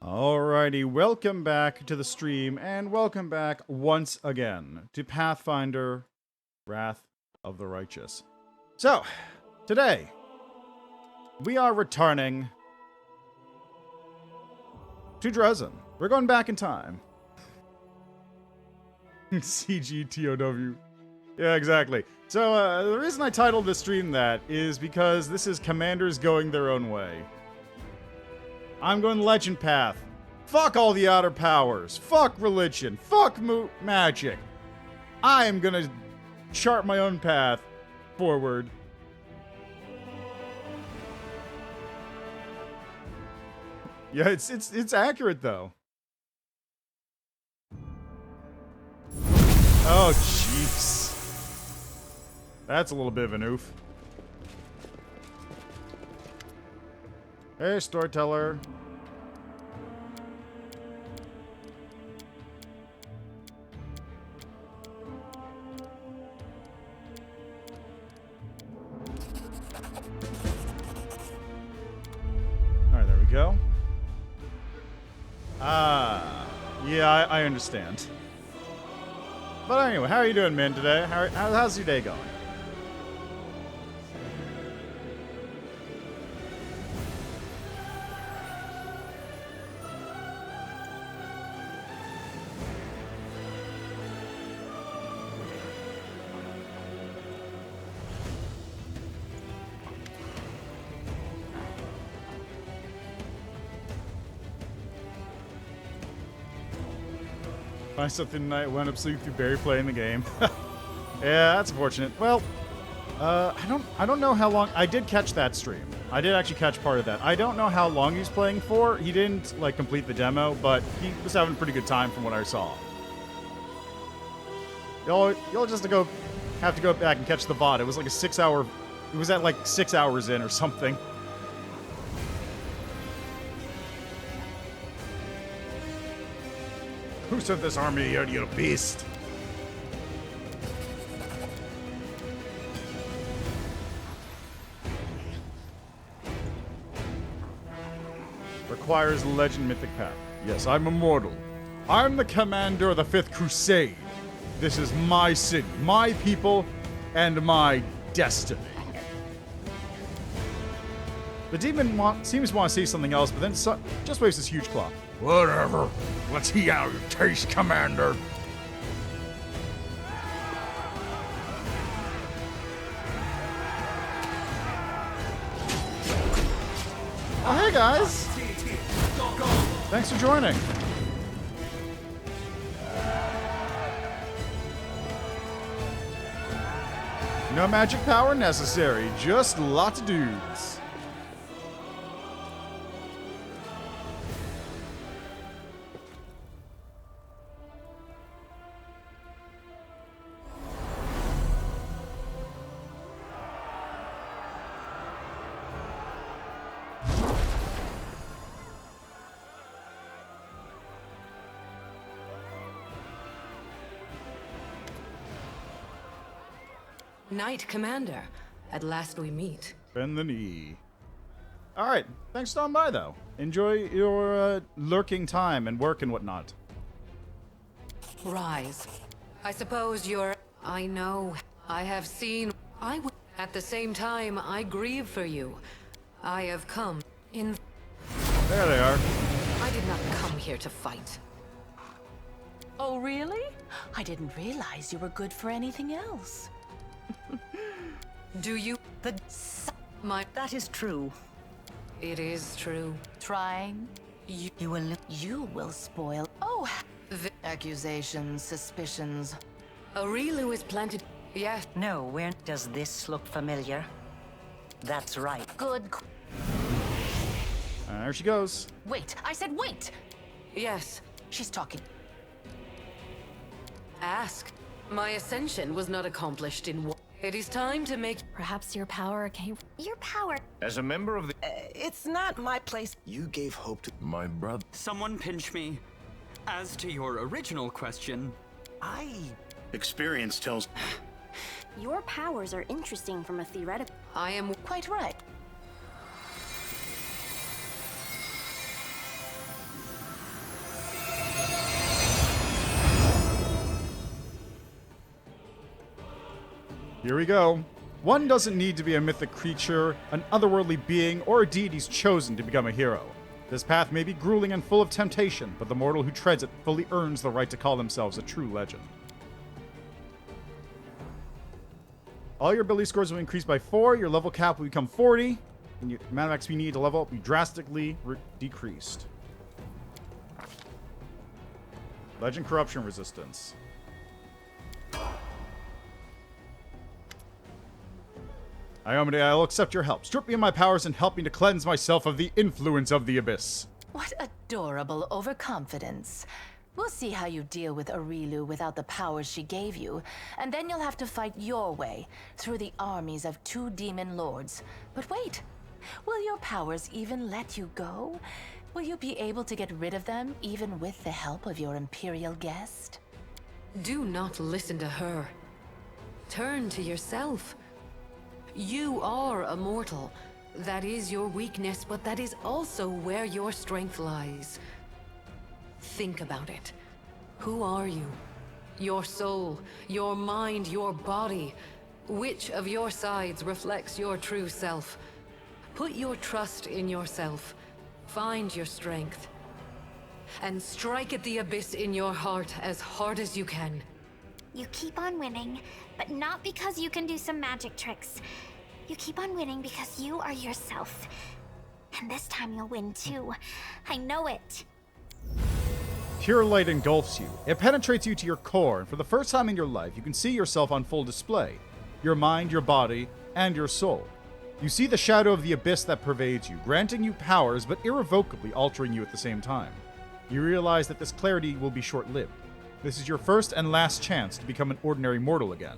Alrighty, welcome back to the stream, and welcome back once again to Pathfinder, Wrath of the Righteous. So, today, we are returning to Dresden. We're going back in time. CGTOW. Yeah, exactly. So, the reason I titled this stream that is because this is commanders going their own way. I'm going legend path. Fuck all the outer powers. Fuck religion. Fuck magic. I am gonna chart my own path forward. Yeah, it's accurate though. Oh jeez. That's a little bit of an oof. Hey, storyteller. Alright, there we go. Yeah, I understand. But anyway, how are you doing, man, today? How's your day going? Find something tonight, wound up sleeping through Barry playing the game. Yeah, that's unfortunate. Well, I don't know how long. I did catch that stream. I did actually catch part of that. I don't know how long he's playing for. He didn't like complete the demo, but he was having a pretty good time from what I saw. You'll just have to go back and catch the VOD. It was like a 6-hour. It was at like 6 hours in or something. Who sent this army here, you beast? Requires legend mythic path. Yes, I'm immortal. I'm the commander of the 5th Crusade. This is my city, my people, and my destiny. The demon seems to want to say something else, but then just waves his huge claw. Whatever. Let's hear how you taste, Commander. Oh, hey, guys. Thanks for joining. No magic power necessary, just lots of dudes. Knight Commander, at last we meet. Bend the knee. Alright, thanks for stopping by, though. Enjoy your lurking time and work and whatnot. Rise. I suppose you're... I know. I have seen... At the same time, I grieve for you. I have come in... There they are. I did not come here to fight. Oh, really? I didn't realize you were good for anything else. Do you... That is true. It is true. Trying. You will spoil. Oh! Accusations, suspicions. Aurilu is planted... Yes. No, where does this look familiar? That's right. Good. There she goes. Wait, I said wait! Yes. She's talking. Ask. My ascension was not accomplished in one... It is time to make... Perhaps your power came... Your power... As a member of the... It's not my place. You gave hope to my brother. Someone pinch me. As to your original question... Experience tells... Your powers are interesting from a theoretical... I am... Quite right. Here we go. One doesn't need to be a mythic creature, an otherworldly being, or a deity's chosen to become a hero. This path may be grueling and full of temptation, but the mortal who treads it fully earns the right to call themselves a true legend. All your ability scores will increase by 4, your level cap will become 40, and the amount of XP you need to level up will be drastically decreased. Legend Corruption Resistance. Iomade, I'll accept your help. Strip me of my powers and help me to cleanse myself of the influence of the Abyss. What adorable overconfidence. We'll see how you deal with Aurilu without the powers she gave you, and then you'll have to fight your way through the armies of 2 demon lords. But wait, will your powers even let you go? Will you be able to get rid of them even with the help of your Imperial guest? Do not listen to her. Turn to yourself. You are a mortal. That is your weakness, but that is also where your strength lies. Think about it. Who are you? Your soul, your mind, your body. Which of your sides reflects your true self? Put your trust in yourself. Find your strength. And strike at the abyss in your heart as hard as you can. You keep on winning, but not because you can do some magic tricks. You keep on winning because you are yourself. And this time you'll win too. I know it. Pure light engulfs you. It penetrates you to your core, and for the first time in your life, you can see yourself on full display. Your mind, your body, and your soul. You see the shadow of the abyss that pervades you, granting you powers, but irrevocably altering you at the same time. You realize that this clarity will be short-lived. This is your first and last chance to become an ordinary mortal again.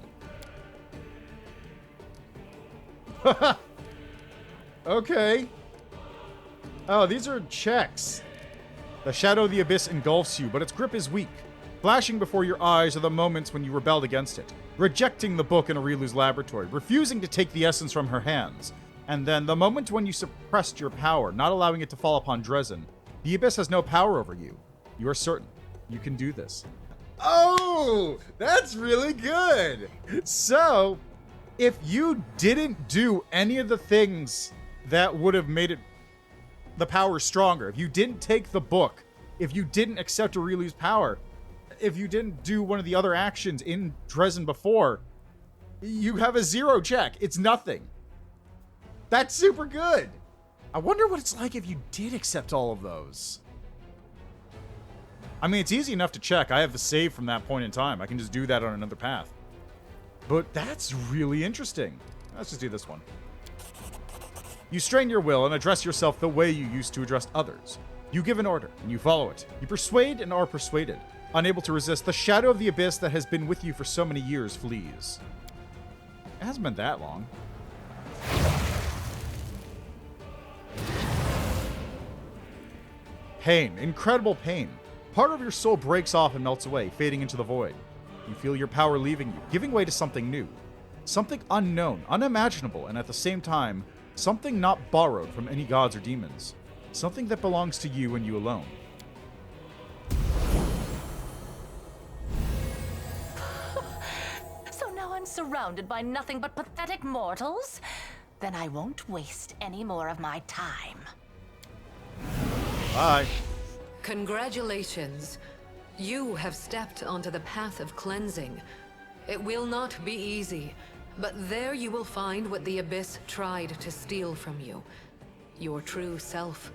Okay. Oh, these are checks. The shadow of the abyss engulfs you, but its grip is weak. Flashing before your eyes are the moments when you rebelled against it, rejecting the book in Aurilu's laboratory, refusing to take the essence from her hands. And then the moment when you suppressed your power, not allowing it to fall upon Dresden. The abyss has no power over you. You are certain you can do this. Oh, that's really good. So, if you didn't do any of the things that would have made the power stronger, if you didn't take the book, if you didn't accept Aurilu's power, if you didn't do one of the other actions in Dresden before, you have a 0 check. It's nothing. That's super good. I wonder what it's like if you did accept all of those. I mean, it's easy enough to check. I have the save from that point in time. I can just do that on another path. But that's really interesting. Let's just do this one. You strain your will and address yourself the way you used to address others. You give an order, and you follow it. You persuade and are persuaded. Unable to resist, the shadow of the abyss that has been with you for so many years flees. It hasn't been that long. Pain. Incredible pain. Part of your soul breaks off and melts away, fading into the void. You feel your power leaving you, giving way to something new. Something unknown, unimaginable, and at the same time, something not borrowed from any gods or demons. Something that belongs to you and you alone. So now I'm surrounded by nothing but pathetic mortals? Then I won't waste any more of my time. Bye. Congratulations. You have stepped onto the path of cleansing. It will not be easy, but there you will find what the Abyss tried to steal from you. Your true self.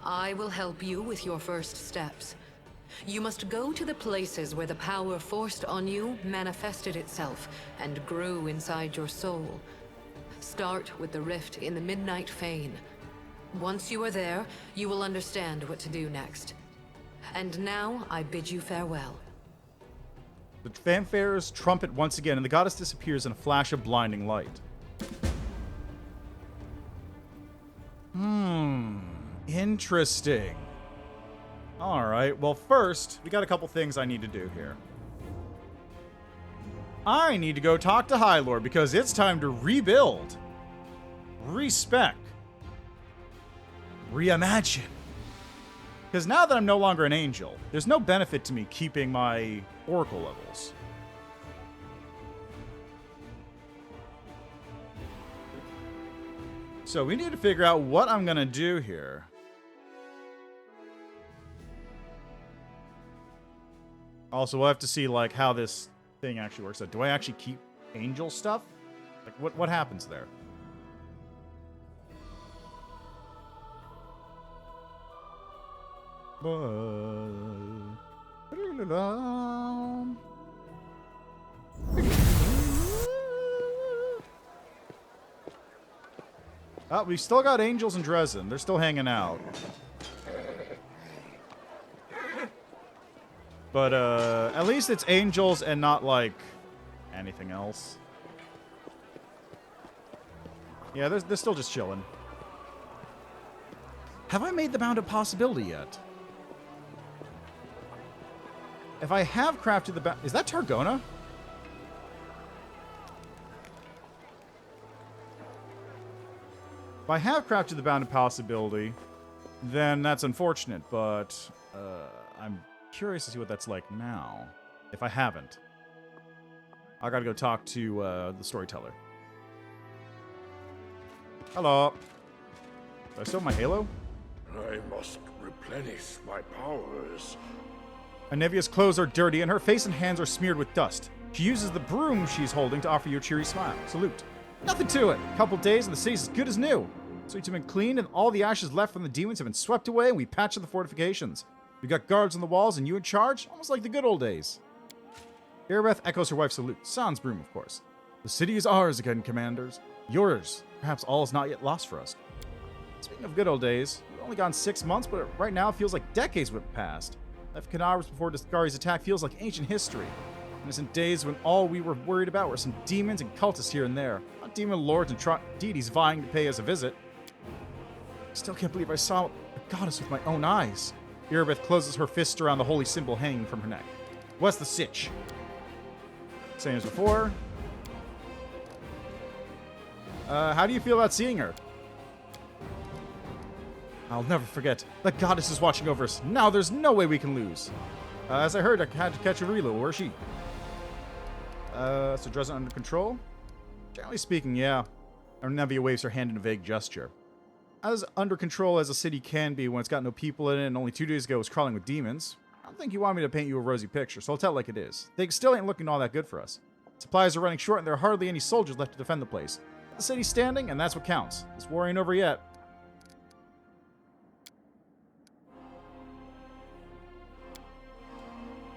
I will help you with your first steps. You must go to the places where the power forced on you manifested itself and grew inside your soul. Start with the rift in the Midnight Fane. Once you are there, you will understand what to do next. And now, I bid you farewell. The fanfares trumpet once again, and the goddess disappears in a flash of blinding light. Interesting. Alright, well first, we got a couple things I need to do here. I need to go talk to High Lord because it's time to rebuild, respec, reimagine. Because now that I'm no longer an angel, there's no benefit to me keeping my oracle levels. So we need to figure out what I'm gonna do here. Also, we'll have to see like how this thing actually works. Do I actually keep angel stuff? Like what happens there? Oh, we still got angels in Dresden. They're still hanging out. But at least it's angels and not like anything else. Yeah, they're still just chilling. Have I made the bound a possibility yet? If I have crafted the bound... Is that Targona? If I have crafted the bound a possibility, then that's unfortunate, but I'm curious to see what that's like now. If I haven't. I gotta go talk to the storyteller. Hello. Do I still have my halo? I must replenish my powers. Anevia's clothes are dirty and her face and hands are smeared with dust. She uses the broom she's holding to offer you a cheery smile. Salute. Nothing to it. Couple days and the city's as good as new. Streets have been cleaned and all the ashes left from the demons have been swept away and we patched up the fortifications. We got guards on the walls and you in charge, almost like the good old days. Irabeth echoes her wife's salute. Sans broom, of course. The city is ours again, commanders. Yours. Perhaps all is not yet lost for us. Speaking of good old days, we've only gone 6 months, but right now it feels like decades went past. Left Canabras before Discari's attack feels like ancient history. Innocent days when all we were worried about were some demons and cultists here and there. Not demon lords and deities vying to pay us a visit. I still can't believe I saw the goddess with my own eyes. Irabeth closes her fist around the holy symbol hanging from her neck. What's the sitch? Same as before. How do you feel about seeing her? I'll never forget. The goddess is watching over us. Now there's no way we can lose. As I heard, I had to catch a reload. Where is she? So Dresden under control? Generally speaking, yeah. Arnevia waves her hand in a vague gesture. As under control as a city can be when it's got no people in it and only 2 days ago was crawling with demons, I don't think you want me to paint you a rosy picture, so I'll tell it like it is. Things still ain't looking all that good for us. Supplies are running short and there are hardly any soldiers left to defend the place. The city's standing, and that's what counts. This war ain't over yet.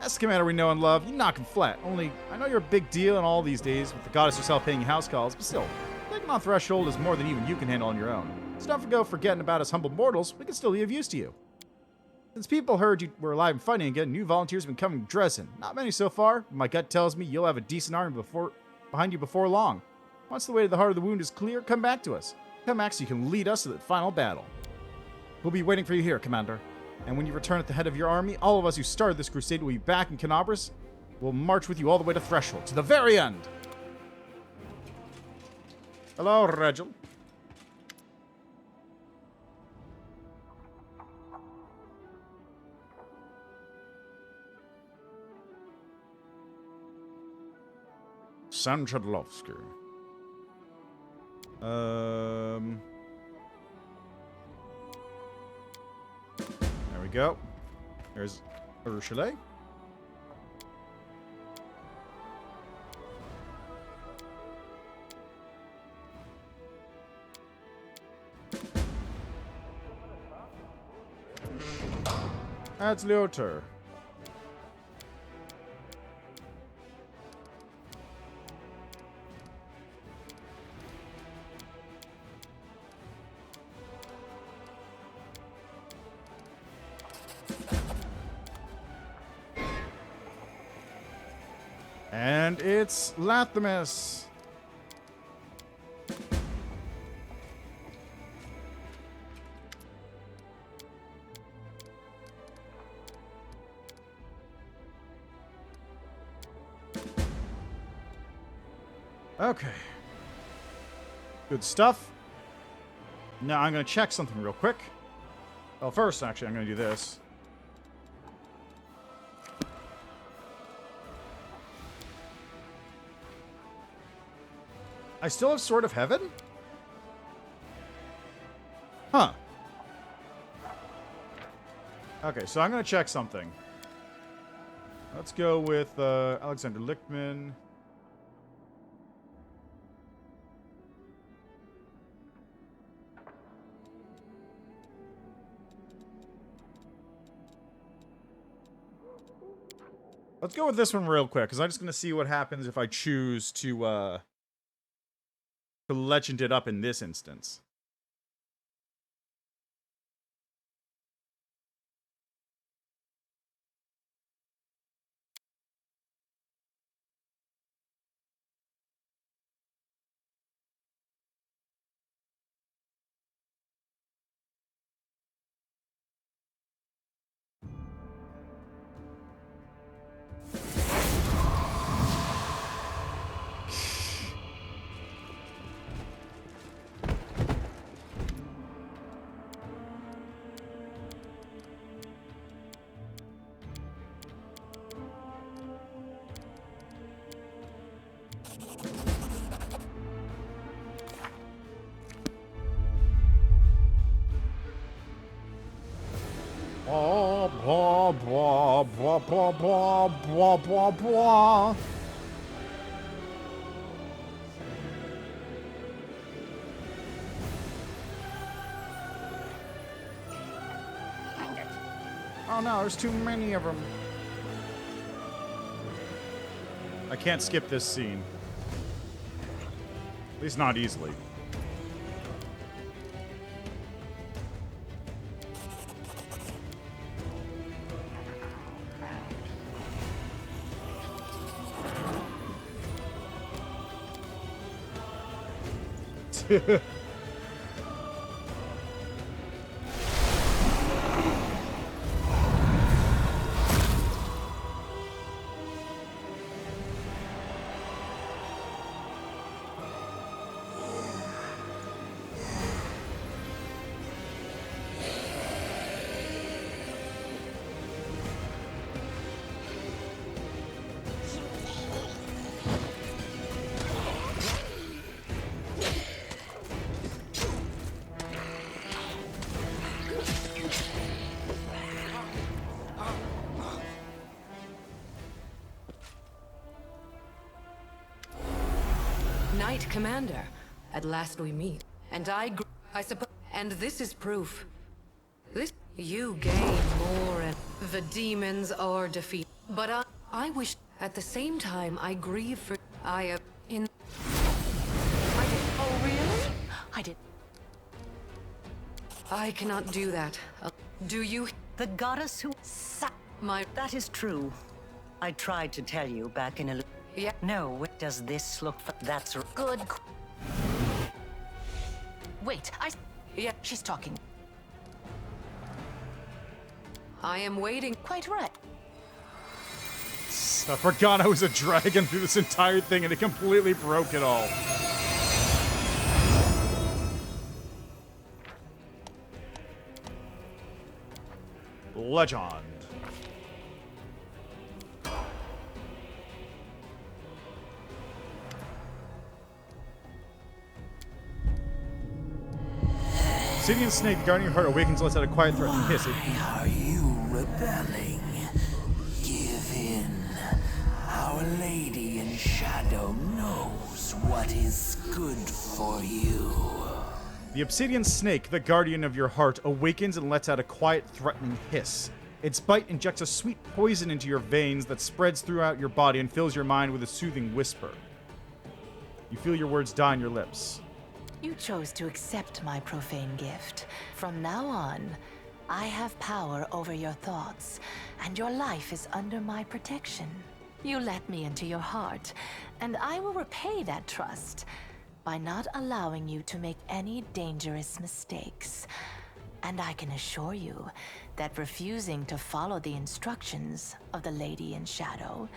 That's the commander we know and love. You knock him flat. Only, I know you're a big deal in all these days with the goddess herself paying you house calls, but still, taking on Threshold is more than even you can handle on your own. So don't go forgetting about us humble mortals. We can still be of use to you. Since people heard you were alive and fighting again, new volunteers have been coming to Dresden. Not many so far, but my gut tells me you'll have a decent army behind you before long. Once the way to the heart of the wound is clear, come back to us. Come back so you can lead us to the final battle. We'll be waiting for you here, Commander. And when you return at the head of your army, all of us who started this crusade will be back in Canabras. We'll march with you all the way to Threshold, to the very end. Hello, Regil. Sam Chadlovsky. There we go. There's Urshale. That's Leoter. And it's Lathamus. Okay. Good stuff. Now I'm going to check something real quick. Well, first, actually, I'm going to do this. I still have Sword of Heaven? Okay, so I'm going to check something. Let's go with Alexander Lichtman. Let's go with this one real quick, because I'm just going to see what happens if I choose to legend it up in this instance. Blah, blah, blah, blah, blah, blah, blah, blah. Oh no, there's too many of them. I can't skip this scene. At least not easily. Knight Commander, at last we meet. And I suppose, and this is proof. You gain more and the demons are defeated. But I wish, at the same time, I grieve for, oh really? I did. I cannot do that. Do you? The goddess who... That is true. I tried to tell you back in a... Yeah. No, does this look... That's... Good. Wait, Yeah. she's talking. I am waiting. Quite right. I forgot I was a dragon through this entire thing and it completely broke it all. Legend. Obsidian Snake, the guardian of your heart, awakens, lets out a quiet threat and hiss. Why are you rebelling? Give in. Our Lady in Shadow knows what is good for you. The Obsidian Snake, the guardian of your heart, awakens and lets out a quiet, threatening hiss. Its bite injects a sweet poison into your veins that spreads throughout your body and fills your mind with a soothing whisper. You feel your words die on your lips. You chose to accept my profane gift. From now on, I have power over your thoughts, and your life is under my protection. You let me into your heart, and I will repay that trust by not allowing you to make any dangerous mistakes. And I can assure you that refusing to follow the instructions of the Lady in Shadow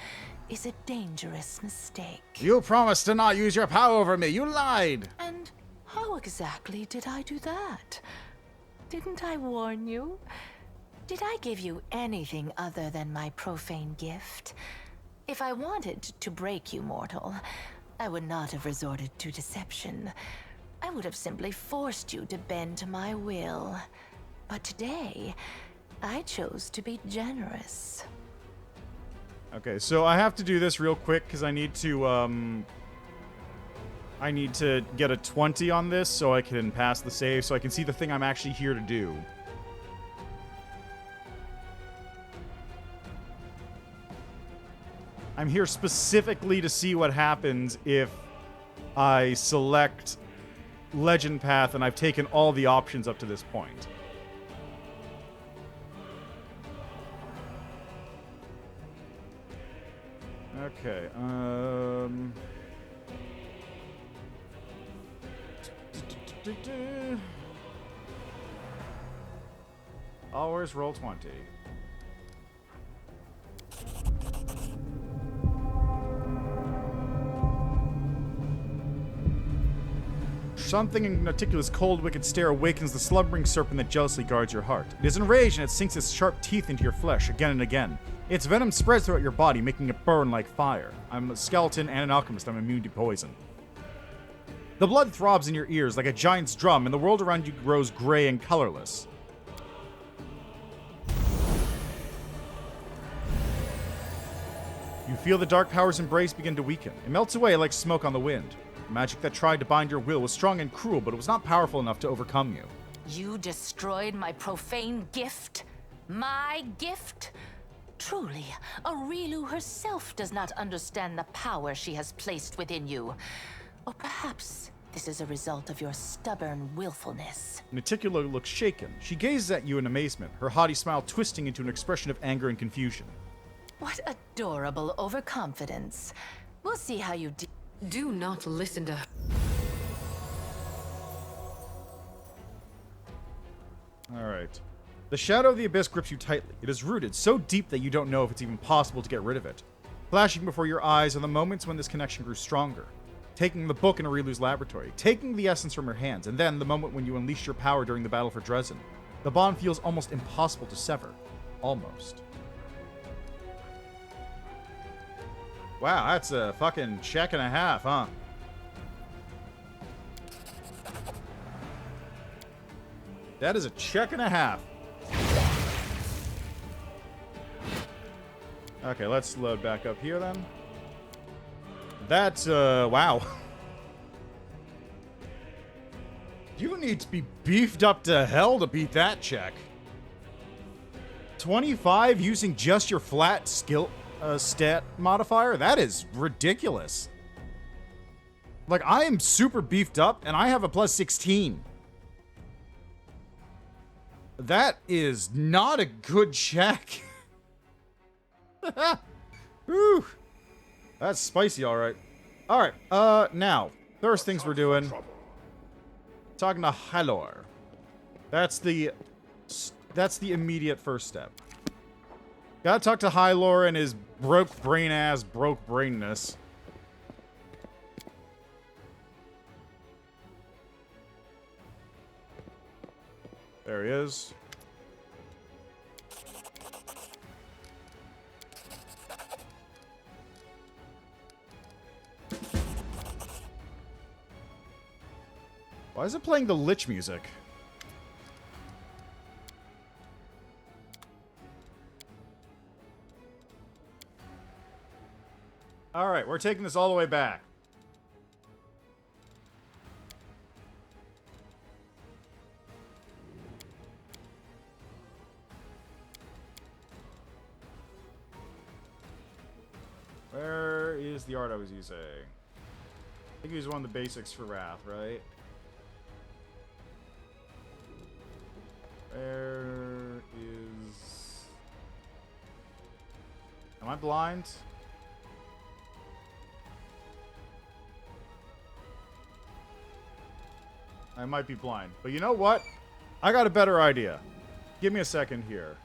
is a dangerous mistake. You promised to not use your power over me. You lied. And how exactly did I do that? Didn't I warn you? Did I give you anything other than my profane gift? If I wanted to break you, mortal, I would not have resorted to deception. I would have simply forced you to bend to my will. But today, I chose to be generous. Okay, so I have to do this real quick because I need to get a 20 on this so I can pass the save, so I can see the thing I'm actually here to do. I'm here specifically to see what happens if I select Legend Path and I've taken all the options up to this point. Okay, always roll 20. Something in Naticular's cold, wicked stare awakens the slumbering serpent that jealously guards your heart. It is enraged and it sinks its sharp teeth into your flesh again and again. Its venom spreads throughout your body, making it burn like fire. I'm a skeleton and an alchemist. I'm immune to poison. The blood throbs in your ears like a giant's drum, and the world around you grows gray and colorless. You feel the dark power's embrace begin to weaken. It melts away like smoke on the wind. The magic that tried to bind your will was strong and cruel, but it was not powerful enough to overcome you. You destroyed my profane gift? My gift? Truly, Arilu herself does not understand the power she has placed within you. Or perhaps this is a result of your stubborn willfulness. Naticular looks shaken. She gazes at you in amazement, her haughty smile twisting into an expression of anger and confusion. What adorable overconfidence. We'll see how you Do not listen to her. Alright. The shadow of the abyss grips you tightly. It is rooted so deep that you don't know if it's even possible to get rid of it. Flashing before your eyes are the moments when this connection grew stronger. Taking the book in Arilu's laboratory, taking the essence from her hands, and then the moment when you unleashed your power during the battle for Dresden. The bond feels almost impossible to sever. Almost. Wow, that's a fucking check and a half, huh? That is a check and a half. Okay, let's load back up here then. That's, wow. You need to be beefed up to hell to beat that check. 25 using just your flat skill stat modifier? That is ridiculous. Like, I am super beefed up and I have a plus 16. That is not a good check. Whew. That's spicy, alright. Alright, now, first things we're doing. Talking to Hylor. That's the immediate first step. Gotta talk to Hylor and his broke brainness. There he is. Why is it playing the Lich music? Alright, we're taking this all the way back. Where is the art I was using? I think he was one of the basics for Wrath, right? Where is... Am I blind? I might be blind. But you know what? I got a better idea. Give me a second here.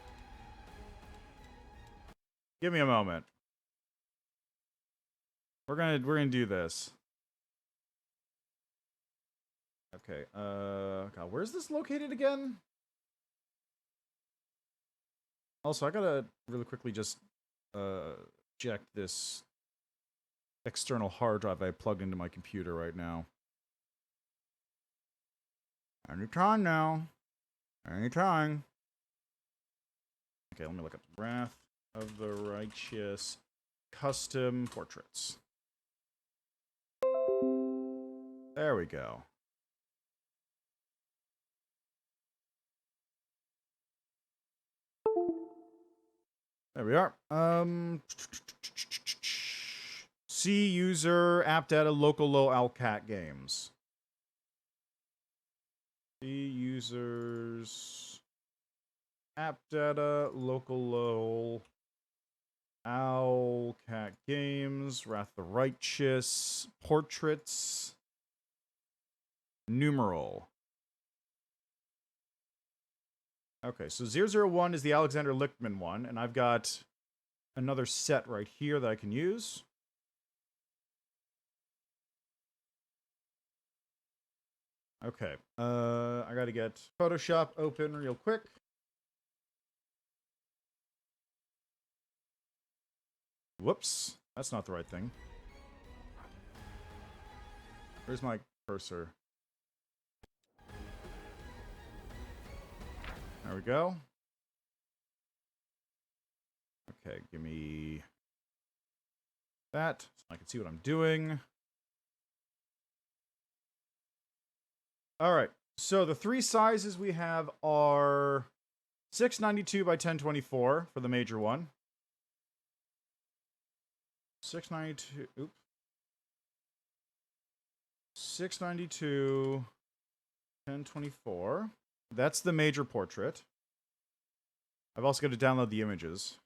Give me a moment. We're gonna do this. Okay, God, where's this located again? Also, I gotta really quickly just check this external hard drive I plugged into my computer right now. Anytime now. Anytime. Okay, let me look up Wrath of the Righteous custom portraits. There we go. There we are. C user app data local low Owlcat games. C users app data local low Owlcat games, Wrath the Righteous, portraits, numeral. Okay, so 001 is the Alexander Lichtman one, and I've got another set right here that I can use. Okay, I gotta get Photoshop open real quick. Whoops, that's not the right thing. Where's my cursor? There we go. Okay, give me that so I can see what I'm doing. All right, so the three sizes we have are 692 by 1024 for the major one. 692, oops. 692, 1024. That's the major portrait. I've also got to download the images.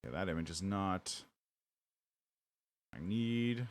Yeah, that image is not I need.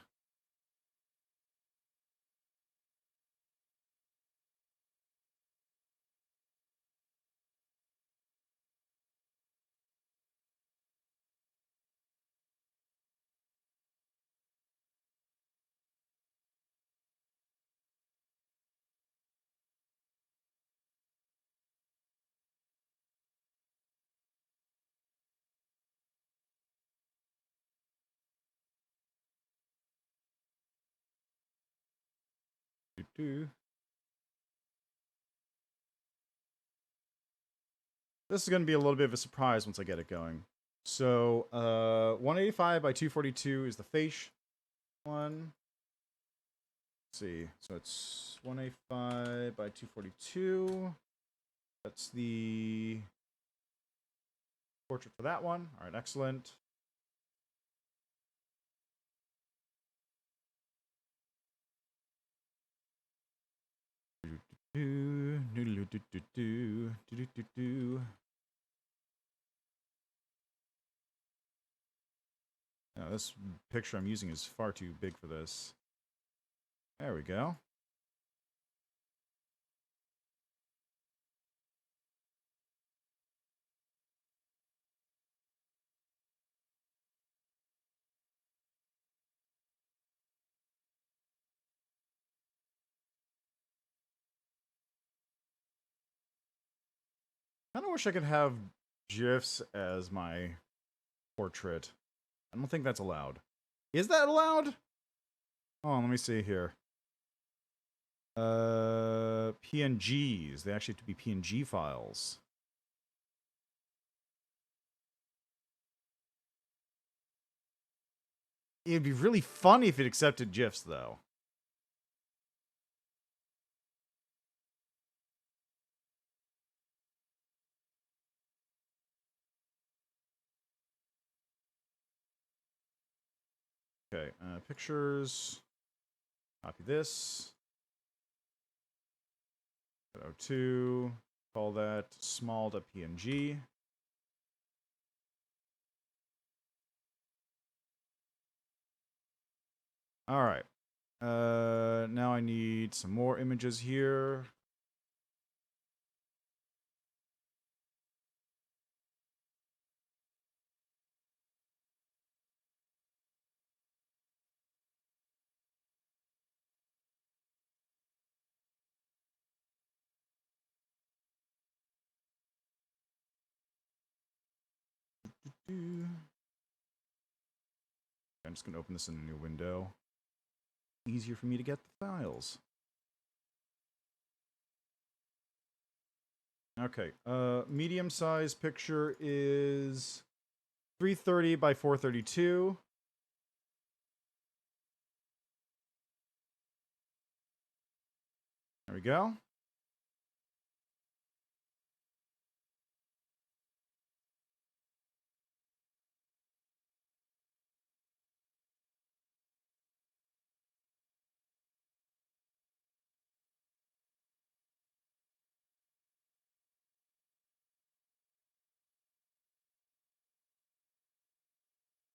This is going to be a little bit of a surprise once I get it going. So, 185 by 242 is the face one. Let's see. So it's 185 by 242. That's the portrait for that one. All right, excellent. Now, this picture I'm using is far too big for this. There we go. I kind of wish I could have GIFs as my portrait. I don't think that's allowed. Is that allowed? Oh, let me see here. PNGs. They actually have to be PNG files. It'd be really funny if it accepted GIFs, though. Okay, pictures. Copy this. 02. Call that small.png. All right. Now I need some more images here. I'm just going to open this in a new window. Easier for me to get the files. Okay, medium-sized picture is 330 by 432. There we go.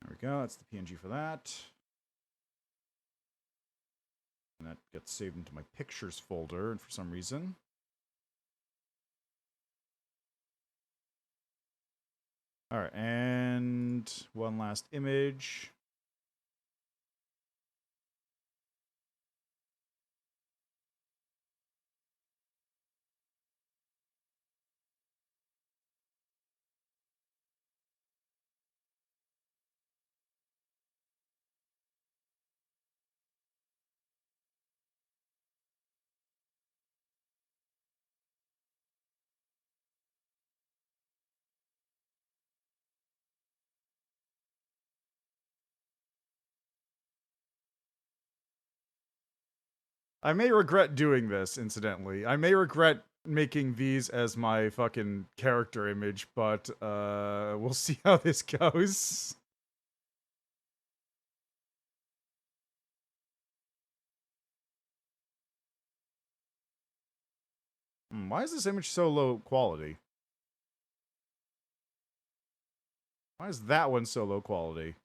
There we go, that's the PNG for that. And that gets saved into my pictures folder, and for some reason. Alright, and one last image. I may regret doing this, incidentally. I may regret making these as my fucking character image, but we'll see how this goes. Why is this image so low quality? Why is that one so low quality?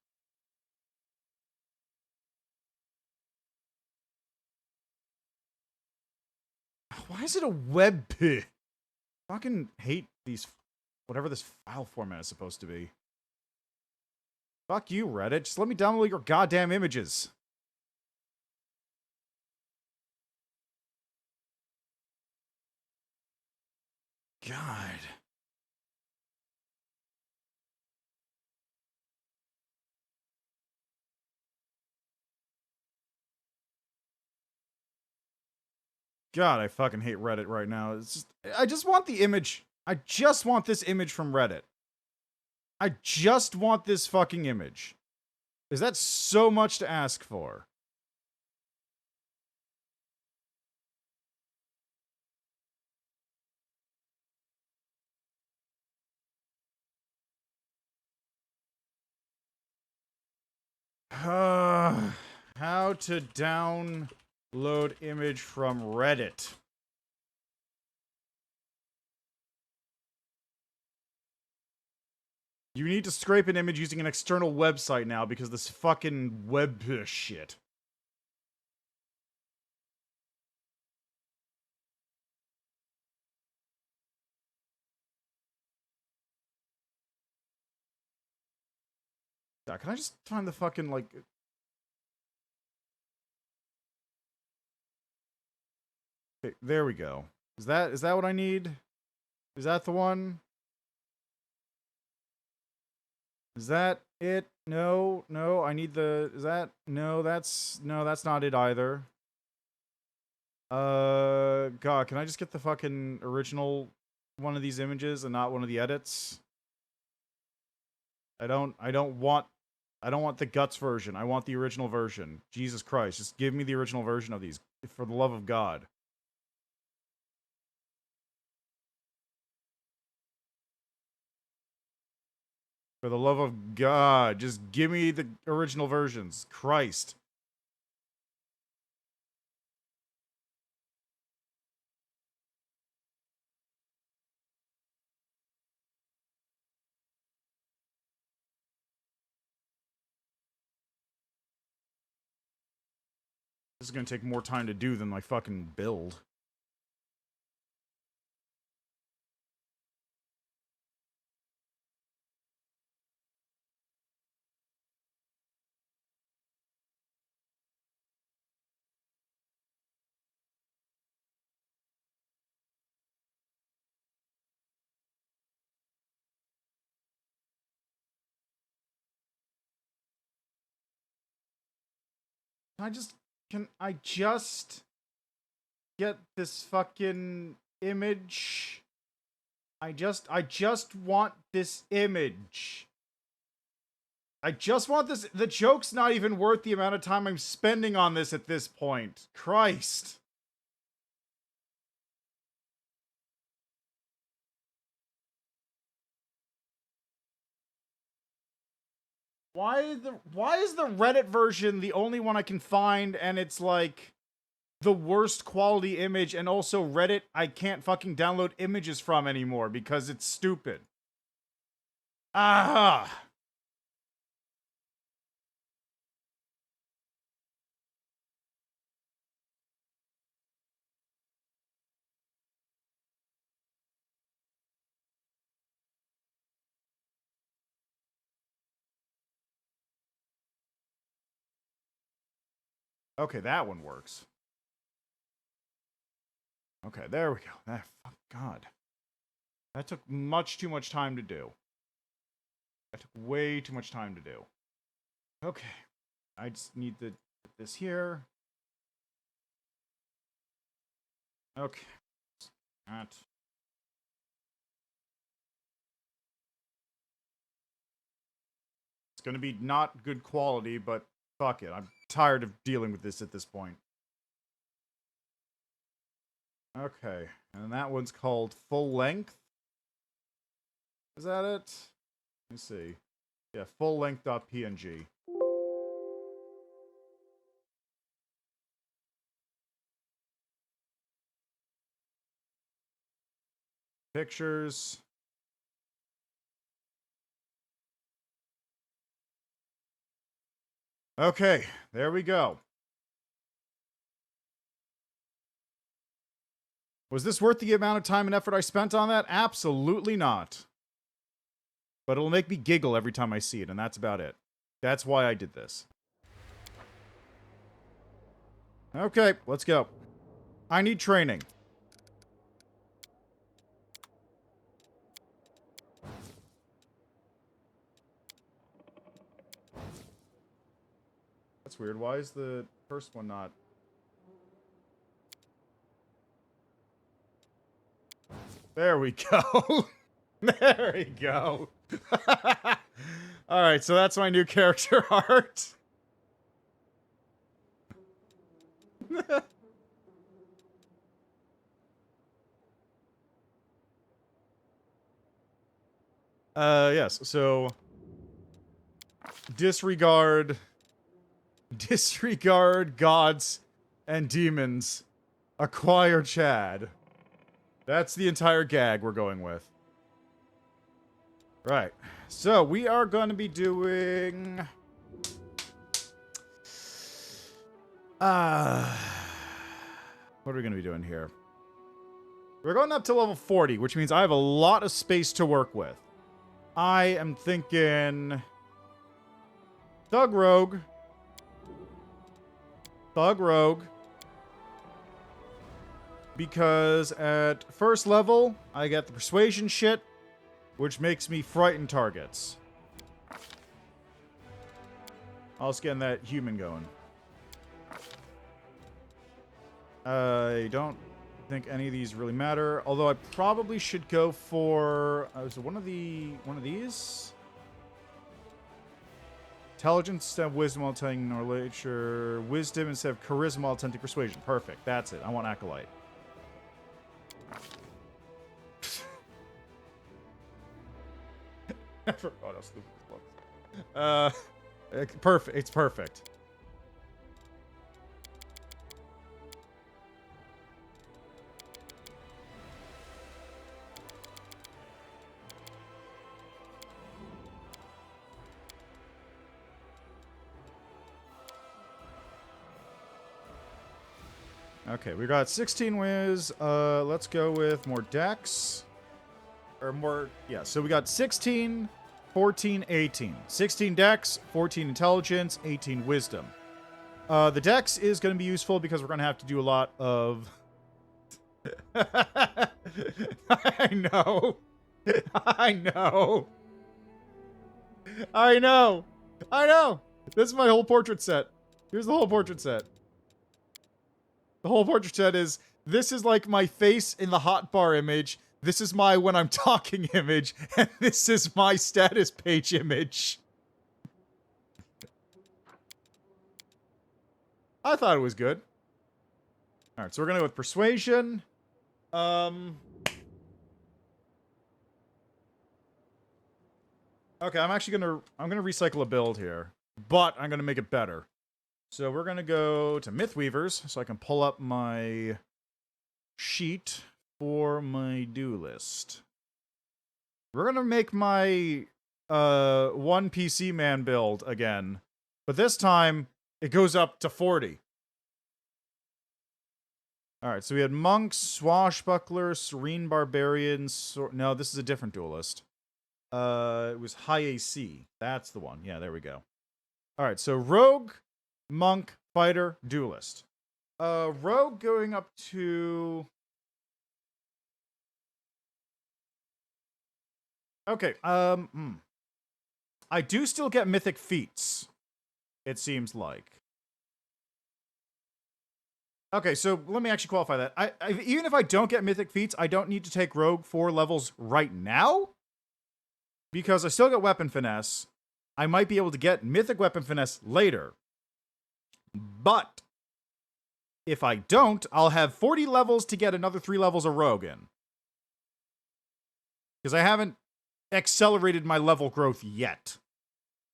Why is it a web pit? Fucking hate these, whatever this file format is supposed to be. Fuck you, Reddit. Just let me download your goddamn images. God. God, I fucking hate Reddit right now. It's just, I just want the image. I just want this image from Reddit. I just want this fucking image. Is that so much to ask for? How to download image from Reddit. You need to scrape an image using an external website now because this fucking web shit. Can I just find the fucking, like... Okay, there we go. Is that what I need? Is that the one? Is that it? No, I need the... Is that... No, that's not it either. God, can I just get the fucking original one of these images and not one of the edits? I don't want the guts version. I want the original version. Jesus Christ, just give me the original version of these, for the love of God. For the love of God, just give me the original versions. Christ. This is gonna take more time to do than my fucking build. Can I just get this fucking image? I just want this image. I just want this. The joke's not even worth the amount of time I'm spending on this at this point. Christ. Why is the Reddit version the only one I can find, and it's like the worst quality image, and also Reddit I can't fucking download images from anymore because it's stupid. Ah. Okay, that one works. Okay, there we go. That, oh God. That took much too much time to do. That took way too much time to do. Okay. I just need to put this here. Okay. That. It's gonna be not good quality, but fuck it. I'm tired of dealing with this at this point. Okay. And that one's called Full Length. Is that it? Let me see. Yeah, full-length.png. Pictures. Okay, there we go. Was this worth the amount of time and effort I spent on that? Absolutely not. But it'll make me giggle every time I see it, and that's about it. That's why I did this. Okay, let's go. I need training. That's weird. Why is the first one not... There we go. There we go. Alright, so that's my new character art. Yes, so... Disregard gods and demons. Acquire Chad. That's the entire gag we're going with. Right. So, we are going to be doing... what are we going to be doing here? We're going up to level 40, which means I have a lot of space to work with. I am thinking... Thug Rogue. Because at first level, I get the Persuasion shit, which makes me frighten targets. Also getting that human going. I don't think any of these really matter, although I probably should go for... is it one of these? Intelligence instead of wisdom while attempting nature. Wisdom instead of charisma while attempting persuasion. Perfect. That's it. I want Acolyte. I forgot how stupid this looks. Perfect. It's perfect. Okay, we got 16 whiz. Let's go with more dex. Or more, yeah, so we got 16, 14, 18. 16 dex, 14 intelligence, 18 wisdom. The dex is going to be useful because we're going to have to do a lot of... I know. I know. I know. I know. This is my whole portrait set. Here's the whole portrait set. The whole portrait set is, this is like my face in the hotbar image, this is my when I'm talking image, and this is my status page image. I thought it was good. Alright, so we're gonna go with Persuasion. Okay, I'm gonna recycle a build here, but I'm gonna make it better. So we're gonna go to Mythweavers, so I can pull up my sheet for my duelist. We're gonna make my one PC man build again, but this time it goes up to 40. Alright, so we had Monks, Swashbuckler, Serene Barbarian, no, this is a different duelist. It was High AC. That's the one. Yeah, there we go. Alright, so Rogue, Monk, Fighter, Duelist. Rogue going up to... Okay, I do still get mythic feats, it seems like. Okay, so let me actually qualify that. Even if I don't get mythic feats, I don't need to take Rogue 4 levels right now, because I still get Weapon Finesse. I might be able to get Mythic Weapon Finesse later. But if I don't, I'll have 40 levels to get another 3 levels of Rogue in. Because I haven't accelerated my level growth yet.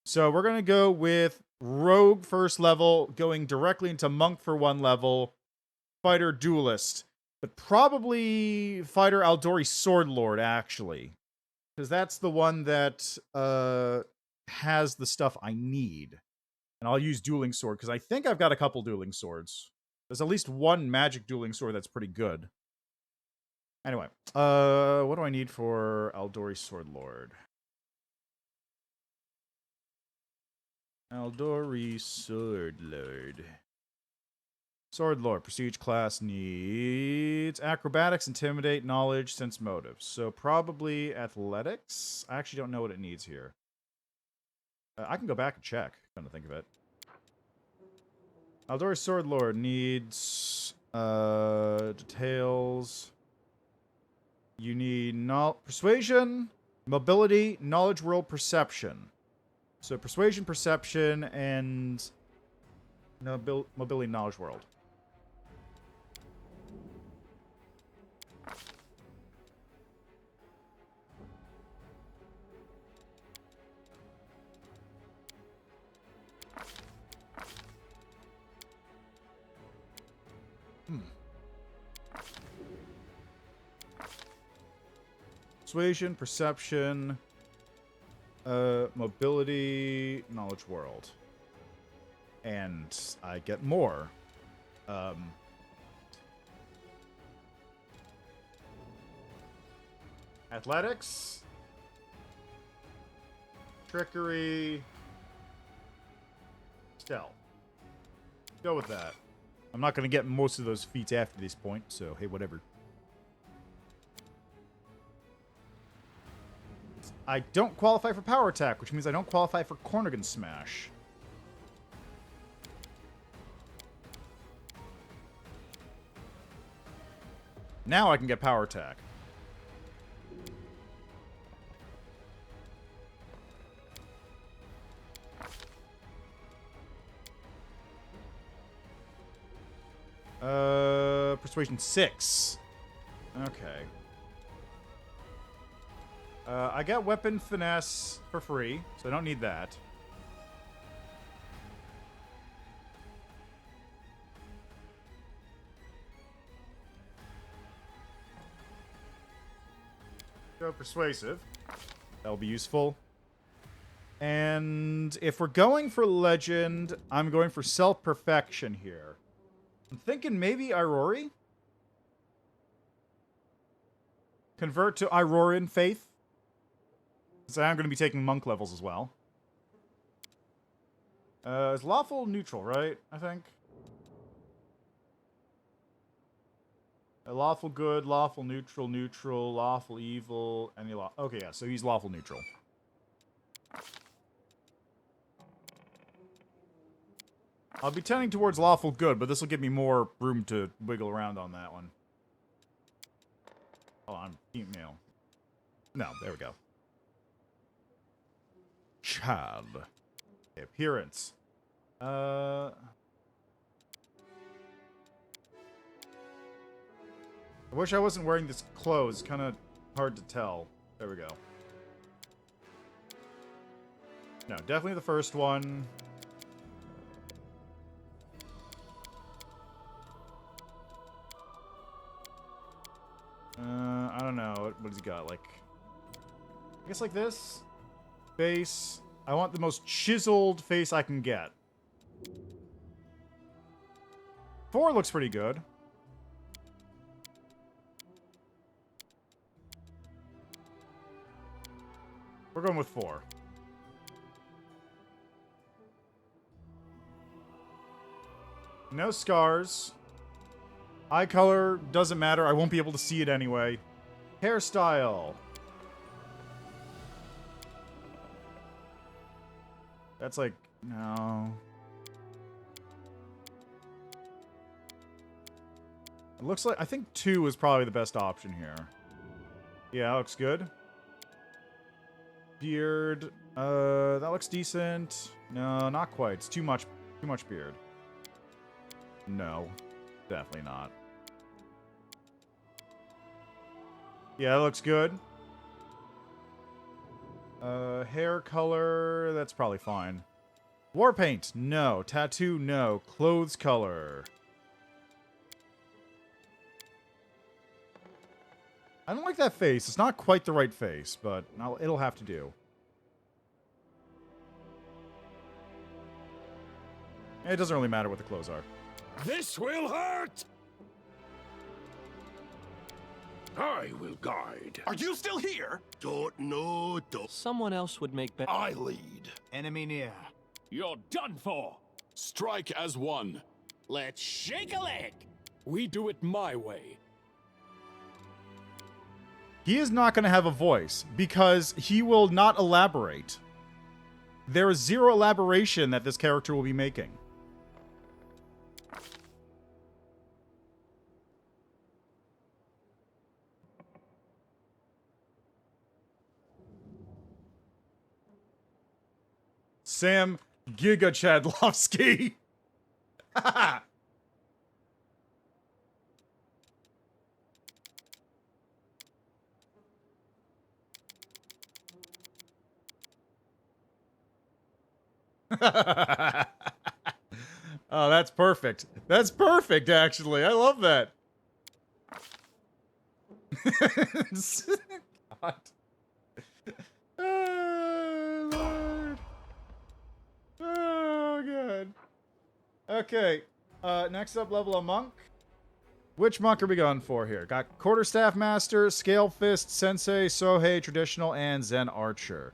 So we're going to go with Rogue first level, going directly into Monk for 1 level, Fighter Duelist. But probably Fighter Aldori Swordlord, actually. Because that's the one that has the stuff I need. And I'll use Dueling Sword, because I think I've got a couple Dueling Swords. There's at least one magic Dueling Sword that's pretty good. Anyway, what do I need for Aldori Swordlord? Aldori Swordlord. Swordlord, Prestige class needs Acrobatics, Intimidate, Knowledge, Sense Motive. So probably Athletics? I actually don't know what it needs here. I can go back and check, come to think of it. Aldori Swordlord needs details. You need Persuasion, Mobility, Knowledge World, Perception. So Persuasion, Perception, and Mobility, Knowledge World. Persuasion, Perception, Mobility, Knowledge World. And I get more. Athletics, Trickery, Stealth. Go with that. I'm not going to get most of those feats after this point, so hey, whatever. I don't qualify for Power Attack, which means I don't qualify for Cornigan Smash. Now I can get Power Attack. Persuasion 6. Okay. I got Weapon Finesse for free, so I don't need that. Go Persuasive. That'll be useful. And if we're going for Legend, I'm going for Self-Perfection here. I'm thinking maybe Irori? Convert to Irorian Faith. So I'm going to be taking monk levels as well. It's lawful neutral, right? I think. Lawful good, lawful neutral, neutral, lawful evil, any law. Okay, yeah, so he's lawful neutral. I'll be tending towards lawful good, but this will give me more room to wiggle around on that one. Oh, I'm email. No, there we go. Child. Okay, appearance. I wish I wasn't wearing this clothes. Kind of hard to tell. There we go. No, definitely the first one. I don't know. What has he got? Like, I guess like this. Face. I want the most chiseled face I can get. 4 looks pretty good. We're going with 4. No scars. Eye color doesn't matter. I won't be able to see it anyway. Hairstyle. That's like, no. It looks like, I think 2 is probably the best option here. Yeah, that looks good. Beard. That looks decent. No, not quite. It's too much beard. No, definitely not. Yeah, that looks good. Hair color, that's probably fine. War paint, no. Tattoo, no. Clothes color. I don't like that face. It's not quite the right face, but it'll have to do. It doesn't really matter what the clothes are. This will hurt! I will guide. Are you still here? Don't know, don't. Someone else would make better. I lead. Enemy near. You're done for. Strike as one. Let's shake a leg. We do it my way. He is not going to have a voice because he will not elaborate. There is zero elaboration that this character will be making. Sam Gigachadlovsky. Oh, that's perfect. That's perfect, actually. I love that. God. Oh, Lord. Oh, God. Okay. Next up, level a monk. Which monk are we going for here? Got Quarterstaff Master, Scale Fist, Sensei, Sohei, Traditional, and Zen Archer.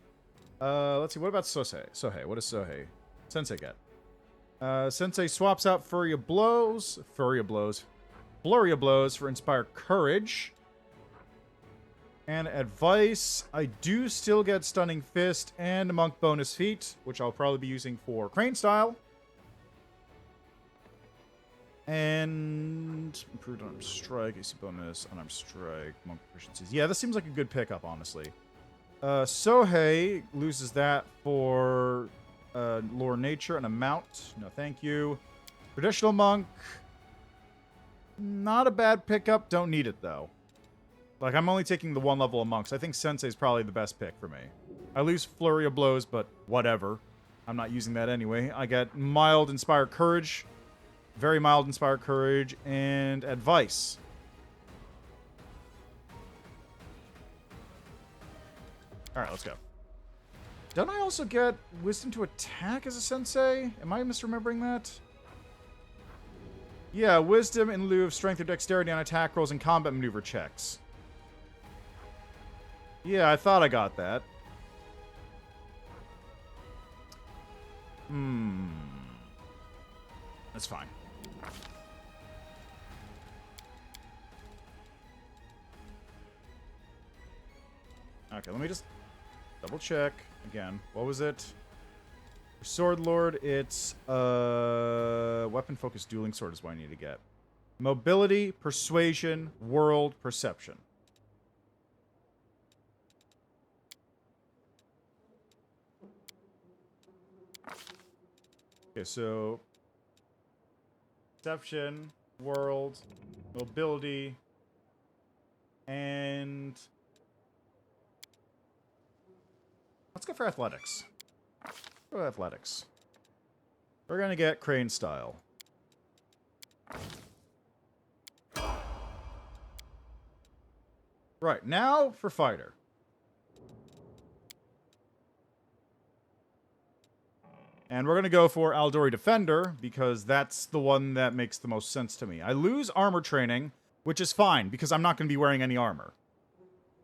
Let's see. What about Sohei? Sohei. What does Sohei? Sensei get? Sensei swaps out Flurry of Blows for Inspire Courage. And Advice. I do still get Stunning Fist and Monk Bonus Feat, which I'll probably be using for Crane Style. And Improved Unarmed Strike, AC Bonus, Unarmed Strike, Monk Proficiencies. Yeah, this seems like a good pickup, honestly. Sohei loses that for Lore Nature and a Mount. No, thank you. Traditional Monk. Not a bad pickup. Don't need it, though. Like, I'm only taking the one level of monks. I think Sensei's probably the best pick for me. I lose Flurry of Blows, but whatever. I'm not using that anyway. I get Mild Inspire Courage. Very Mild Inspire Courage. And Advice. Alright, let's go. Don't I also get Wisdom to attack as a Sensei? Am I misremembering that? Yeah, Wisdom in lieu of Strength or Dexterity on attack rolls and combat maneuver checks. Yeah, I thought I got that. That's fine. Okay, let me just double check. Again, what was it? For Sword Lord, it's, weapon focused dueling sword is what I need to get. Mobility, persuasion, world, perception. Okay, so perception, world, mobility, and let's go for athletics. Go with athletics. We're gonna get crane style. Right, now for fighter. And we're going to go for Aldori Defender, because that's the one that makes the most sense to me. I lose armor training, which is fine, because I'm not going to be wearing any armor.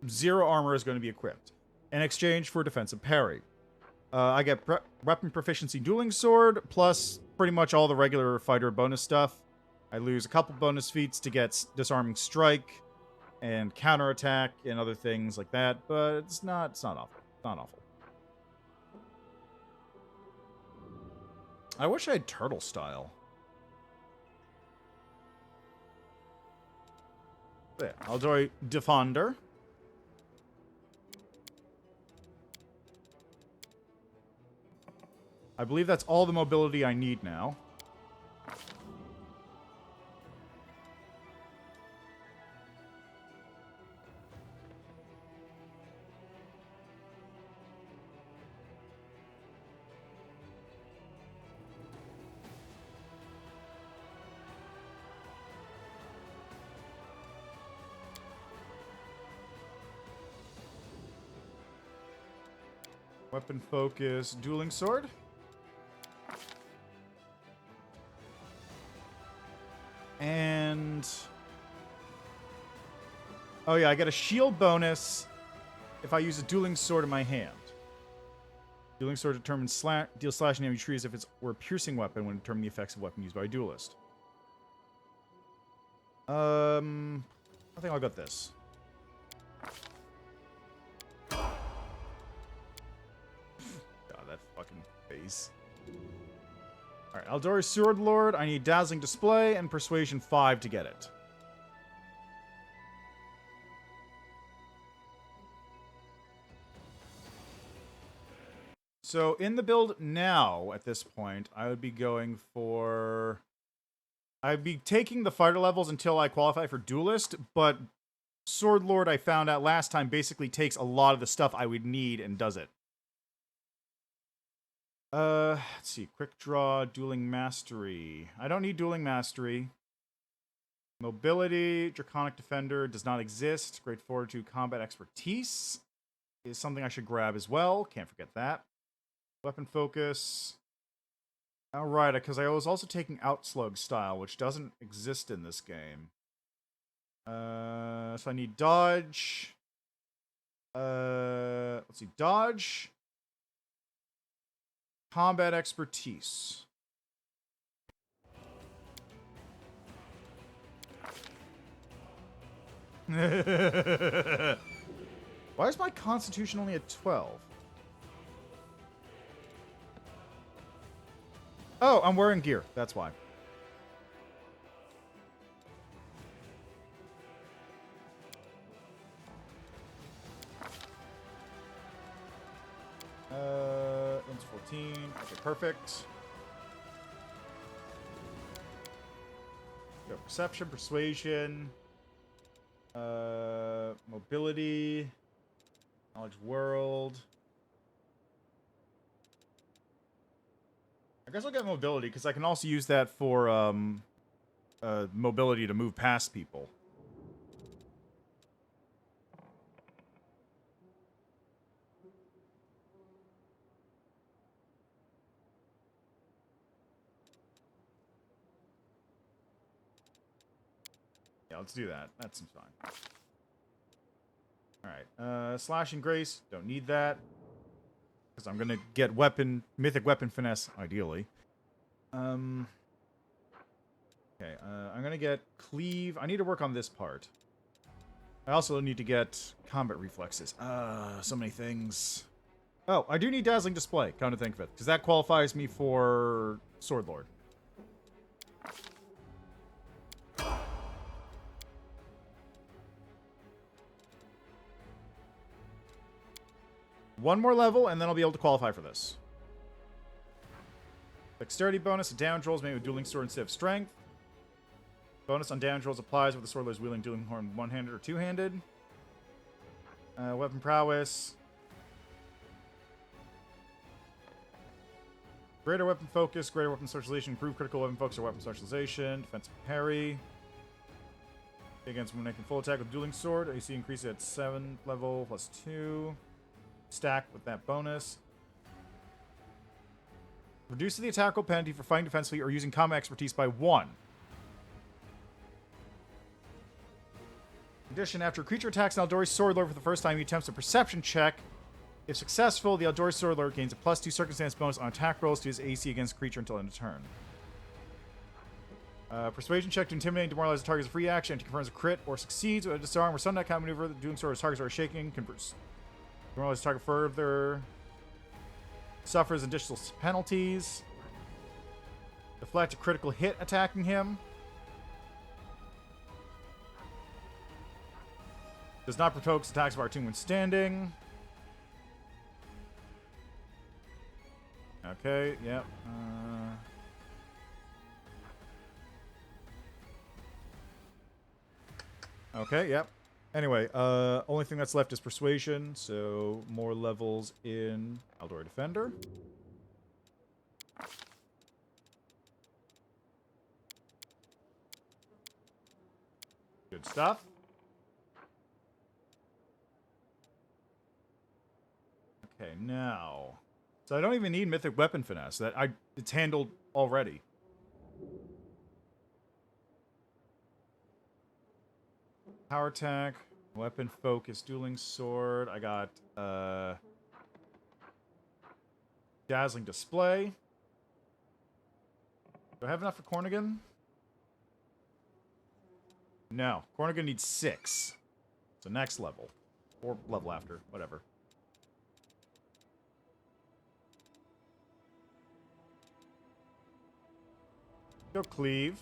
0 armor is going to be equipped. In exchange for defensive parry. I get weapon proficiency dueling sword, plus pretty much all the regular fighter bonus stuff. I lose a couple bonus feats to get disarming strike, and counterattack, and other things like that, but it's not awful. It's not awful. I wish I had turtle style. There, Aldori Defender. I believe that's all the mobility I need now. Weapon focus, dueling sword. And oh yeah, I get a shield bonus if I use a dueling sword in my hand. Dueling sword determines deals slashing damage tree as if it were a piercing weapon when determining the effects of a weapon used by a duelist. I think I'll get this. God, that fucking face. Alright, Aldori Sword Lord. I need Dazzling Display and Persuasion 5 to get it. So, in the build now, at this point, I would be going for... I'd be taking the fighter levels until I qualify for Duelist, but Sword Lord, I found out last time, basically takes a lot of the stuff I would need and does it. Let's see. Quick Draw, Dueling Mastery. I don't need Dueling Mastery. Mobility, Draconic Defender does not exist. Great Fortitude, Combat Expertise is something I should grab as well. Can't forget that. Weapon Focus. Alright, because I was also taking Outslug Style, which doesn't exist in this game. So I need Dodge. Let's see. Dodge. Combat Expertise. Why is my Constitution only at 12? Oh, I'm wearing gear. That's why. It's 14. Okay, perfect. Go Perception, Persuasion, Mobility, Knowledge World. I guess I'll get Mobility, because I can also use that for mobility to move past people. Yeah, let's do that. That seems fine. Alright, Slashing Grace, don't need that. Because I'm going to get Mythic Weapon Finesse, ideally. Okay, I'm going to get Cleave. I need to work on this part. I also need to get Combat Reflexes. So many things. Oh, I do need Dazzling Display, come to think of it. Because that qualifies me for Sword Lord. One more level, and then I'll be able to qualify for this. Dexterity bonus, damage rolls made with dueling sword instead of strength. Bonus on damage rolls applies with the sword is wielding dueling horn one-handed or two-handed. Weapon prowess. Greater weapon focus, greater weapon specialization, improved critical weapon focus or weapon specialization, defensive parry. Against when making full attack with dueling sword, AC increases at 7th level plus 2. Stack with that bonus. Reduces the attack roll penalty for fighting defensively or using combat expertise by 1. In addition, after a creature attacks an Eldori Sword Lord for the first time, he attempts a perception check. If successful, the Eldori Sword Lord gains a +2 circumstance bonus on attack rolls to his AC against the creature until end of turn. Persuasion check to intimidate and demoralize the target is a free action. If he confirms a crit or succeeds with a disarm or stun that kind of maneuver, the dueling sword is targets are shaking, converts. Demoralize the target further. Suffers additional penalties. Deflect a critical hit attacking him. Does not provoke attacks of our team when standing. Okay, yep. Okay, yep. Anyway, only thing that's left is Persuasion, so more levels in Eldori Defender. Good stuff. Okay, now... So I don't even need Mythic Weapon Finesse. It's handled already. Power attack, weapon focus, dueling sword. I got dazzling display. Do I have enough for Cornigan? No. Cornigan needs 6. So next level. Or level after. Whatever. Go cleave.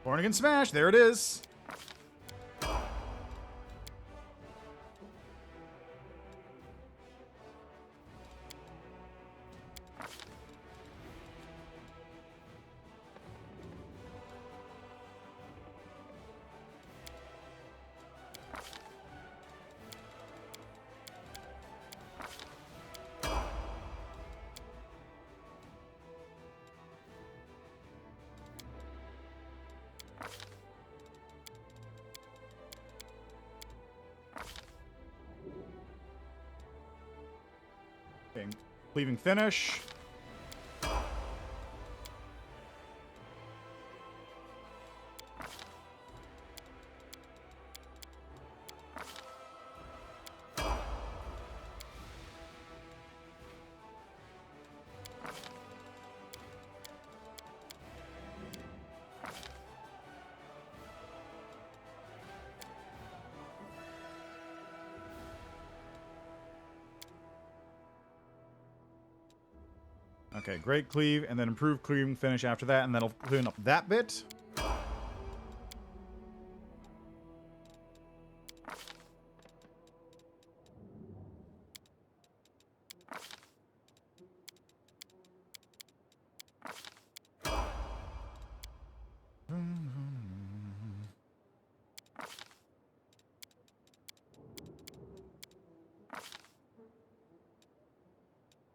Cornigan smash, there it is. Okay, cleaving finish. Okay, great cleave, and then improve cleaving finish after that, and that'll clean up that bit.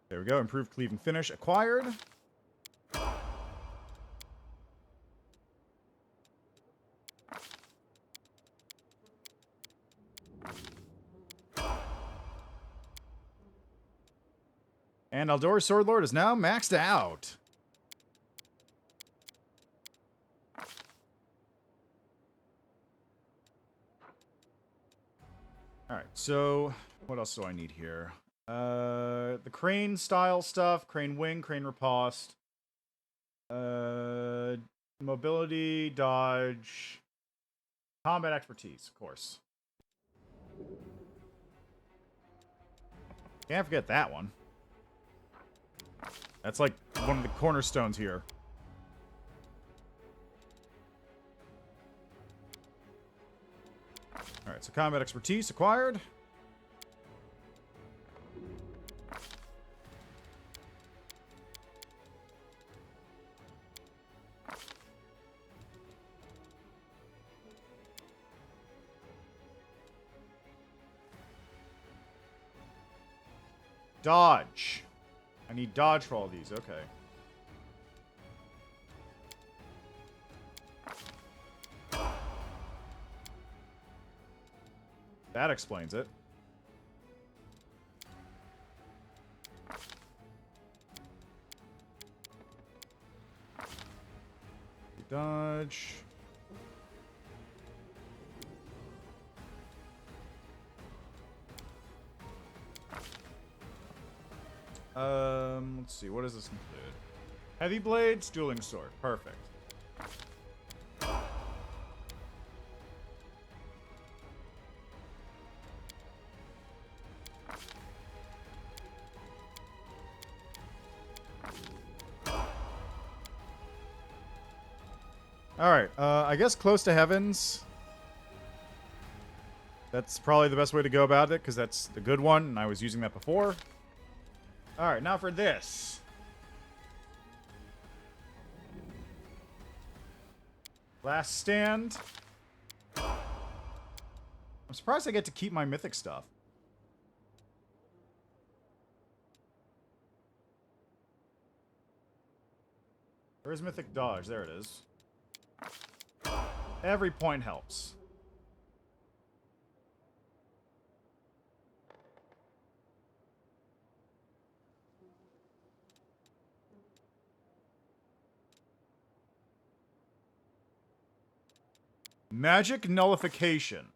There we go. Improved cleaving finish acquired. And Eldori Sword Lord is now maxed out. Alright, so what else do I need here? The crane style stuff, crane wing, crane riposte. Mobility, dodge, combat expertise, of course. Can't forget that one. That's like one of the cornerstones here. Alright, so combat expertise acquired. Dodge. I need dodge for all these. Okay. That explains it. Dodge. Let's see. What does this include? Heavy blades, dueling sword. Perfect. Alright, I guess Close to Heavens. That's probably the best way to go about it, because that's the good one, and I was using that before. Alright, now for this. Last Stand. I'm surprised I get to keep my mythic stuff. Where's Mythic Dodge? There it is. Every point helps. Magic Nullification.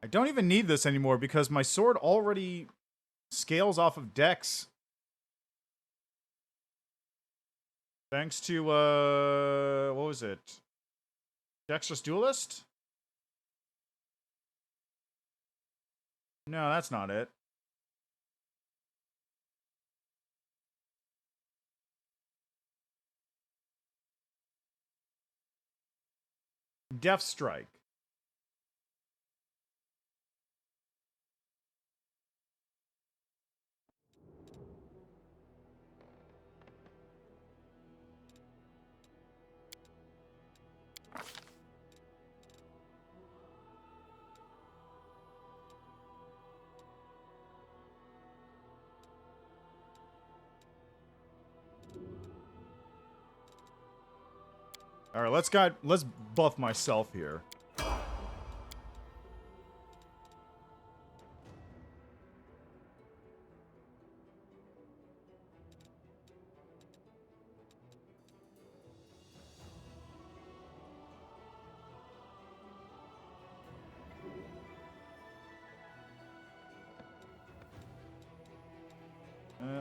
I don't even need this anymore because my sword already scales off of dex. Thanks to, what was it? Dexterous Duelist? No, that's not it. Death Strike. All right, let's buff myself here.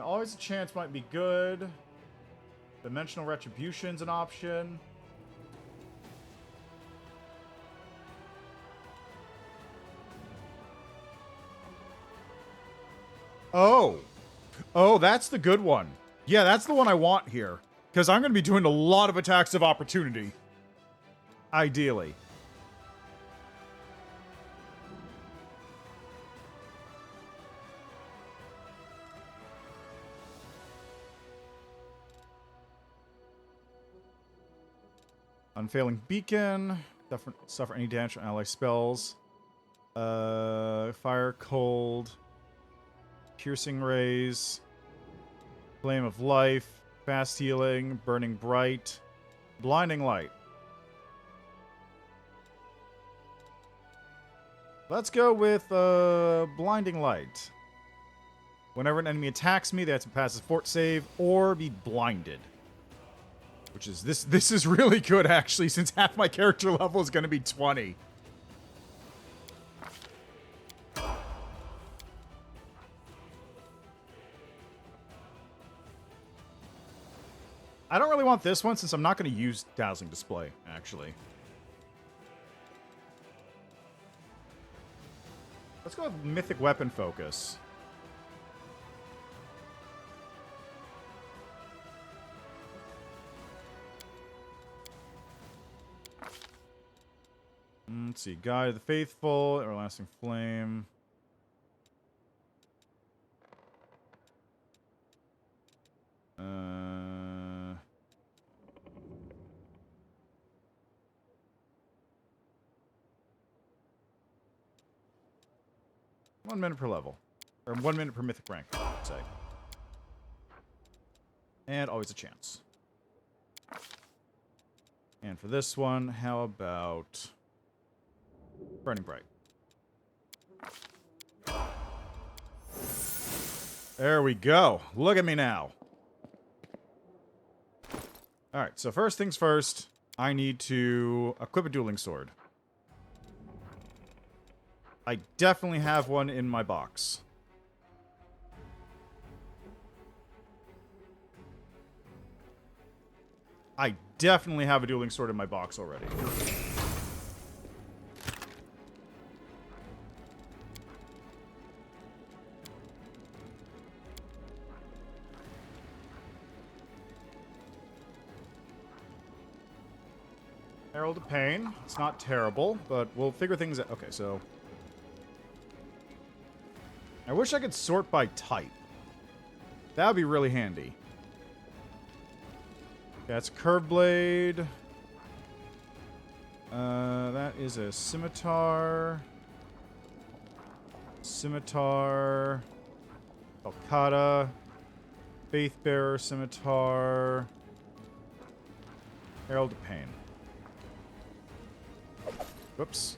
Always a chance might be good. Dimensional Retribution's an option. Oh. Oh, that's the good one. Yeah, that's the one I want here. Because I'm going to be doing a lot of attacks of opportunity. Ideally. Unfailing Beacon. Suffer any damage from ally spells. Fire, Cold. Piercing Rays. Flame of Life. Fast Healing. Burning Bright. Blinding Light. Let's go with Blinding Light. Whenever an enemy attacks me, they have to pass a fort save or be blinded. Which is, this is really good, actually, since half my character level is going to be 20. I don't really want this one, since I'm not going to use Dazzling Display, actually. Let's go with Mythic Weapon Focus. Let's see. Guide of the Faithful, Everlasting Flame. One minute per level. Or 1 minute per mythic rank, I would say. And always a chance. And for this one, how about Burning Bright? There we go. Look at me now. Alright, so first things first, I need to equip a dueling sword. I definitely have one in my box. I definitely have a dueling sword in my box already. Herald of Pain. It's not terrible, but we'll figure things out. Okay, so I wish I could sort by type. That would be really handy. That's Curved Blade. That is a Scimitar. Scimitar. Owlcat. Faithbearer Scimitar. Herald of Pain. Whoops.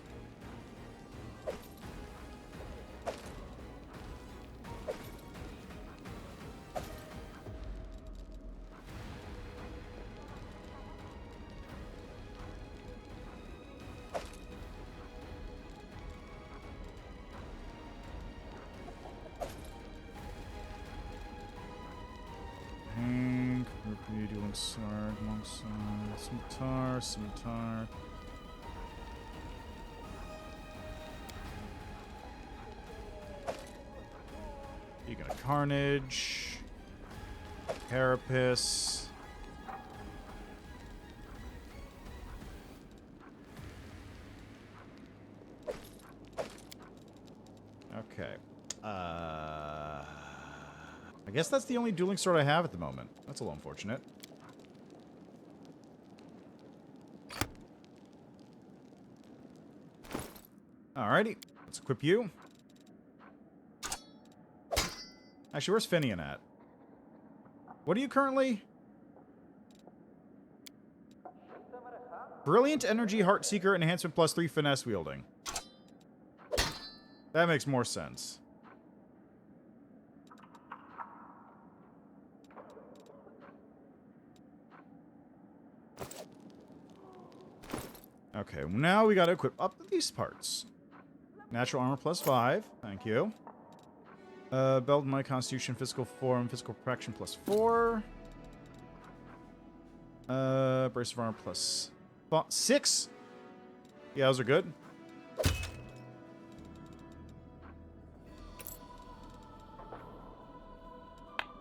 Dueling sword, longsword, scimitar, scimitar. You got a Carnage, Carapace. Okay. I guess that's the only dueling sword I have at the moment. That's a little unfortunate. Alrighty. Let's equip you. Actually, where's Finian at? What are you currently? Brilliant Energy, Heartseeker, Enhancement +3, Finesse Wielding. That makes more sense. Okay, now we gotta equip up these parts. Natural Armor +5, thank you. Belt My Constitution, Physical Form, Physical Protection +4. Brace of Armor +6. Yeah, those are good.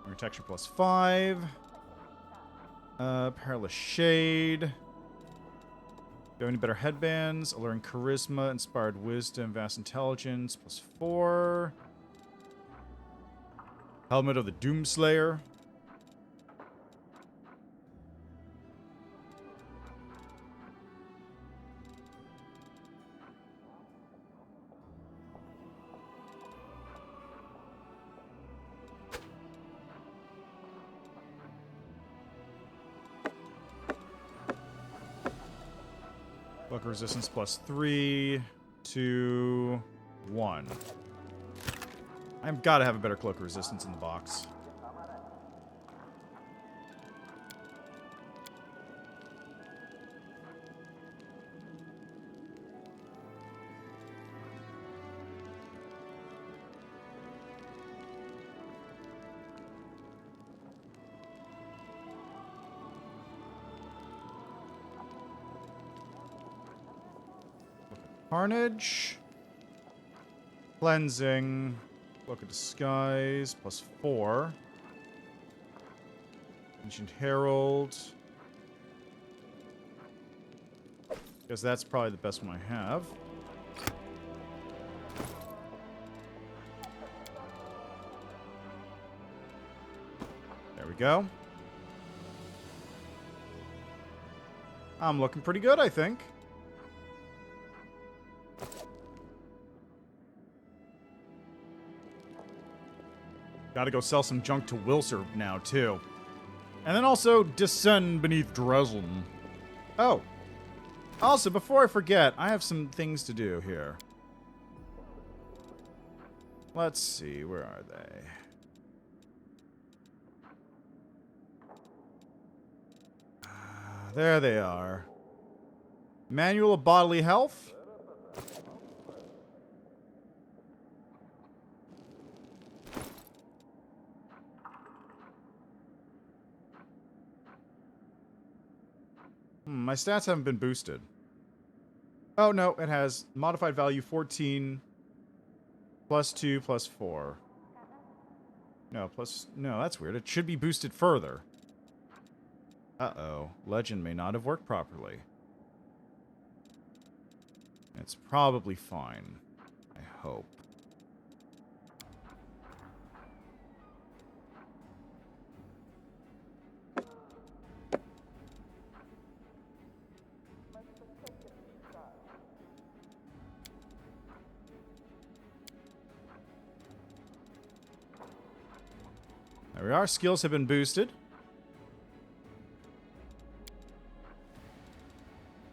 Protection +5. Perilous Shade. Do you have any better headbands? Alluring Charisma, Inspired Wisdom, Vast Intelligence +4. Helmet of the Doomslayer. Buck resistance +3, 2, 1. I've got to have a better cloak of resistance in the box. Carnage. Cleansing. Cloak of Disguise. +4. Ancient Herald. Guess that's probably the best one I have. There we go. I'm looking pretty good, I think. Gotta go sell some junk to Wilser now, too. And then also descend beneath Dreslin. Oh. Also, before I forget, I have some things to do here. Let's see, where are they? There they are. Manual of Bodily Health. My stats haven't been boosted. Oh, no, it has modified value 14, +2, +4. No, no, that's weird. It should be boosted further. Uh-oh. Legend may not have worked properly. It's probably fine. I hope. There we are. Skills have been boosted.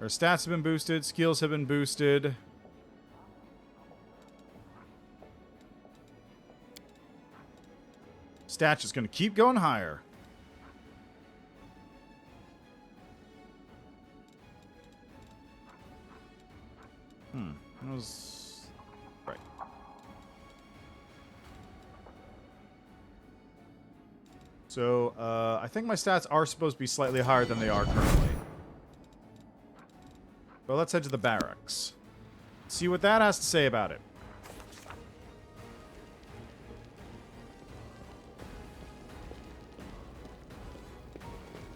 Our stats have been boosted. Skills have been boosted. Stats is going to keep going higher. That was... right. So, I think my stats are supposed to be slightly higher than they are currently. But let's head to the barracks. See what that has to say about it.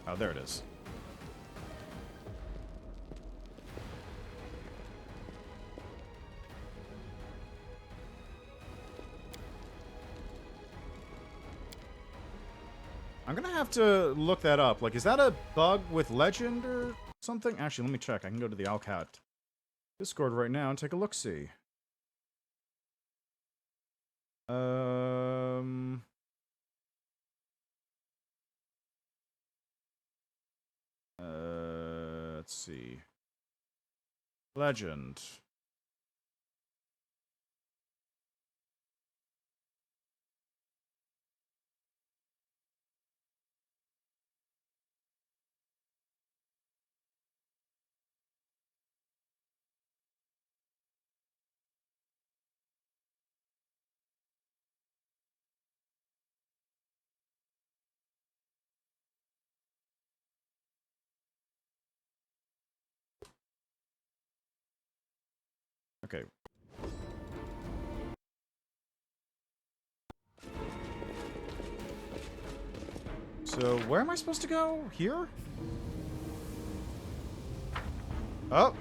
Oh, there it is. I'm gonna have to look that up. Like, is that a bug with Legend or something? Actually, let me check. I can go to the Owlcat Discord right now and take a look-see. Let's see. Legend. Okay. So, where am I supposed to go? Here? Oh!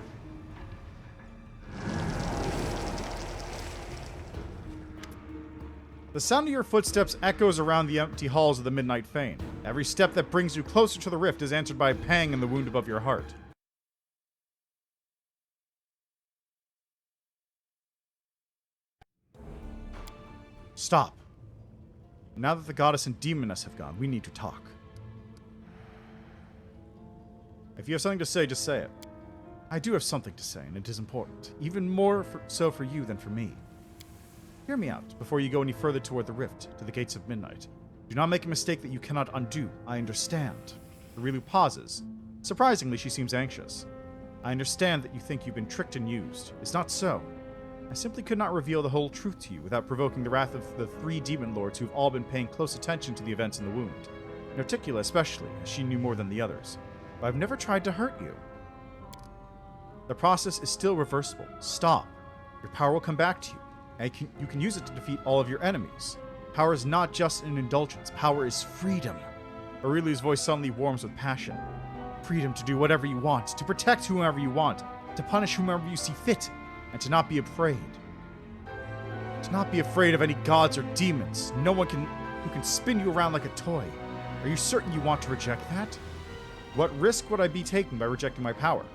The sound of your footsteps echoes around the empty halls of the Midnight Fane. Every step that brings you closer to the rift is answered by a pang in the wound above your heart. Stop. Now that the goddess and demoness have gone, we need to talk. If you have something to say, just say it. I do have something to say, and it is important. Even more so for you than for me. Hear me out before you go any further toward the rift, to the gates of midnight. Do not make a mistake that you cannot undo. I understand. Aurilu pauses. Surprisingly, she seems anxious. I understand that you think you've been tricked and used. It's not so. I simply could not reveal the whole truth to you without provoking the wrath of the 3 demon lords who've all been paying close attention to the events in the wound. Articula especially, as she knew more than the others. But I've never tried to hurt you. The process is still reversible. Stop. Your power will come back to you, and you can use it to defeat all of your enemies. Power is not just an indulgence. Power is freedom. Aurilu's voice suddenly warms with passion. Freedom to do whatever you want, to protect whomever you want, to punish whomever you see fit, and to not be afraid. To not be afraid of any gods or demons. No one who can spin you around like a toy. Are you certain you want to reject that? What risk would I be taking by rejecting my power?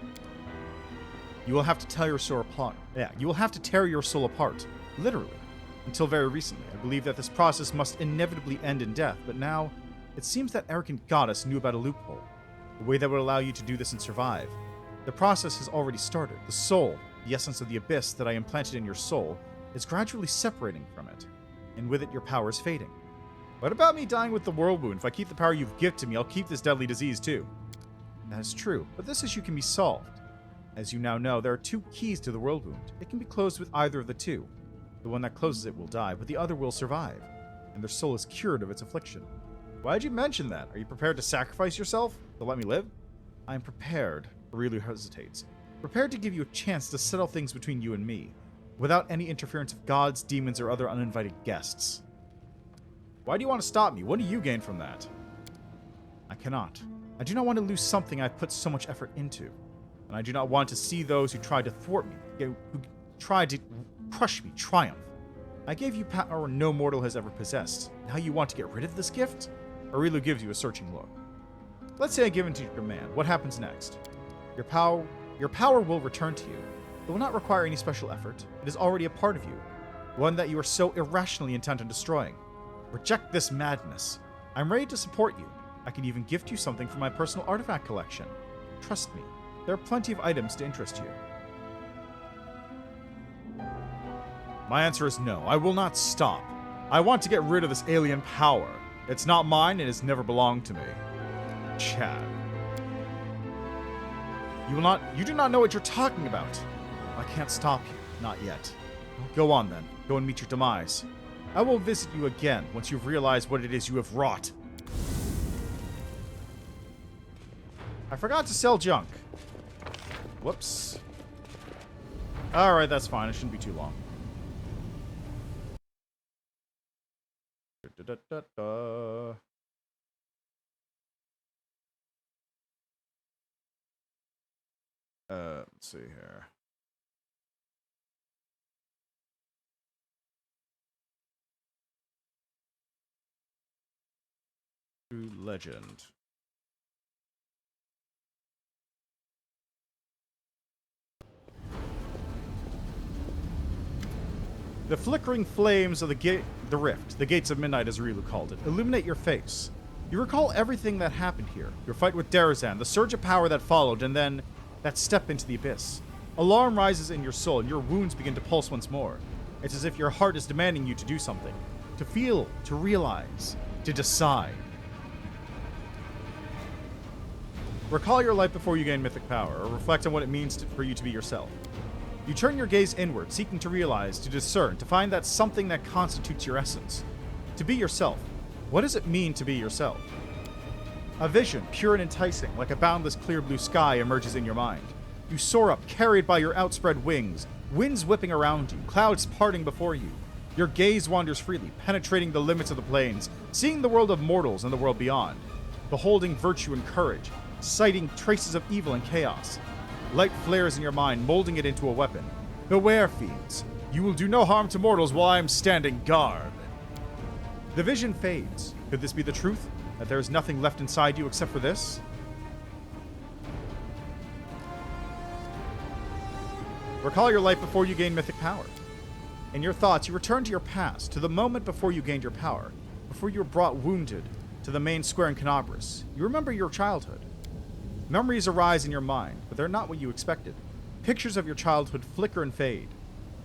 You will have to tear your soul apart. You will have to tear your soul apart. Literally. Until very recently, I believed that this process must inevitably end in death, but now, it seems that arrogant goddess knew about a loophole. A way that would allow you to do this and survive. The process has already started. The soul, the essence of the abyss that I implanted in your soul, is gradually separating from it. And with it, your power is fading. What about me dying with the world wound? If I keep the power you've gifted me, I'll keep this deadly disease too. That is true, but this issue can be solved. As you now know, there are 2 keys to the world wound. It can be closed with either of the 2. The one that closes it will die, but the other will survive. And their soul is cured of its affliction. Why did you mention that? Are you prepared to sacrifice yourself to let me live? I am prepared. Aurilu hesitates. Prepared to give you a chance to settle things between you and me, without any interference of gods, demons, or other uninvited guests. Why do you want to stop me? What do you gain from that? I cannot. I do not want to lose something I've put so much effort into. And I do not want to see those who tried to thwart me, who tried to crush me, triumph. I gave you power no mortal has ever possessed. Now you want to get rid of this gift? Aurilu gives you a searching look. Let's say I give in to your command. What happens next? Your power will return to you. It will not require any special effort. It is already a part of you, one that you are so irrationally intent on destroying. Reject this madness. I'm ready to support you. I can even gift you something from my personal artifact collection. Trust me, there are plenty of items to interest you. My answer is no. I will not stop. I want to get rid of this alien power. It's not mine and has never belonged to me. Chad. You do not know what you're talking about. I can't stop you. Not yet. Go on then. Go and meet your demise. I will visit you again once you've realized what it is you have wrought. I forgot to sell junk. Whoops. Alright, that's fine. It shouldn't be too long. Let's see here. True legend. The flickering flames of the rift, the gates of midnight as Aurilu called it, illuminate your face. You recall everything that happened here. Your fight with Darazan, the surge of power that followed, and then that step into the abyss. Alarm rises in your soul, and your wounds begin to pulse once more. It's as if your heart is demanding you to do something. To feel, to realize, to decide. Recall your life before you gain mythic power, or reflect on what it means for you to be yourself. You turn your gaze inward, seeking to realize, to discern, to find that something that constitutes your essence. To be yourself. What does it mean to be yourself? A vision, pure and enticing, like a boundless clear blue sky, emerges in your mind. You soar up, carried by your outspread wings, winds whipping around you, clouds parting before you. Your gaze wanders freely, penetrating the limits of the planes, seeing the world of mortals and the world beyond, beholding virtue and courage, sighting traces of evil and chaos. Light flares in your mind, molding it into a weapon. Beware, fiends. You will do no harm to mortals while I am standing guard. The vision fades. Could this be the truth? That there is nothing left inside you except for this? Recall your life before you gained mythic power. In your thoughts, you return to your past, to the moment before you gained your power, before you were brought wounded to the main square in Canabras. You remember your childhood. Memories arise in your mind, but they're not what you expected. Pictures of your childhood flicker and fade.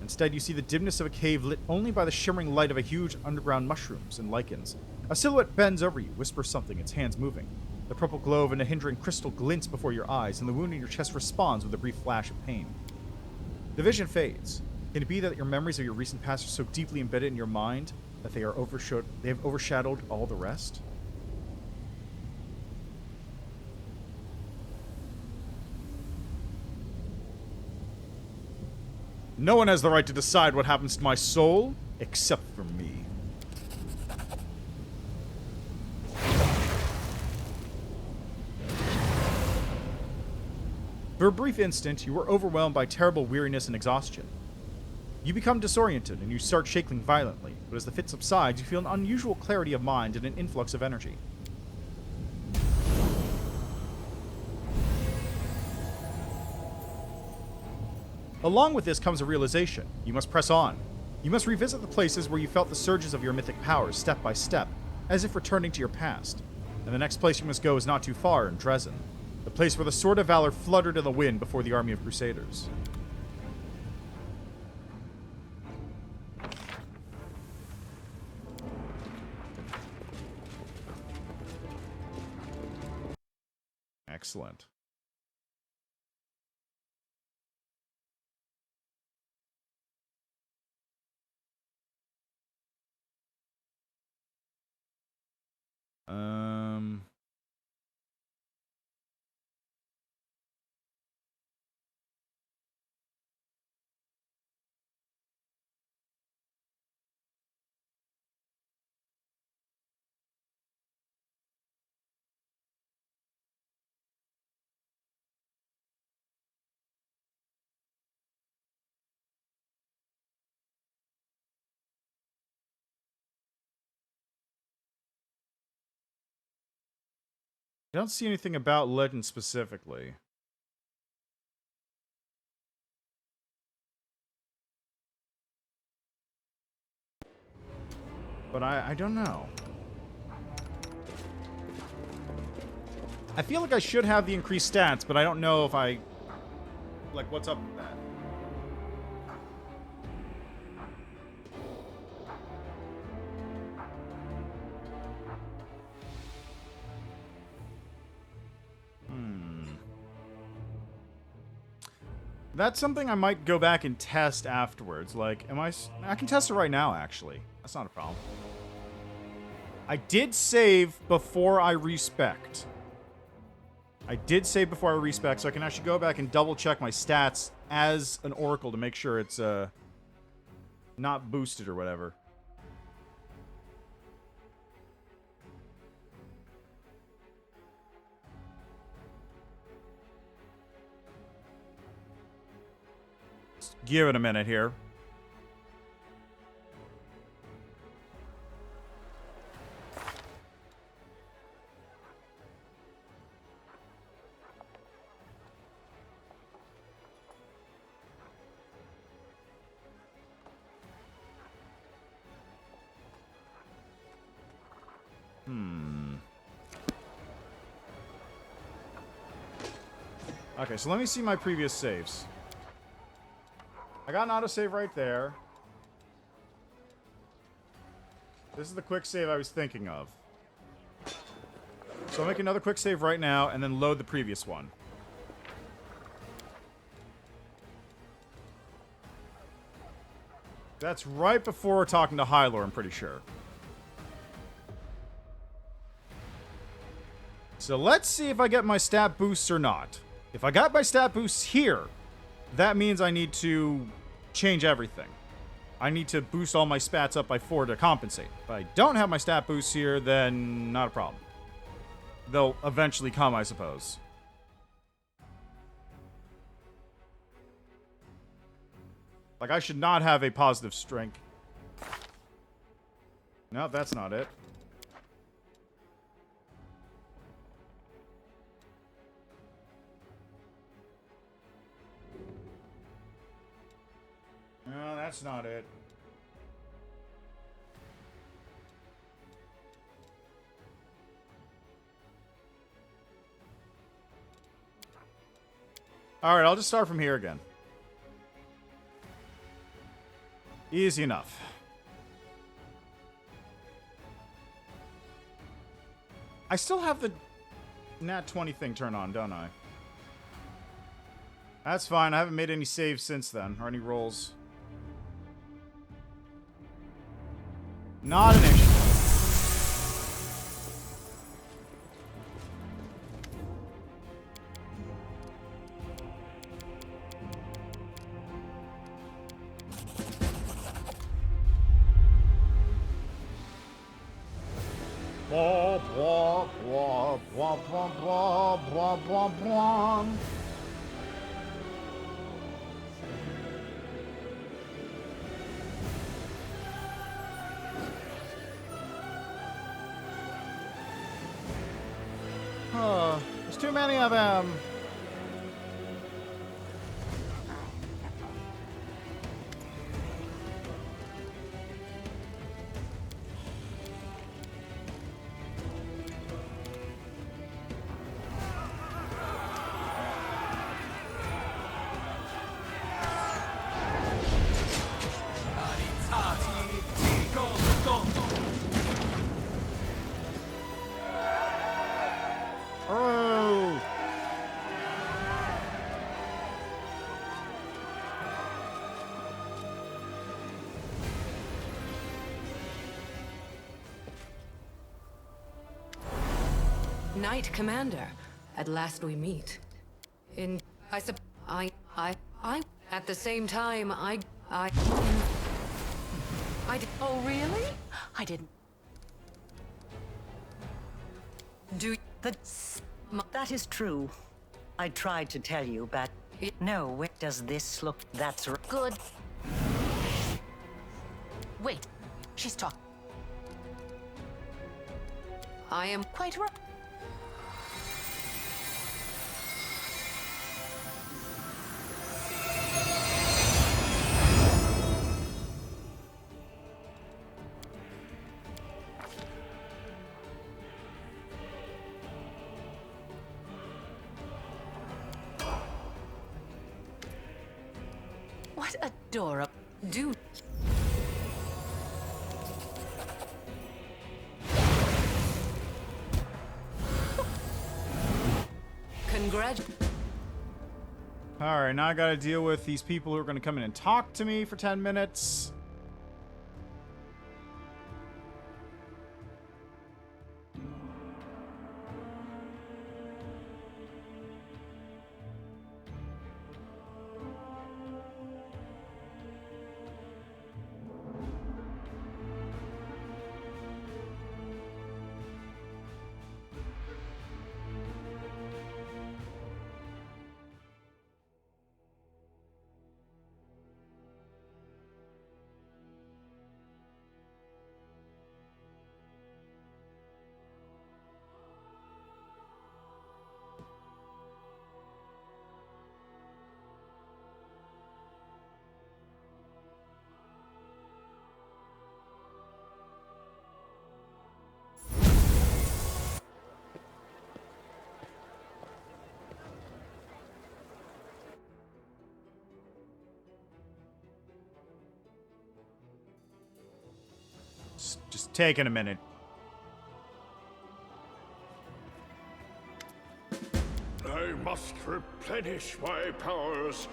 Instead, you see the dimness of a cave lit only by the shimmering light of a huge underground mushrooms and lichens. A silhouette bends over you, whispers something, its hands moving. The purple glow of a hindering crystal glints before your eyes, and the wound in your chest responds with a brief flash of pain. The vision fades. Can it be that your memories of your recent past are so deeply embedded in your mind that they have overshadowed all the rest? No one has the right to decide what happens to my soul, except for me. For a brief instant, you are overwhelmed by terrible weariness and exhaustion. You become disoriented and you start shaking violently, but as the fit subsides, you feel an unusual clarity of mind and an influx of energy. Along with this comes a realization. You must press on. You must revisit the places where you felt the surges of your mythic powers step by step, as if returning to your past. And the next place you must go is not too far, in Dresden, the place where the Sword of Valor fluttered in the wind before the army of Crusaders. Excellent. I don't see anything about Legend specifically. But I don't know. I feel like I should have the increased stats, but I don't know if I... Like, what's up with that? That's something I might go back and test afterwards. Like, I can test it right now, actually. That's not a problem. I did save before I respect. I did save before I respect, so I can actually go back and double check my stats as an Oracle to make sure it's, not boosted or whatever. Just give it a minute here. Okay, so let me see my previous saves. I got an autosave right there. This is the quick save I was thinking of. So I'll make another quick save right now and then load the previous one. That's right before talking to Hylor, I'm pretty sure. So let's see if I get my stat boosts or not. If I got my stat boosts here, that means I need to change everything. I need to boost all my spats up by 4 to compensate. If I don't have my stat boosts here, then not a problem. They'll eventually come, I suppose. Like, I should not have a positive strength. No, that's not it. No, that's not it. Alright, I'll just start from here again. Easy enough. I still have the Nat 20 thing turned on, don't I? That's fine. I haven't made any saves since then, or any rolls. Not an issue. Blah, blah, blah, blah, blah, blah, blah, blah, blah. Oh, there's too many of them. Oh. Knight Commander, at last we meet. At the same time, Oh, really? I didn't. That is true. I tried to tell you, but no. Where does this look? That's Good. Wait, she's talking. I am Quite right. What adorable. Dude. Alright, now I gotta deal with these people who are gonna come in and talk to me for 10 minutes. Just taking a minute. I must replenish my powers.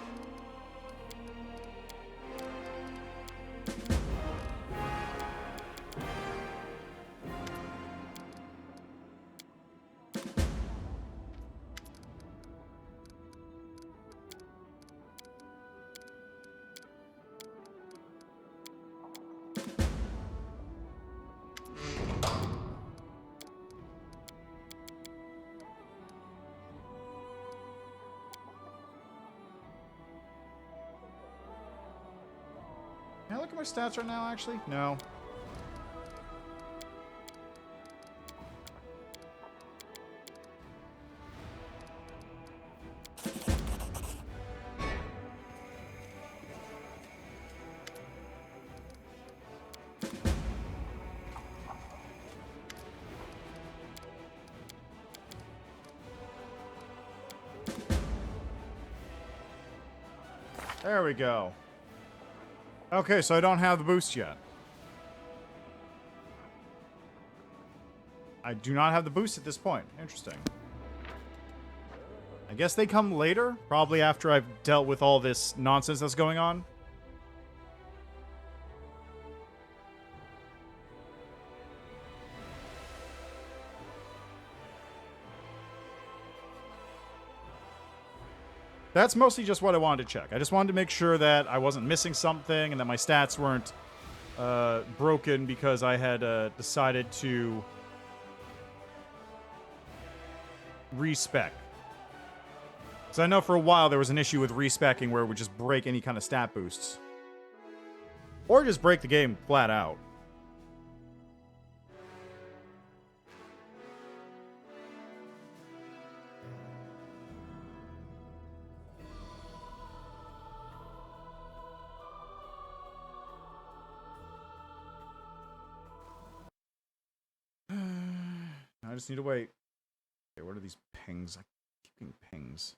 Can I look at my stats right now, actually? No. There we go. Okay, so I don't have the boost yet. I do not have the boost at this point. Interesting. I guess they come later, probably after I've dealt with all this nonsense that's going on. That's mostly just what I wanted to check. I just wanted to make sure that I wasn't missing something and that my stats weren't broken because I had decided to respec. So I know for a while there was an issue with respeccing where it would just break any kind of stat boosts. Or just break the game flat out. I just need to wait. Okay, what are these pings? I keep getting pings.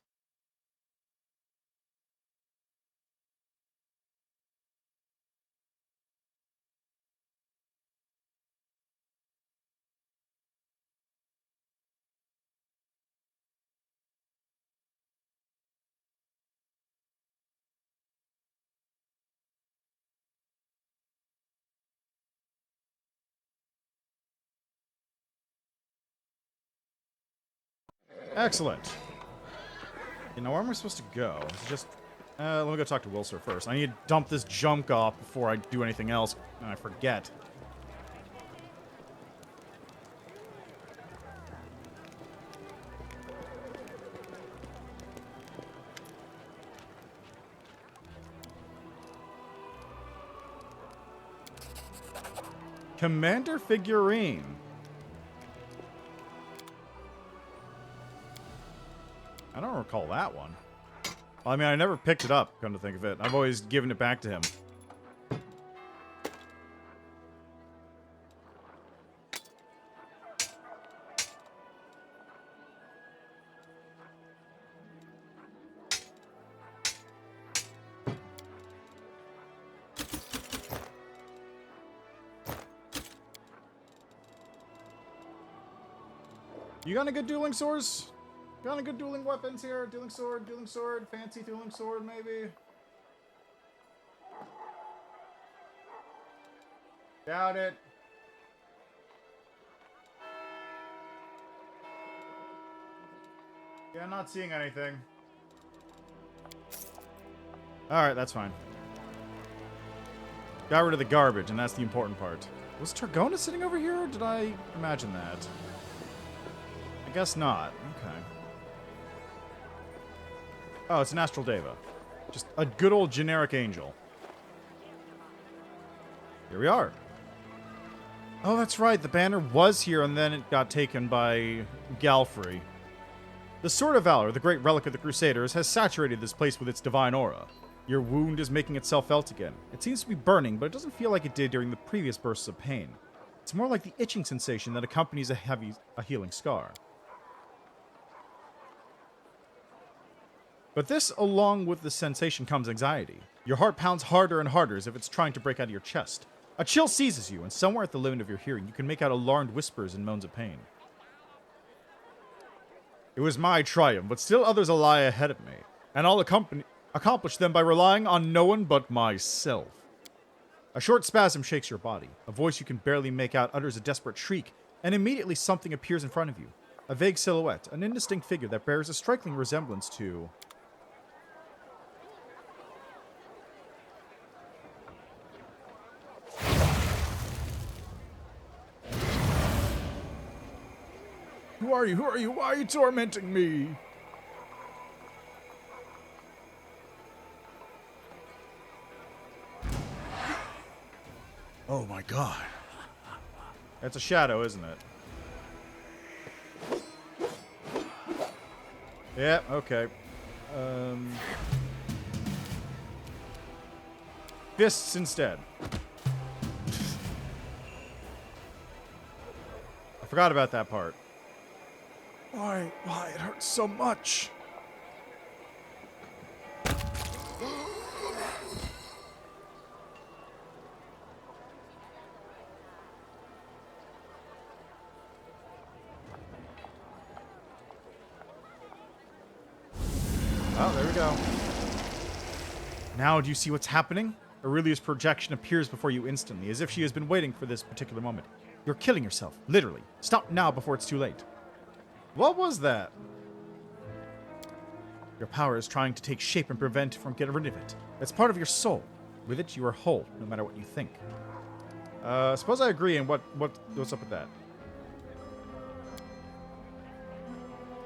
Excellent. You know, where am I supposed to go? It's just... let me go talk to Wilser first. I need to dump this junk off before I do anything else, and I forget. Commander figurine. I don't recall that one. Well, I mean, I never picked it up, come to think of it. I've always given it back to him. You got any good dueling swords? Got any good dueling weapons here? Dueling sword, fancy dueling sword, maybe? Doubt it. Yeah, I'm not seeing anything. Alright, that's fine. Got rid of the garbage, and that's the important part. Was Targona sitting over here, or did I imagine that? I guess not. Okay. Oh, it's an Astral Deva. Just a good old generic angel. Here we are. Oh, that's right. The banner was here, and then it got taken by Galfrey. The Sword of Valor, the great relic of the Crusaders, has saturated this place with its divine aura. Your wound is making itself felt again. It seems to be burning, but it doesn't feel like it did during the previous bursts of pain. It's more like the itching sensation that accompanies a healing scar. But this, along with the sensation, comes anxiety. Your heart pounds harder and harder as if it's trying to break out of your chest. A chill seizes you, and somewhere at the limit of your hearing, you can make out alarmed whispers and moans of pain. It was my triumph, but still others lie ahead of me, and I'll accomplish them by relying on no one but myself. A short spasm shakes your body. A voice you can barely make out utters a desperate shriek, and immediately something appears in front of you. A vague silhouette, an indistinct figure that bears a striking resemblance to... Who are you? Who are you? Why are you tormenting me? Oh my god. That's a shadow, isn't it? Yeah, okay. Fists instead. I forgot about that part. Why? It hurts so much. we go. Now do you see what's happening? Aurelia's projection appears before you instantly, as if she has been waiting for this particular moment. You're killing yourself, literally. Stop now before it's too late. What was that? Your power is trying to take shape and prevent you from getting rid of it. It's part of your soul. With it, you are whole, no matter what you think. Suppose I agree, and what's up with that?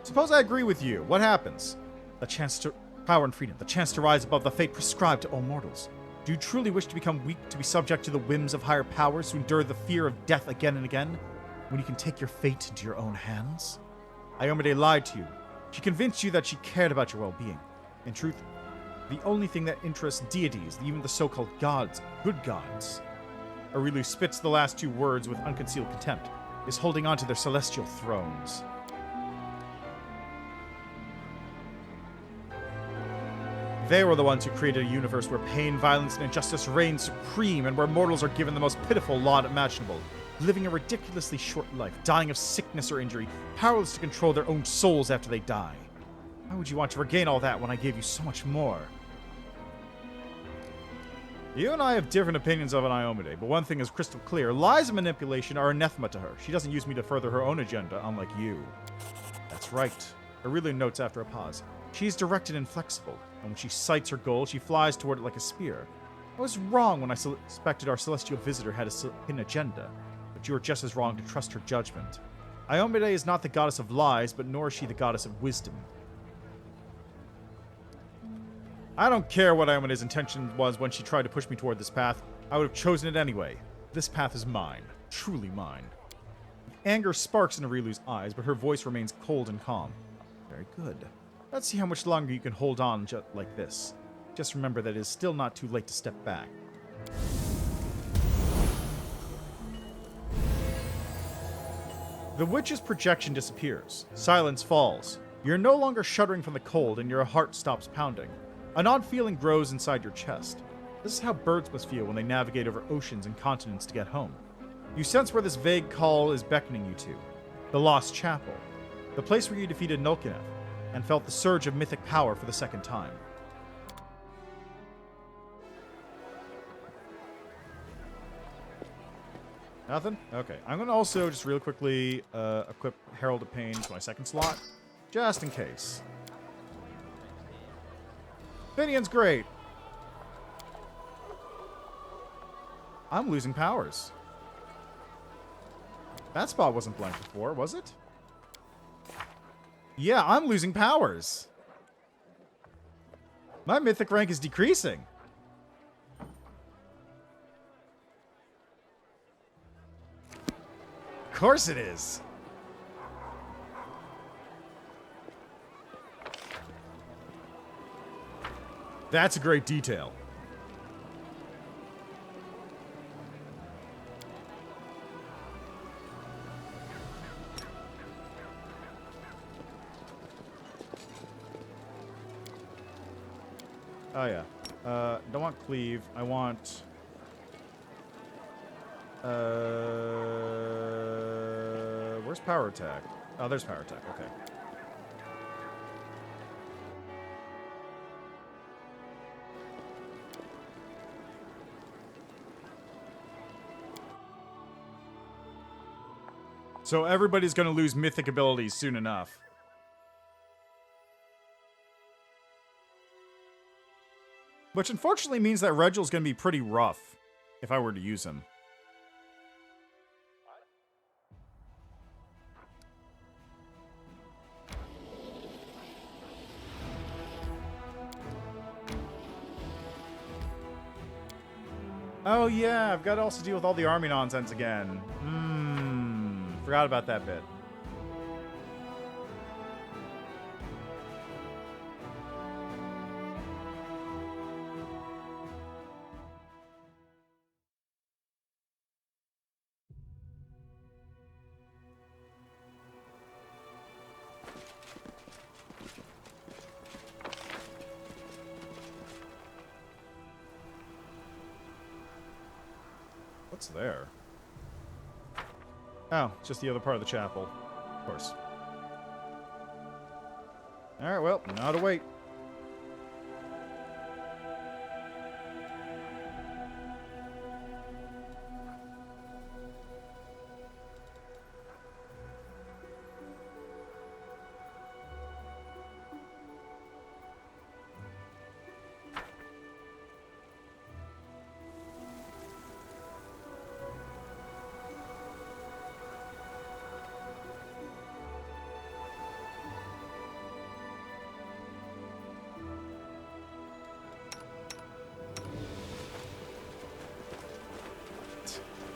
Suppose I agree with you. What happens? The chance to power and freedom. The chance to rise above the fate prescribed to all mortals. Do you truly wish to become weak, to be subject to the whims of higher powers, to endure the fear of death again and again, when you can take your fate into your own hands? Iomade lied to you. She convinced you that she cared about your well-being. In truth, the only thing that interests deities, even the so-called gods, good gods, Aureliu spits the last two words with unconcealed contempt, is holding on to their celestial thrones. They were the ones who created a universe where pain, violence, and injustice reign supreme, and where mortals are given the most pitiful lot imaginable, living a ridiculously short life, dying of sickness or injury, powerless to control their own souls after they die. Why would you want to regain all that when I gave you so much more? You and I have different opinions of an Iomade, but one thing is crystal clear. Lies and manipulation are anathema to her. She doesn't use me to further her own agenda, unlike you. That's right. Aureliu notes after a pause. She's direct and inflexible, and when she sights her goal, she flies toward it like a spear. I was wrong when I suspected our celestial visitor had a hidden agenda, but you were just as wrong to trust her judgment. Iomade is not the goddess of lies, but nor is she the goddess of wisdom. I don't care what Iomade's intention was when she tried to push me toward this path. I would have chosen it anyway. This path is mine. Truly mine. Anger sparks in Aureliu's eyes, but her voice remains cold and calm. Very good. Let's see how much longer you can hold on just like this. Just remember that it is still not too late to step back. The witch's projection disappears. Silence falls. You're no longer shuddering from the cold, and your heart stops pounding. An odd feeling grows inside your chest. This is how birds must feel when they navigate over oceans and continents to get home. You sense where this vague call is beckoning you to. The Lost Chapel. The place where you defeated Nulkineth, and felt the surge of mythic power for the second time. Nothing? Okay. I'm going to also just real quickly equip Herald of Pain to my second slot, just in case. Finion's great. I'm losing powers. That spot wasn't blank before, was it? Yeah, I'm losing powers. My mythic rank is decreasing. Of course it is. That's a great detail. Oh, yeah. Don't want cleave. I want... where's power attack? Oh, there's power attack. Okay. So everybody's going to lose mythic abilities soon enough. Which unfortunately means that Regel's going to be pretty rough if I were to use him. Oh yeah, I've got to also deal with all the army nonsense again. Forgot about that bit. What's there? Oh, just the other part of the chapel. Of course. Alright, well, now to wait.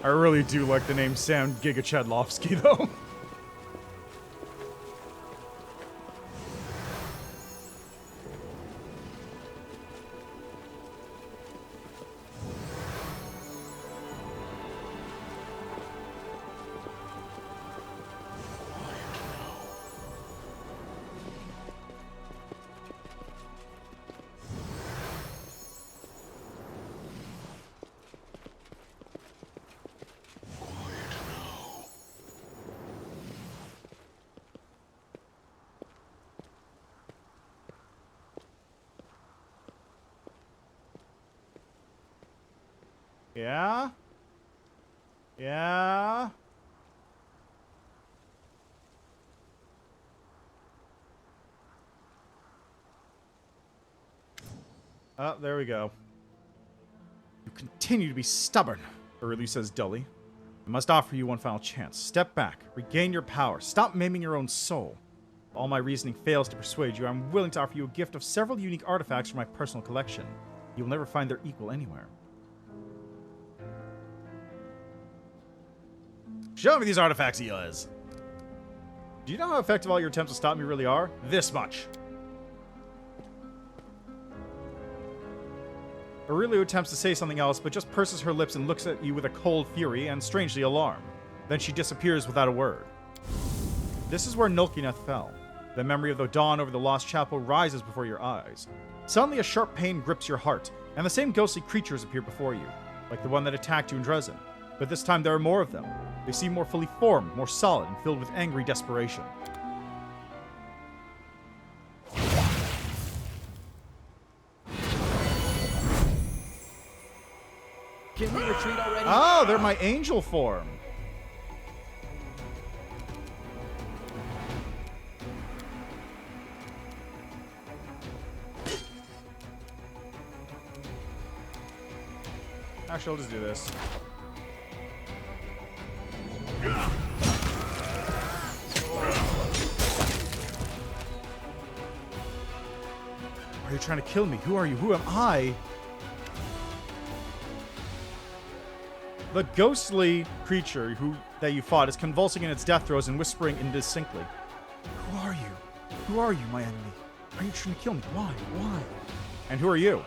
I really do like the name Sam Gigachedlovsky, though. Yeah? Yeah? Oh, there we go. You continue to be stubborn, Aurelius says dully. I must offer you one final chance. Step back, regain your power, stop maiming your own soul. If all my reasoning fails to persuade you, I'm willing to offer you a gift of several unique artifacts from my personal collection. You will never find their equal anywhere. Show me these artifacts, Eliz. Do you know how effective all your attempts to stop me really are? This much. Aurelio attempts to say something else, but just purses her lips and looks at you with a cold fury and strangely alarmed. Then she disappears without a word. This is where Nulkineth fell. The memory of the dawn over the lost chapel rises before your eyes. Suddenly a sharp pain grips your heart, and the same ghostly creatures appear before you, like the one that attacked you in Dresden. But this time there are more of them. They seem more fully formed, more solid, and filled with angry desperation. Can we retreat already? Oh, they're my angel form. Actually, I'll just do this. Are you trying to kill me? Who are you? Who am I? The ghostly creature that you fought is convulsing in its death throes and whispering indistinctly. Who are you? Who are you, my enemy? Are you trying to kill me? Why? Why? And who are you?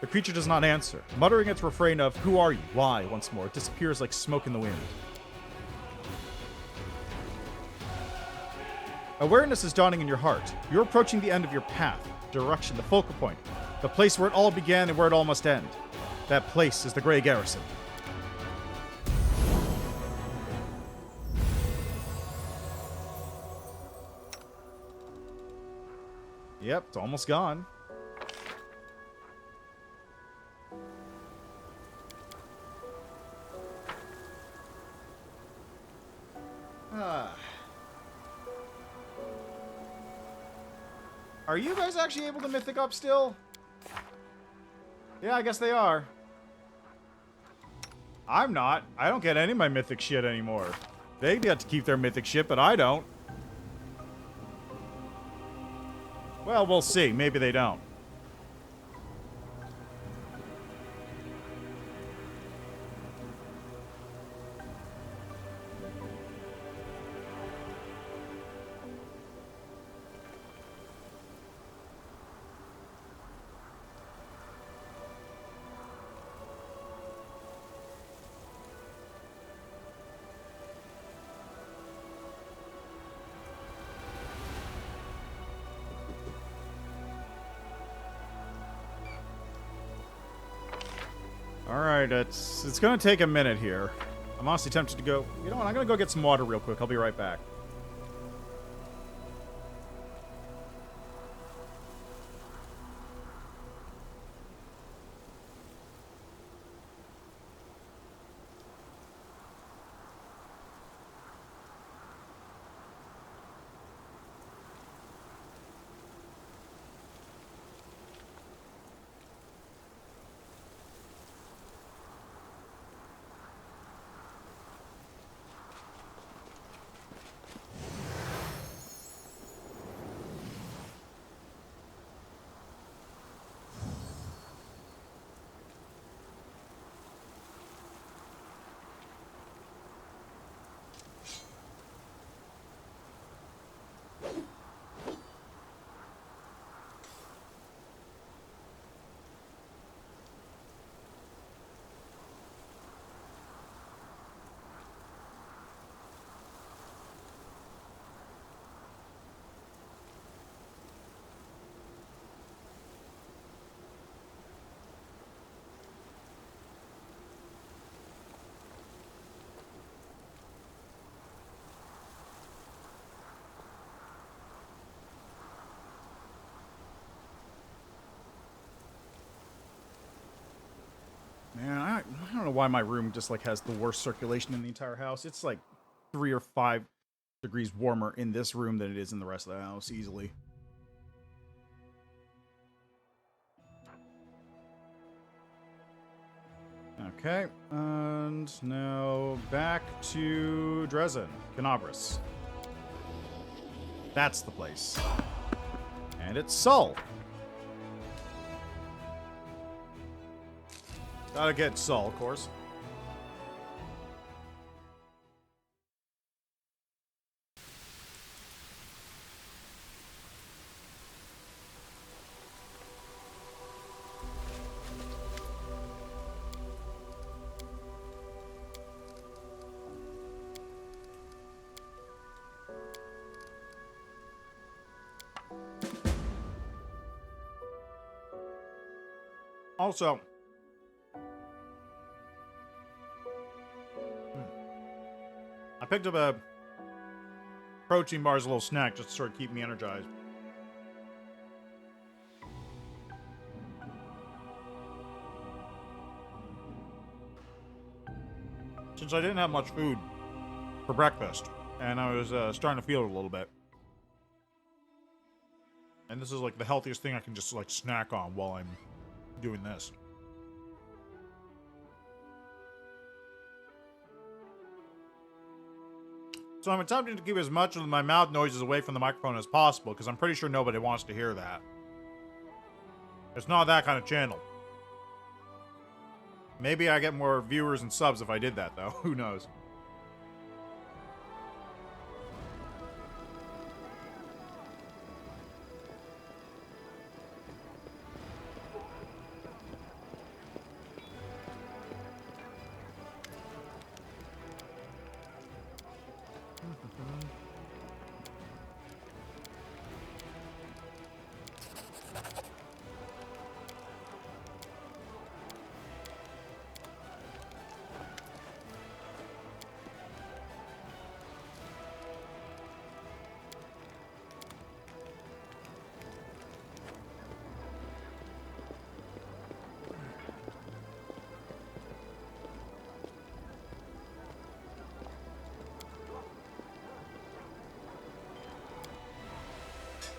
The creature does not answer. Muttering its refrain of, who are you? Why? Once more, it disappears like smoke in the wind. Awareness is dawning in your heart. You're approaching the end of your path, direction, the focal point, the place where it all began and where it all must end. That place is the Grey Garrison. Yep, it's almost gone. Are you guys actually able to mythic up still? Yeah, I guess they are. I'm not. I don't get any of my mythic shit anymore. They get to keep their mythic shit, but I don't. Well, we'll see. Maybe they don't. Alright, it's gonna take a minute here. I'm honestly tempted to go... You know what, I'm gonna go get some water real quick. I'll be right back. why my room just like has the worst circulation in the entire house. It's like 3 or 5 degrees warmer in this room than it is in the rest of the house, easily. Okay, and now back to Dresden, Canabras. That's the place. And it's Sol. Gotta get Sol, of course. Also, I picked up a protein bar as a little snack just to sort of keep me energized. Since I didn't have much food for breakfast, and I was starting to feel it a little bit. And this is like the healthiest thing I can just like snack on while I'm doing this. So I'm attempting to keep as much of my mouth noises away from the microphone as possible, because I'm pretty sure nobody wants to hear that. It's not that kind of channel. Maybe I get more viewers and subs if I did that, though. Who knows?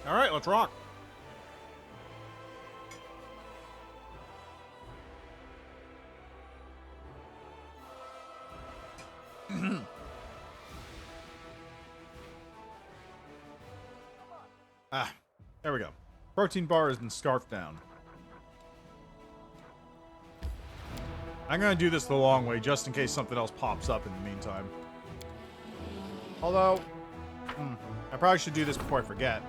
All right, let's rock. There we go. Protein bar has been scarfed down. I'm gonna do this the long way, just in case something else pops up in the meantime. Although, I probably should do this before I forget.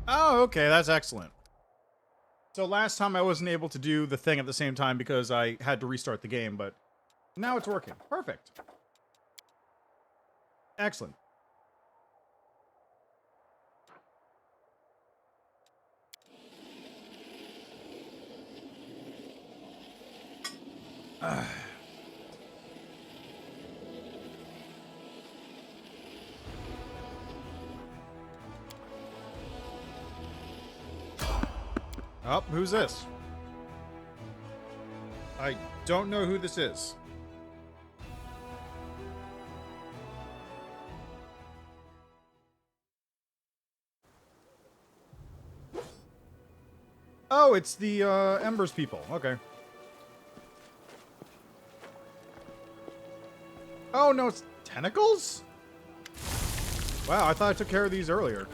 Oh, okay, that's excellent. So last time I wasn't able to do the thing at the same time because I had to restart the game, but now it's working. Perfect. Excellent. Oh, who's this? I don't know who this is. Oh, it's the Embers people. Okay. Oh, no, it's tentacles? Wow, I thought I took care of these earlier.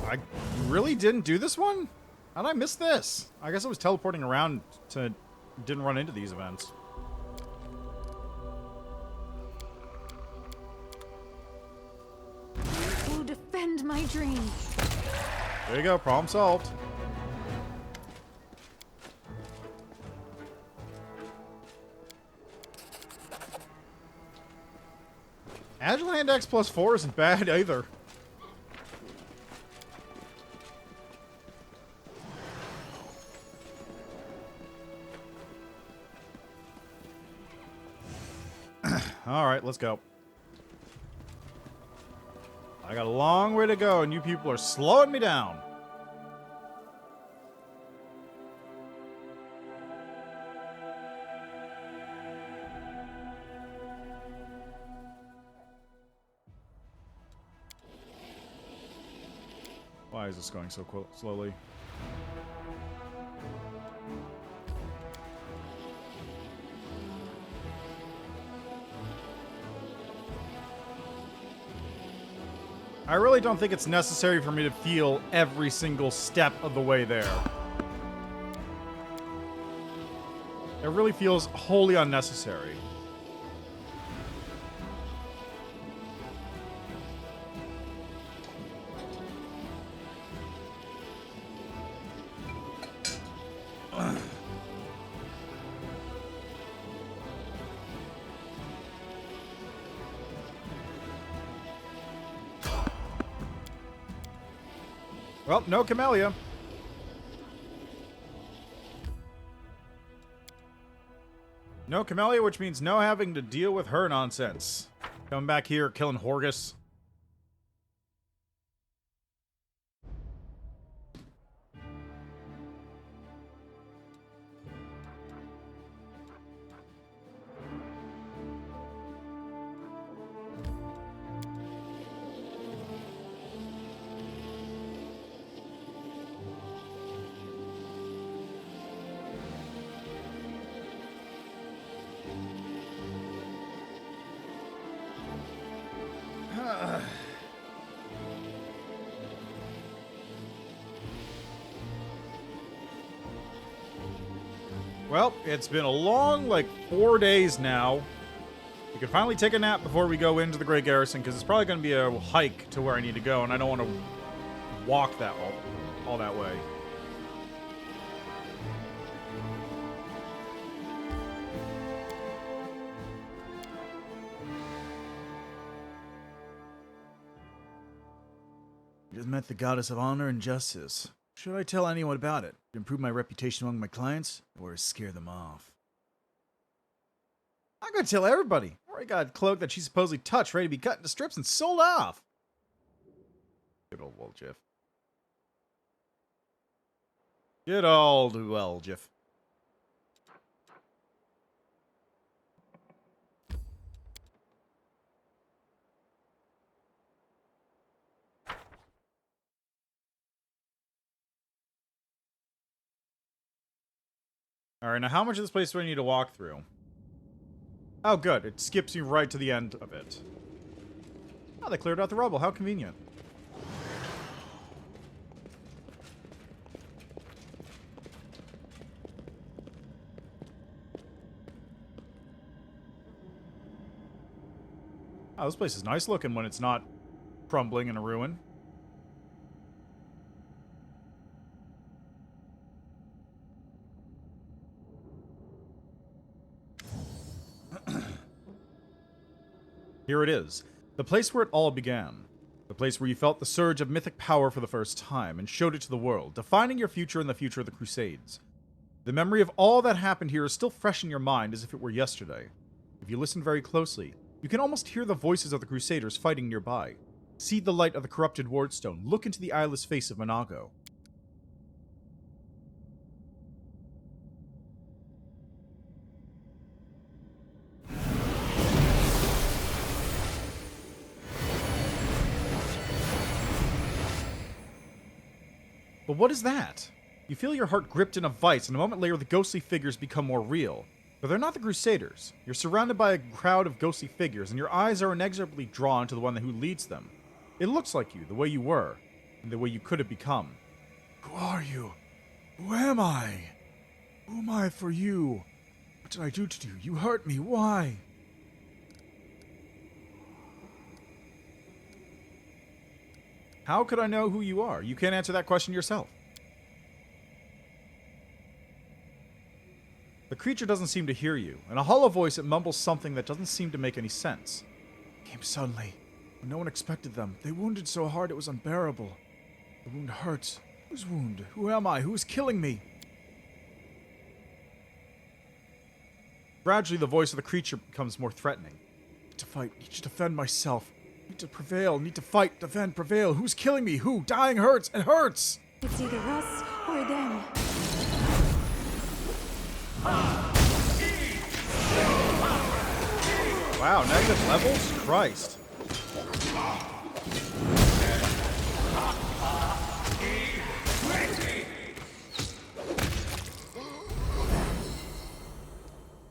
I really didn't do this one? How'd I miss this? I guess I was teleporting around to... didn't run into these events. Who defend my dreams? There you go, problem solved. Agile Hand X plus 4 isn't bad either. Alright, let's go. I got a long way to go, and you people are slowing me down. Why is this going so slowly? I really don't think it's necessary for me to feel every single step of the way there. It really feels wholly unnecessary. Well, no Camellia. No Camellia, which means no having to deal with her nonsense. Coming back here, killing Horgus. Well, it's been a long, 4 days now. We can finally take a nap before we go into the Great Garrison, because it's probably going to be a hike to where I need to go, and I don't want to walk that all that way. I just met the goddess of honor and justice. Should I tell anyone about it? To improve my reputation among my clients, or scare them off? I'm gonna tell everybody. I already got a cloak that she supposedly touched, ready to be cut into strips and sold off. Good old Woljiff. Good old Woljiff. Alright, now how much of this place do I need to walk through? Oh, good. It skips you right to the end of it. Oh, they cleared out the rubble. How convenient. Oh, this place is nice looking when it's not crumbling in a ruin. Here it is, the place where it all began. The place where you felt the surge of mythic power for the first time and showed it to the world, defining your future and the future of the Crusades. The memory of all that happened here is still fresh in your mind as if it were yesterday. If you listen very closely, you can almost hear the voices of the Crusaders fighting nearby. See the light of the corrupted wardstone. Look into the eyeless face of Monago. But what is that? You feel your heart gripped in a vice, and a moment later the ghostly figures become more real. But they're not the Crusaders. You're surrounded by a crowd of ghostly figures, and your eyes are inexorably drawn to the one who leads them. It looks like you, the way you were, and the way you could have become. Who are you? Who am I? Who am I for you? What did I do to you? You hurt me. Why? How could I know who you are? You can't answer that question yourself. The creature doesn't seem to hear you. In a hollow voice, it mumbles something that doesn't seem to make any sense. Came suddenly, when no one expected them. They wounded so hard it was unbearable. The wound hurts. Whose wound? Who am I? Who is killing me? Gradually, the voice of the creature becomes more threatening. Need to fight. Need to defend myself. Need to prevail. Need to fight. Defend. Prevail. Who's killing me? Who? Dying hurts. It hurts! It's either us or them. Wow, negative levels? Christ.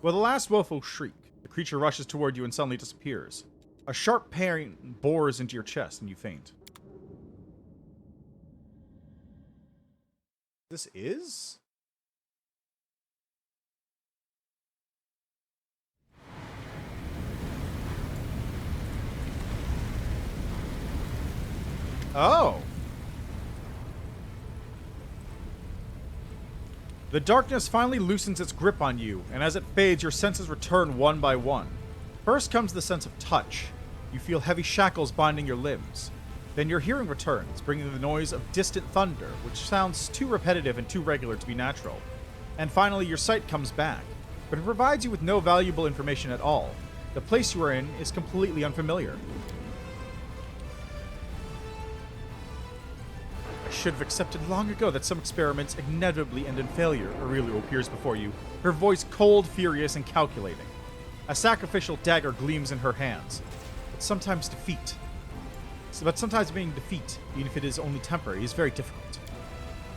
With a last woeful shriek, the creature rushes toward you and suddenly disappears. A sharp pain bores into your chest and you faint. This is? Oh! The darkness finally loosens its grip on you, and as it fades, your senses return one by one. First comes the sense of touch. You feel heavy shackles binding your limbs. Then your hearing returns, bringing the noise of distant thunder, which sounds too repetitive and too regular to be natural. And finally, your sight comes back, but it provides you with no valuable information at all. The place you are in is completely unfamiliar. I should have accepted long ago that some experiments inevitably end in failure. Aurelio appears before you, her voice cold, furious, and calculating. A sacrificial dagger gleams in her hands. But sometimes being defeat, even if it is only temporary, is very difficult.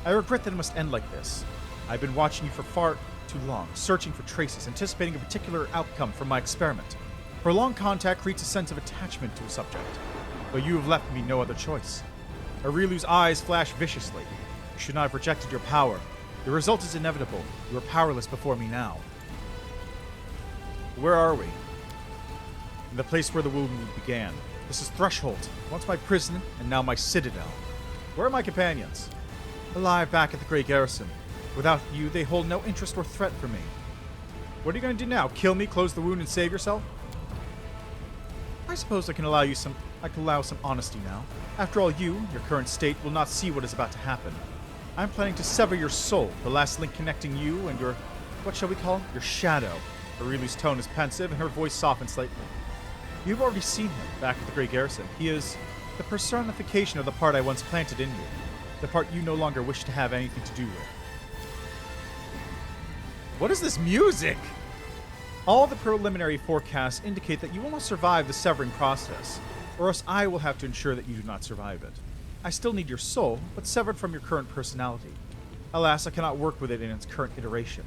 I regret that it must end like this. I've been watching you for far too long, searching for traces, anticipating a particular outcome from my experiment. Prolonged contact creates a sense of attachment to a subject, but you have left me no other choice. Aurelio's eyes flash viciously. You should not have rejected your power. The result is inevitable. You are powerless before me now. Where are we? In the place where the wound began. This is Threshold, once my prison, and now my citadel. Where are my companions? Alive back at the Grey Garrison. Without you, they hold no interest or threat for me. What are you going to do now? Kill me, close the wound, and save yourself? I suppose I can allow some honesty now. After all, your current state, will not see what is about to happen. I'm planning to sever your soul, the last link connecting you and your, what shall we call, your shadow. Aurelio's tone is pensive, and her voice softens slightly. You've already seen him back at the Grey Garrison. He is the personification of the part I once planted in you, the part you no longer wish to have anything to do with. What is this music? All the preliminary forecasts indicate that you will not survive the severing process, or else I will have to ensure that you do not survive it. I still need your soul, but severed from your current personality. Alas, I cannot work with it in its current iteration.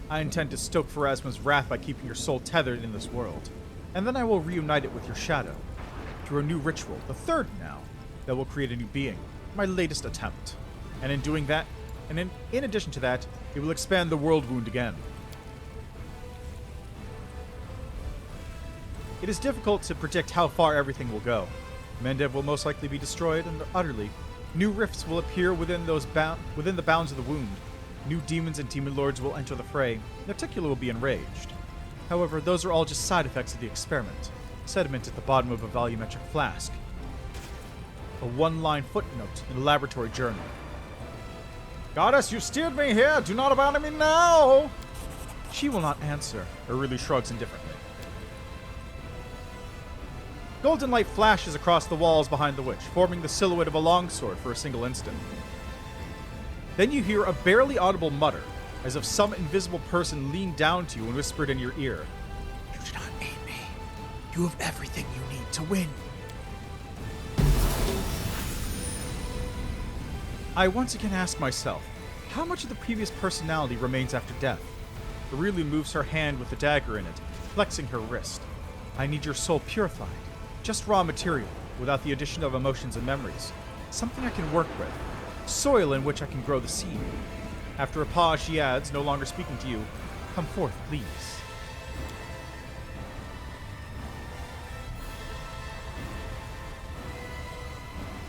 I intend to stoke Pharasma's wrath by keeping your soul tethered in this world, and then I will reunite it with your shadow, through a new ritual, the third now, that will create a new being, my latest attempt. And in doing that, and in addition to that, it will expand the world wound again. It is difficult to predict how far everything will go. Mendev will most likely be destroyed and utterly. New rifts will appear within the bounds of the wound. New demons and demon lords will enter the fray. Reticula will be enraged. However, those are all just side effects of the experiment. Sediment at the bottom of a volumetric flask. A one-line footnote in a laboratory journal. Goddess, you steered me here! Do not abandon me now! She will not answer. Aurelia shrugs indifferently. Golden light flashes across the walls behind the witch, forming the silhouette of a longsword for a single instant. Then you hear a barely audible mutter, as if some invisible person leaned down to you and whispered in your ear. You do not need me. You have everything you need to win. I once again ask myself, how much of the previous personality remains after death? Aurelia moves her hand with the dagger in it, flexing her wrist. I need your soul purified. Just raw material, without the addition of emotions and memories. Something I can work with. Soil in which I can grow the seed. After a pause, she adds, no longer speaking to you, come forth, please.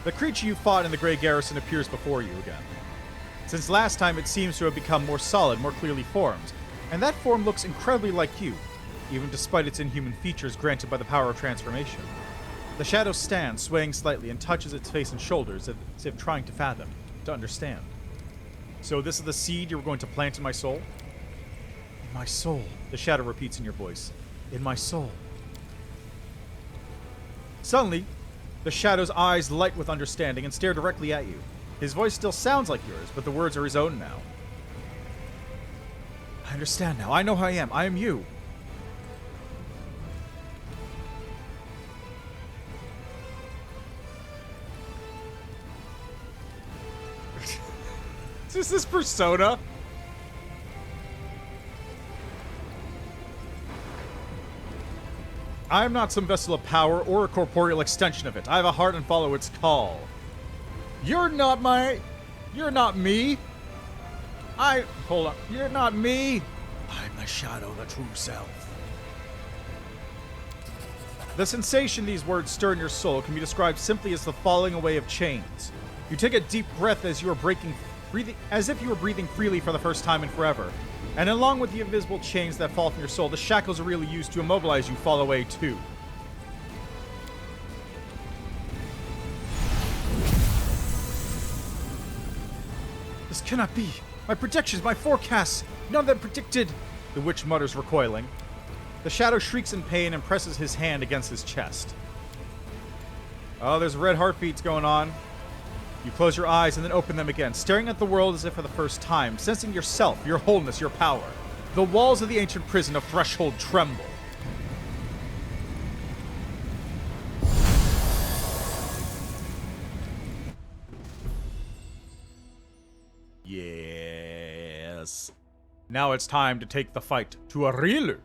The creature you fought in the Grey Garrison appears before you again. Since last time, it seems to have become more solid, more clearly formed, and that form looks incredibly like you, even despite its inhuman features granted by the power of transformation. The shadow stands, swaying slightly, and touches its face and shoulders as if trying to fathom, to understand. So this is the seed you were going to plant in my soul? In my soul, the shadow repeats in your voice. In my soul. Suddenly, the shadow's eyes light with understanding and stare directly at you. His voice still sounds like yours, but the words are his own now. I understand now. I know who I am. I am you. Is this persona? I am not some vessel of power or a corporeal extension of it. I have a heart and follow its call. You're not me. Hold on. You're not me. I'm the shadow, the true self. The sensation these words stir in your soul can be described simply as the falling away of chains. You take a deep breath as as if you were breathing freely for the first time in forever. And along with the invisible chains that fall from your soul, the shackles are really used to immobilize you fall away too. This cannot be. My predictions, my forecasts, none of them predicted. The witch mutters, recoiling. The shadow shrieks in pain and presses his hand against his chest. Oh, there's red heartbeats going on. You close your eyes and then open them again, staring at the world as if for the first time, sensing yourself, your wholeness, your power. The walls of the ancient prison of Threshold tremble. Yes. Now it's time to take the fight to Arilu.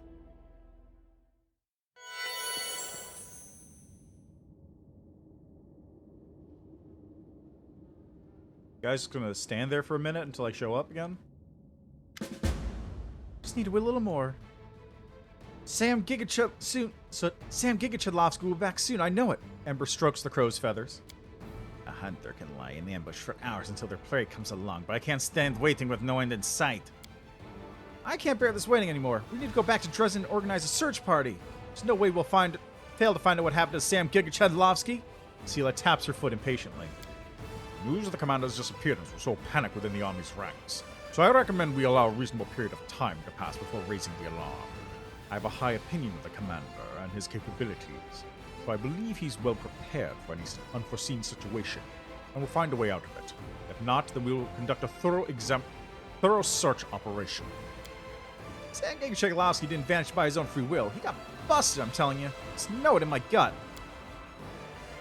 Guys, just gonna stand there for a minute until I show up again. Just need to wait a little more. Sam Gigachudlovsky will be back soon, I know it. Ember strokes the crow's feathers. A hunter can lie in ambush for hours until their prey comes along, but I can't stand waiting with no end in sight. I can't bear this waiting anymore. We need to go back to Dresden and organize a search party. There's no way we'll fail to find out what happened to Sam Gigachudlovsky. Sela taps her foot impatiently. News of the commander's disappearance was so panicked within the army's ranks, so I recommend we allow a reasonable period of time to pass before raising the alarm. I have a high opinion of the commander and his capabilities, so I believe he's well prepared for any unforeseen situation, and will find a way out of it. If not, then we will conduct a thorough search operation. Sam Gigachudlovsky didn't vanish by his own free will. He got busted, I'm telling you. Just know it in my gut.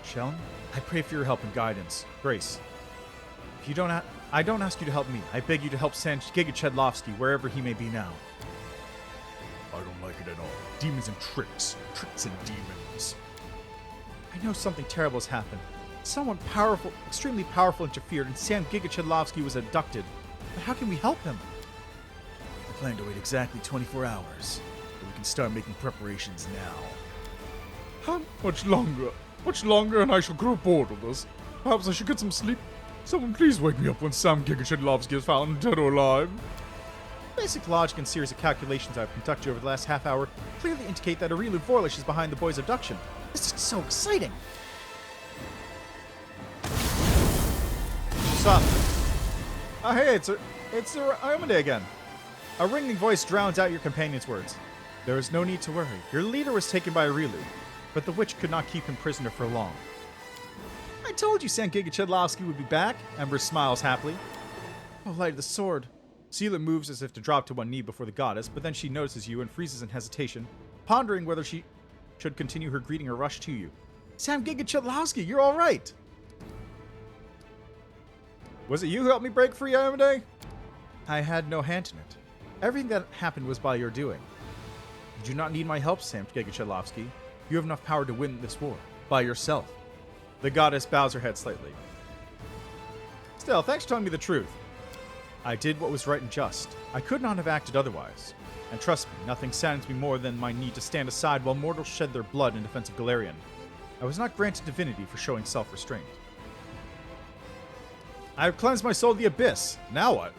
Shellen, I pray for your help and guidance. Grace, if I don't ask you to help me. I beg you to help Sam Gigachudlovsky wherever he may be now. I don't like it at all. Demons and tricks. Tricks and demons. I know something terrible has happened. Someone powerful, extremely powerful interfered and Sam Gigachudlovsky was abducted. But how can we help him? I plan to wait exactly 24 hours, but we can start making preparations now. How much longer? Much longer and I shall grow bored of this. Perhaps I should get some sleep. Someone please wake me up when Sam Gigachudlovsky is found dead or alive. Basic logic and series of calculations I've conducted over the last half hour clearly indicate that Arilu Vorlish is behind the boy's abduction. This is so exciting! What's up? Oh hey, it's Iomade again. A ringing voice drowns out your companion's words. There is no need to worry. Your leader was taken by Arilu. but the witch could not keep him prisoner for long. I told you Sam Gigachedlovsky would be back, Ember smiles happily. Oh, light of the sword. Seela moves as if to drop to one knee before the goddess, but then she notices you and freezes in hesitation, pondering whether she should continue her greeting or rush to you. Sam Gigachedlovsky, you're all right. Was it you who helped me break free, Amade? I had no hand in it. Everything that happened was by your doing. You do not need my help, Sam Gigachedlovsky. You have enough power to win this war. By yourself. The goddess bows her head slightly. Still, thanks for telling me the truth. I did what was right and just. I could not have acted otherwise. And trust me, nothing saddens me more than my need to stand aside while mortals shed their blood in defense of Galarian. I was not granted divinity for showing self-restraint. I have cleansed my soul of the abyss. Now what?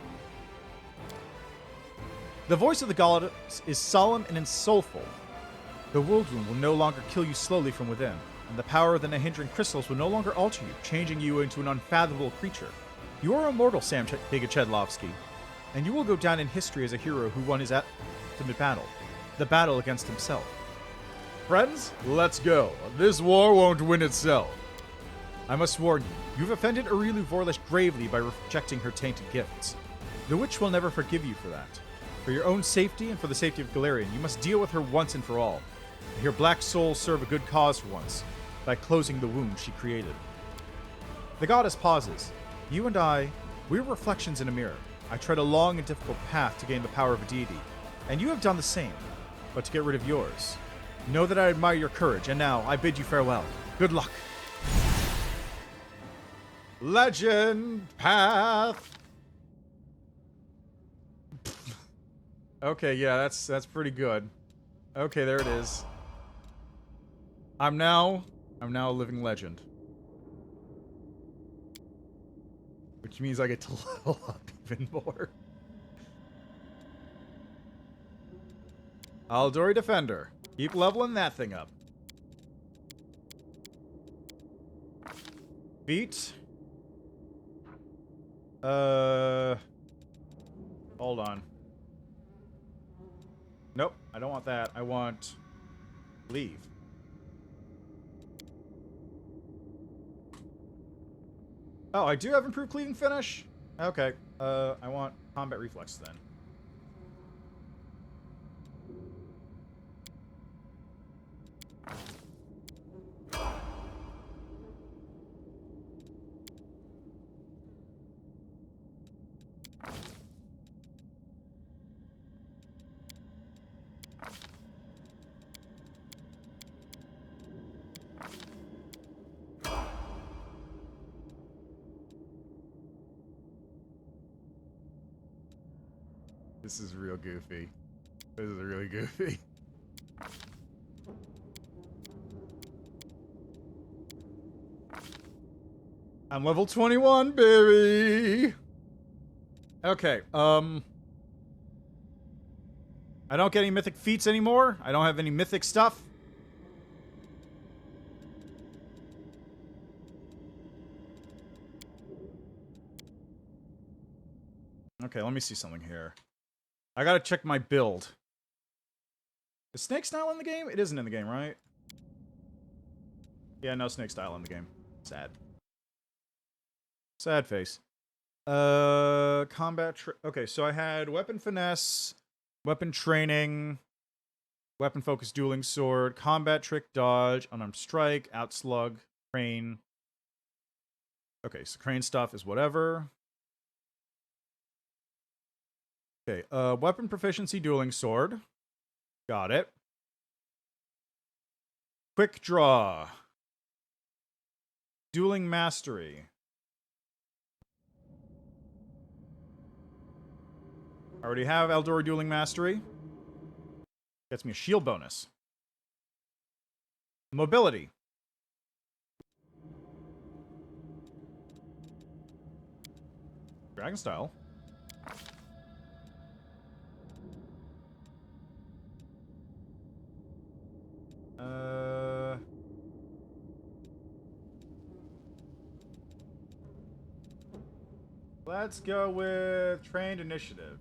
The voice of the goddess is solemn and soulful. The world wound will no longer kill you slowly from within, and the power of the Nahindran crystals will no longer alter you, changing you into an unfathomable creature. You are immortal, Sam Gigachedlovsky, and you will go down in history as a hero who won his ultimate battle, the battle against himself. Friends, let's go. This war won't win itself. I must warn you, you've offended Aurilu Vorlish gravely by rejecting her tainted gifts. The witch will never forgive you for that. For your own safety and for the safety of Galarian, you must deal with her once and for all. And her black soul serve a good cause for once, by closing the wound she created. The goddess pauses. You and I, we're reflections in a mirror. I tread a long and difficult path to gain the power of a deity, and you have done the same, but to get rid of yours. Know that I admire your courage, and now I bid you farewell. Good luck. Legend Path. Okay, yeah, that's pretty good. Okay, there it is. I'm now a living legend. Which means I get to level up even more. Aldori Defender. Keep leveling that thing up. Feet. Hold on. Nope, I don't want that. I want leave. Oh, I do have improved cleaving finish? Okay. I want combat reflex then. This is real goofy. This is really goofy. I'm level 21, baby! Okay, I don't get any mythic feats anymore. I don't have any mythic stuff. Okay, let me see something here. I gotta check my build. Is Snake Style in the game? It isn't in the game, right? Yeah, no Snake Style in the game. Sad. Sad face. Combat... Okay, so I had Weapon Finesse, Weapon Training, Weapon Focus Dueling Sword, Combat Trick Dodge, Unarmed Strike, Outslug, Crane. Okay, so Crane stuff is whatever. Okay, Weapon Proficiency Dueling Sword. Got it. Quick Draw. Dueling Mastery. I already have Eldor Dueling Mastery. Gets me a shield bonus. Mobility. Dragon Style. Let's go with Trained Initiative.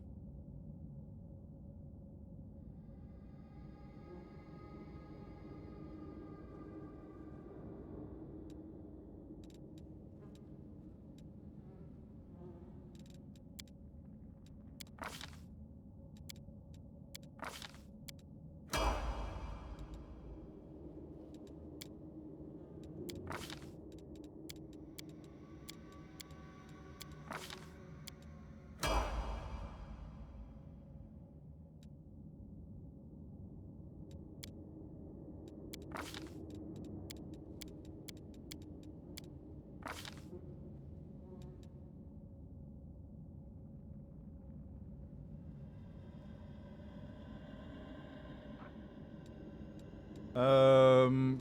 Okay,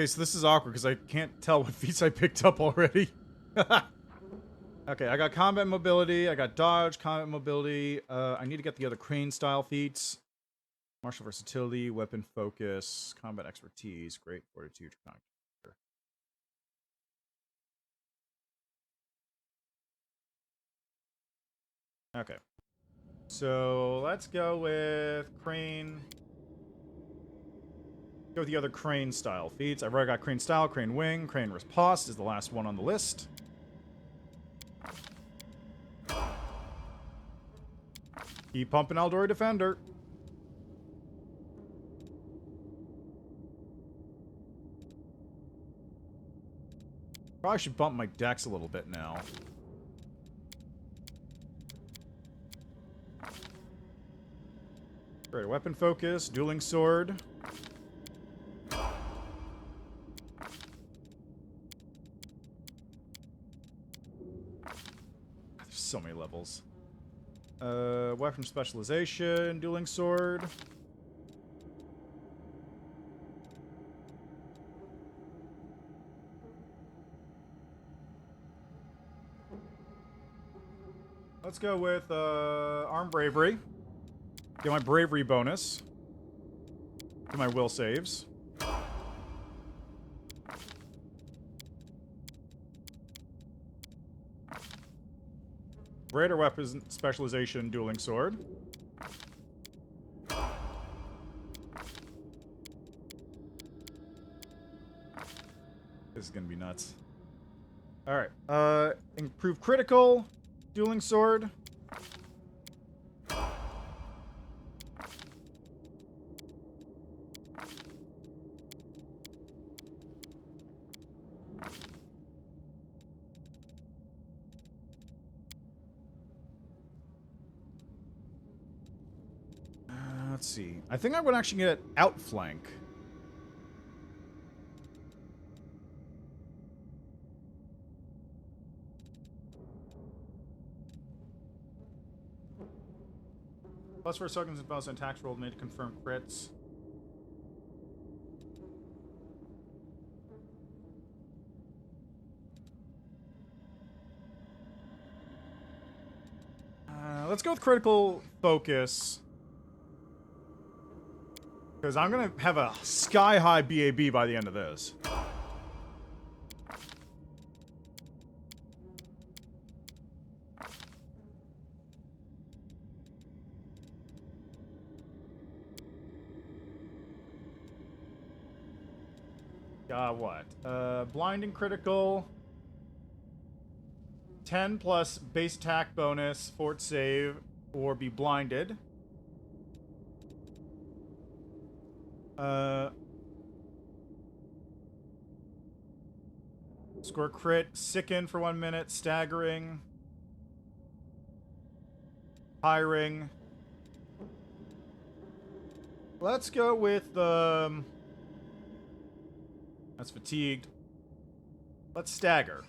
so this is awkward because I can't tell what feats I picked up already. Okay, I got combat mobility, I got dodge, combat mobility. I need to get the other crane style feats. Martial versatility, weapon focus, combat expertise, great fortitude. Okay. So let's go with crane. Go with the other crane style feats. I've already got crane style, crane wing, crane riposte is the last one on the list. Keep pumping Aldori Defender. Probably should bump my dex a little bit now. Great weapon focus, dueling sword. There's so many levels. Weapon specialization, dueling sword. Let's go with arm bravery. Get my bravery bonus. Do my will saves. Greater weapons specialization, dueling sword. This is gonna be nuts. Alright. Improve critical, dueling sword. Let's see. I think I'm going to actually get outflank. Plus 4 tokens and bonus on attacks rolled made to confirm crits. Let's go with critical focus. Because I'm going to have a sky-high BAB by the end of this. Got what? Blinding critical. 10 plus base attack bonus, fort save, or be blinded. Score crit, sicken for 1 minute, staggering, hiring. Let's go with that's fatigued. Let's stagger.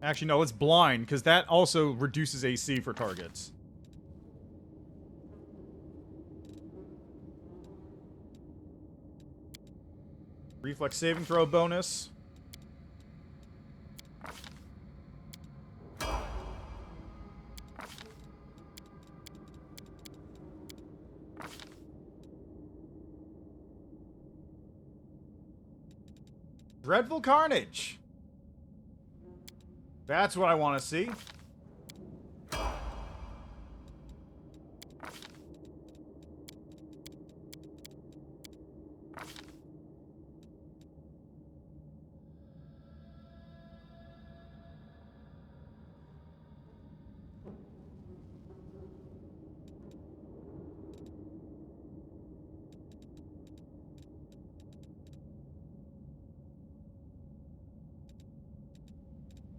Actually, no, let's blind, because that also reduces AC for targets. Reflex saving throw bonus. Dreadful Carnage. That's what I want to see.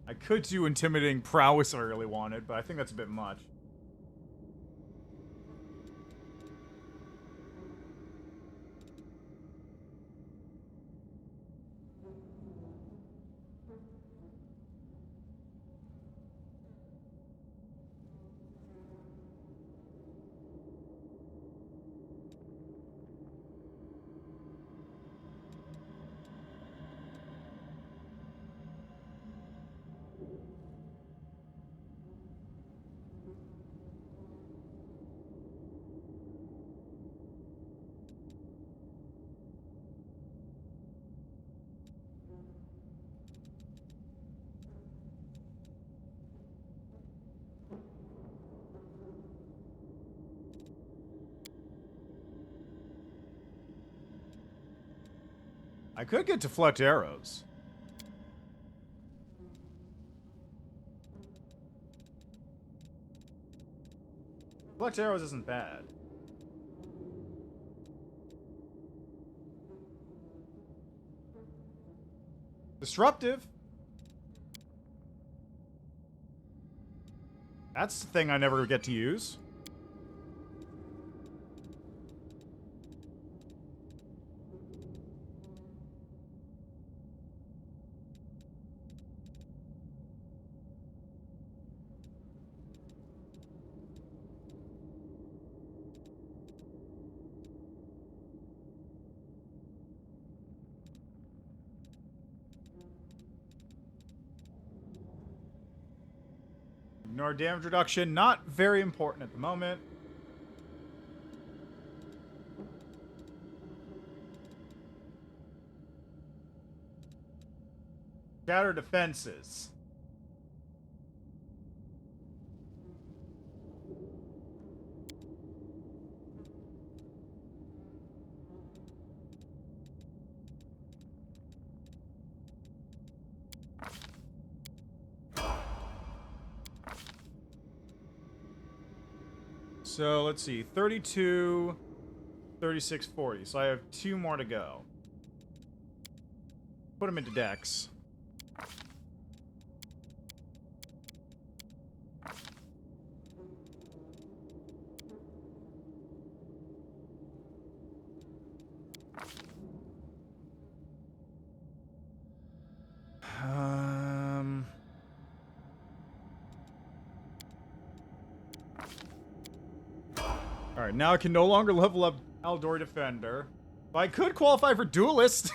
I could do Intimidating Prowess if I really wanted, but I think that's a bit much. I could get deflect arrows. Deflect arrows isn't bad. Disruptive. That's the thing I never get to use. Ignore damage reduction. Not very important at the moment. Shatter defenses. So let's see, 32, 36, 40. So I have 2 more to go. Put them into decks. Alright, now I can no longer level up Aldor Defender. But I could qualify for Duelist.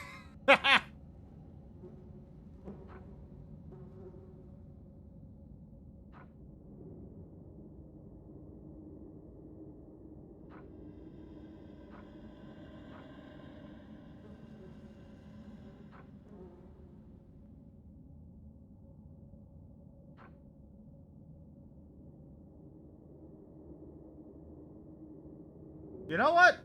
You know what?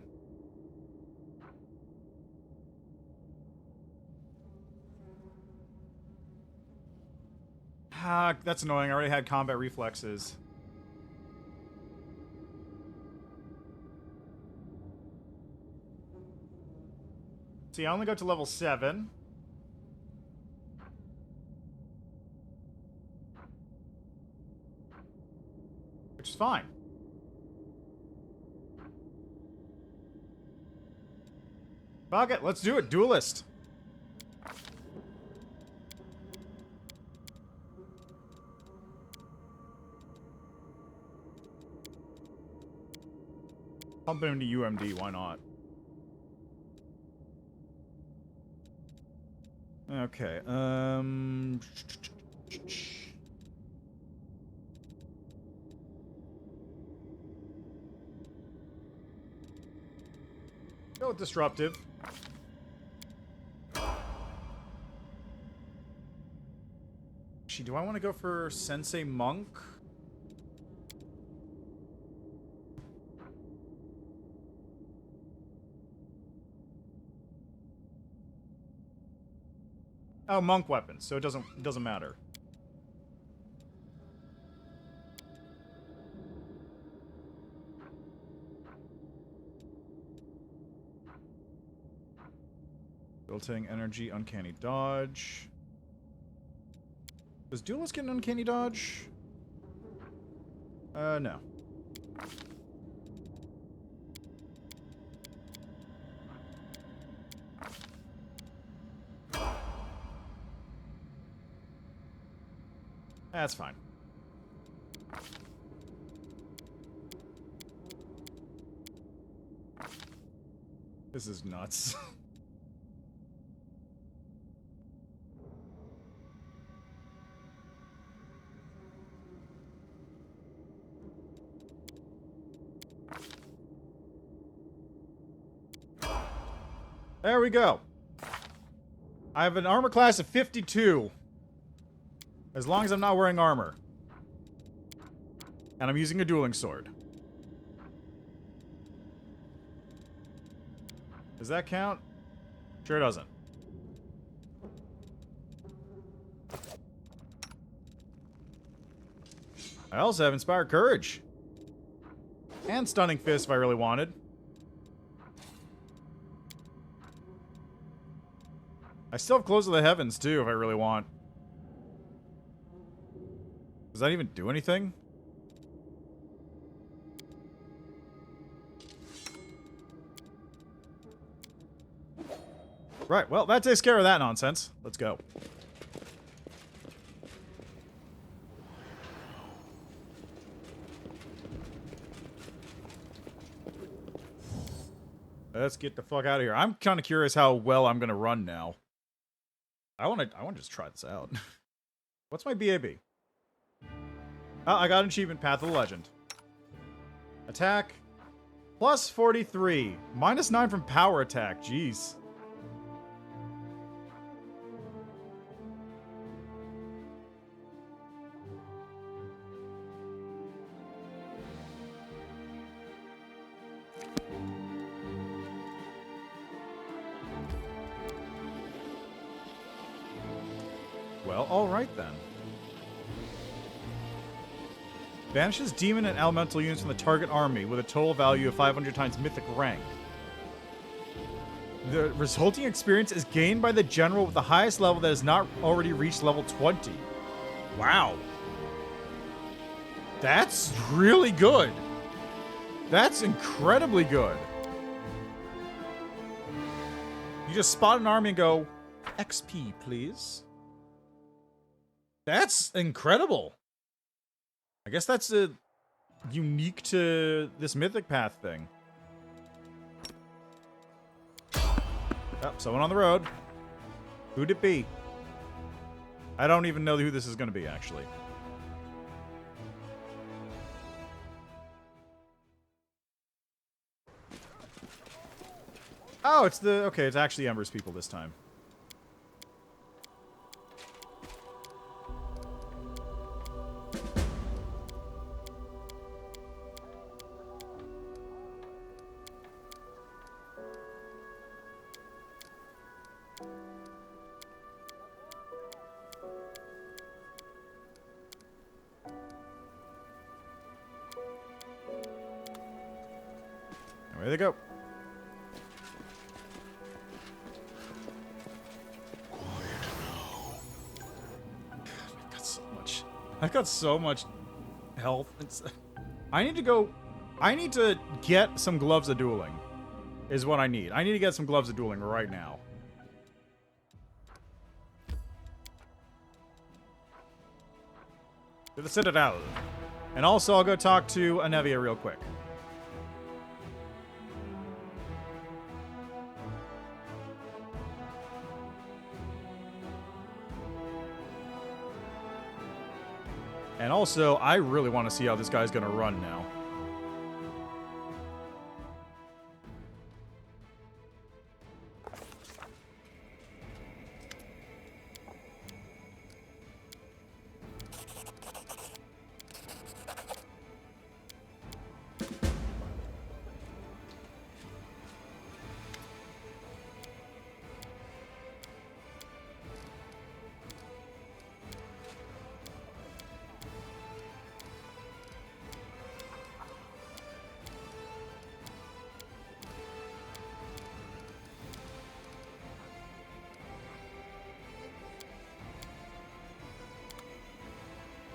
Ah, that's annoying. I already had combat reflexes. See, I only got to level 7. Which is fine. Fuck it, let's do it. Duelist. Pump him into UMD, why not? Okay, go with Disruptive. Actually, do I want to go for Sensei Monk? Oh, monk weapons, so it doesn't matter. Building energy, uncanny dodge. Does Duelist get an uncanny dodge? No. That's fine. This is nuts. There we go. I have an armor class of 52. As long as I'm not wearing armor. And I'm using a dueling sword. Does that count? Sure doesn't. I also have Inspired Courage. And Stunning Fist if I really wanted. I still have Close of the Heavens, too, if I really want. Does that even do anything? Right, well, that takes care of that nonsense. Let's go. Let's get the fuck out of here. I'm kind of curious how well I'm gonna run now. I want to just try this out. What's my BAB? Oh, I got an achievement, Path of the Legend. Attack. Plus 43. Minus 9 from power attack. Jeez. Well, alright then. Banishes demon and elemental units from the target army with a total value of 500 times mythic rank. The resulting experience is gained by the general with the highest level that has not already reached level 20. Wow. That's really good. That's incredibly good. You just spot an army and go, XP, please. That's incredible. I guess that's unique to this Mythic Path thing. Oh, someone on the road. Who'd it be? I don't even know who this is going to be, actually. Oh, it's the... Okay, it's actually Ember's people this time. Away they go. I've got so much health. I need to go... I need to get some Gloves of Dueling. Is what I need. I need to get some Gloves of Dueling right now. To the Citadel. And also, I'll go talk to Anevia real quick. And also, I really want to see how this guy's going to run now.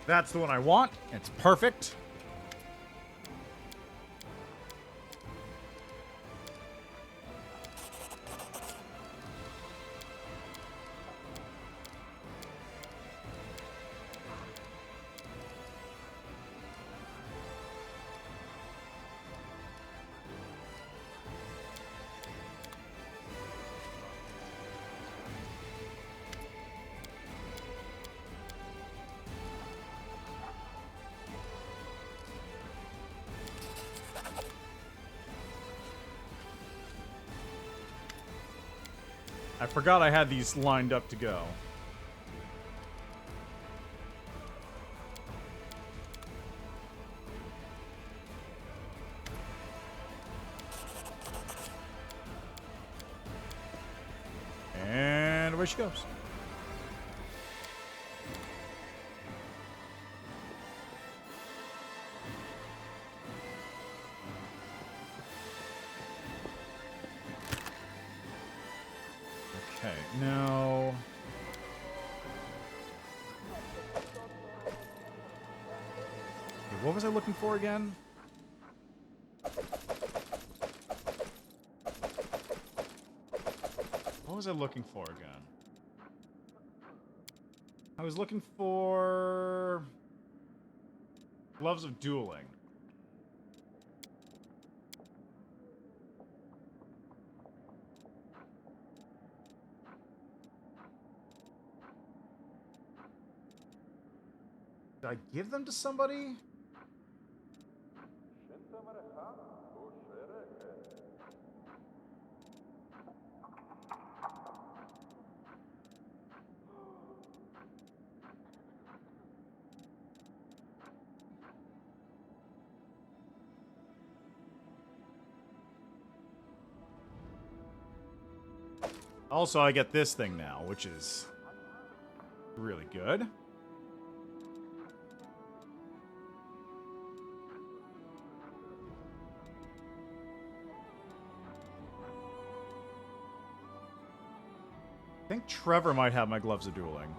That's the one I want. It's perfect. I forgot I had these lined up to go. And away she goes. Okay, now... Okay, what was I looking for again? What was I looking for again? I was looking for... Gloves of Dueling. Did I give them to somebody? Also, I get this thing now, which is really good. I think Trevor might have my Gloves of Dueling.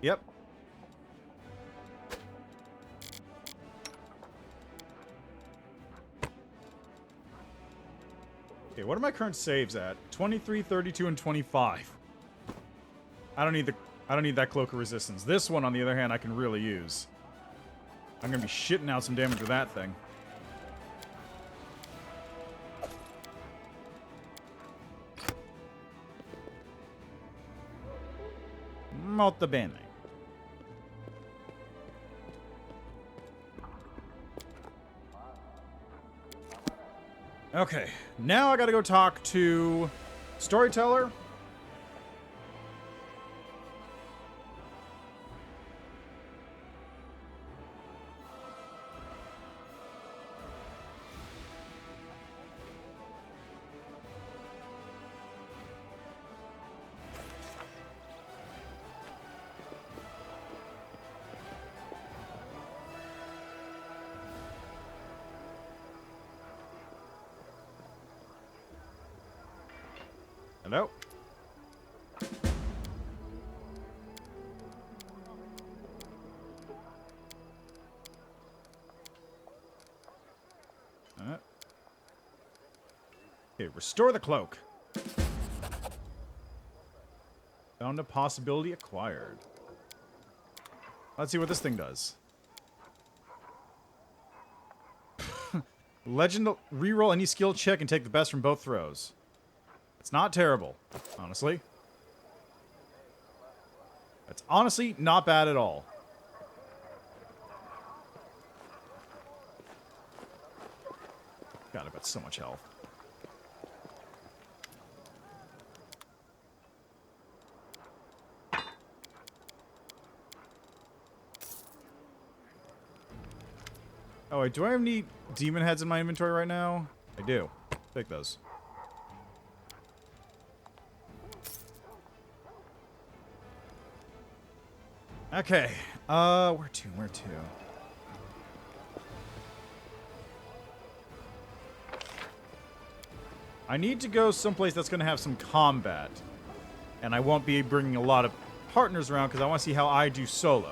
Yep. Okay, what are my current saves at? 23, 32, and 25. I don't need that Cloak of Resistance. This one, on the other hand, I can really use. I'm gonna be shitting out some damage with that thing. Molto bene. Okay, now I gotta go talk to Storyteller. Hello? Okay, restore the cloak. Found a possibility acquired. Let's see what this thing does. Legend, reroll any skill check and take the best from both throws. It's not terrible, honestly. It's honestly not bad at all. God, I've got so much health. Oh wait, do I have any demon heads in my inventory right now? I do. Take those. Okay. Where to? Where to? I need to go someplace that's going to have some combat. And I won't be bringing a lot of partners around because I want to see how I do solo.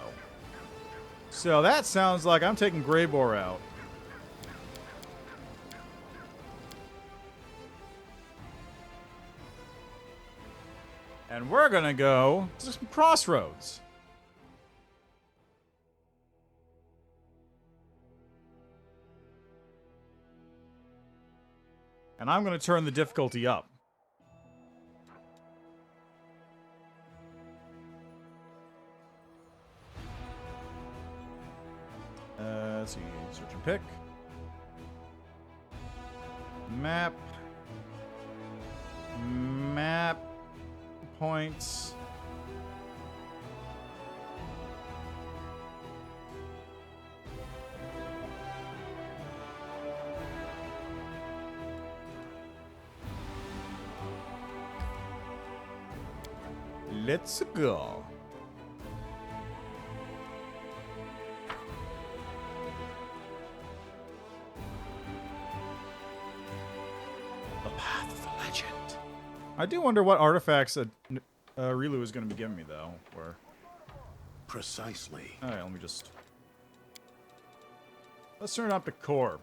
So that sounds like I'm taking Greybore out. And we're going to go to some crossroads. And I'm going to turn the difficulty up. Let's see. Search and pick. Map. Map. Points. Let's go. I do wonder what artifacts Rilu is going to be giving me, though. Or... Precisely. Alright, let me just... Let's turn up to core.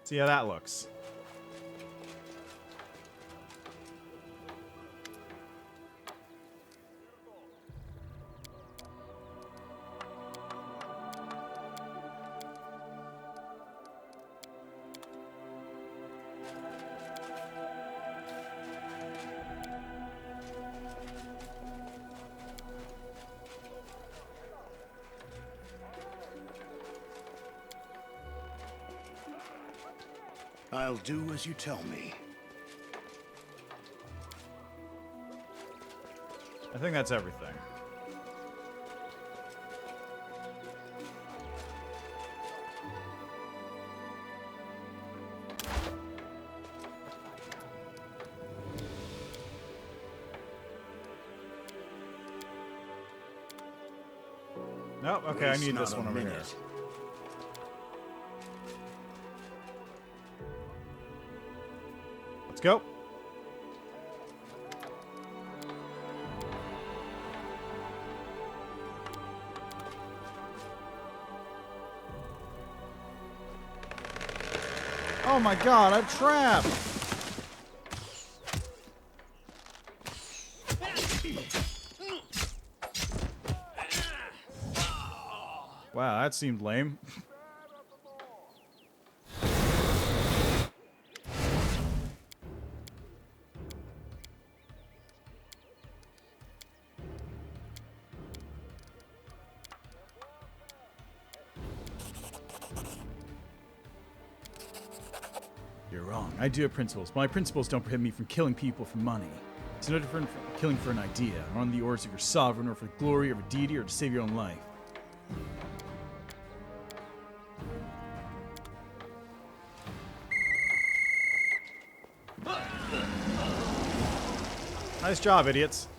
See how that looks. I'll do as you tell me. I think that's everything. Nope, okay, I need this one over here. Let's go. Oh my god, I'm trapped! Wow, that seemed lame. You're wrong. I do have principles. My principles don't prohibit me from killing people for money. It's no different from killing for an idea, or on the orders of your sovereign, or for the glory of a deity, or to save your own life. Nice job, idiots.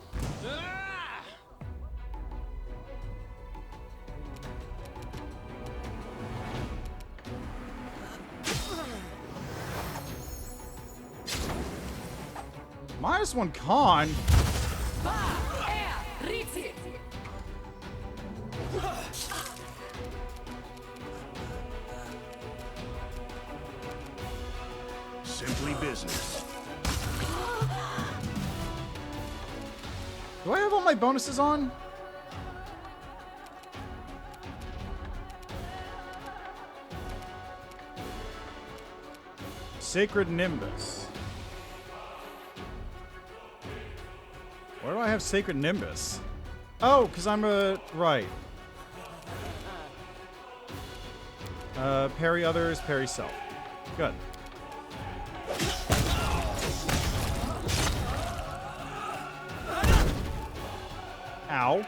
-1 con. Simply business. Do I have all my bonuses on? Sacred Nimbus. Where do I have Sacred Nimbus? Oh, because I'm a... right. Parry others, parry self. Good. Ow.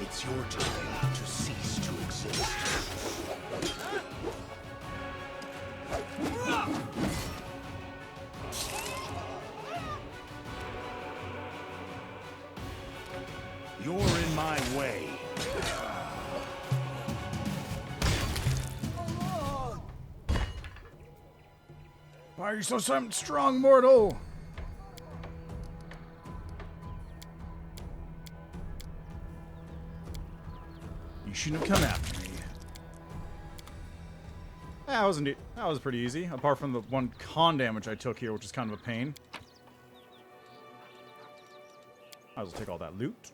It's your time to cease to exist. You're in my way. Why are you so strong, mortal? You shouldn't have come after me. That was pretty easy, apart from the 1 con damage I took here, which is kind of a pain. Might as well take all that loot.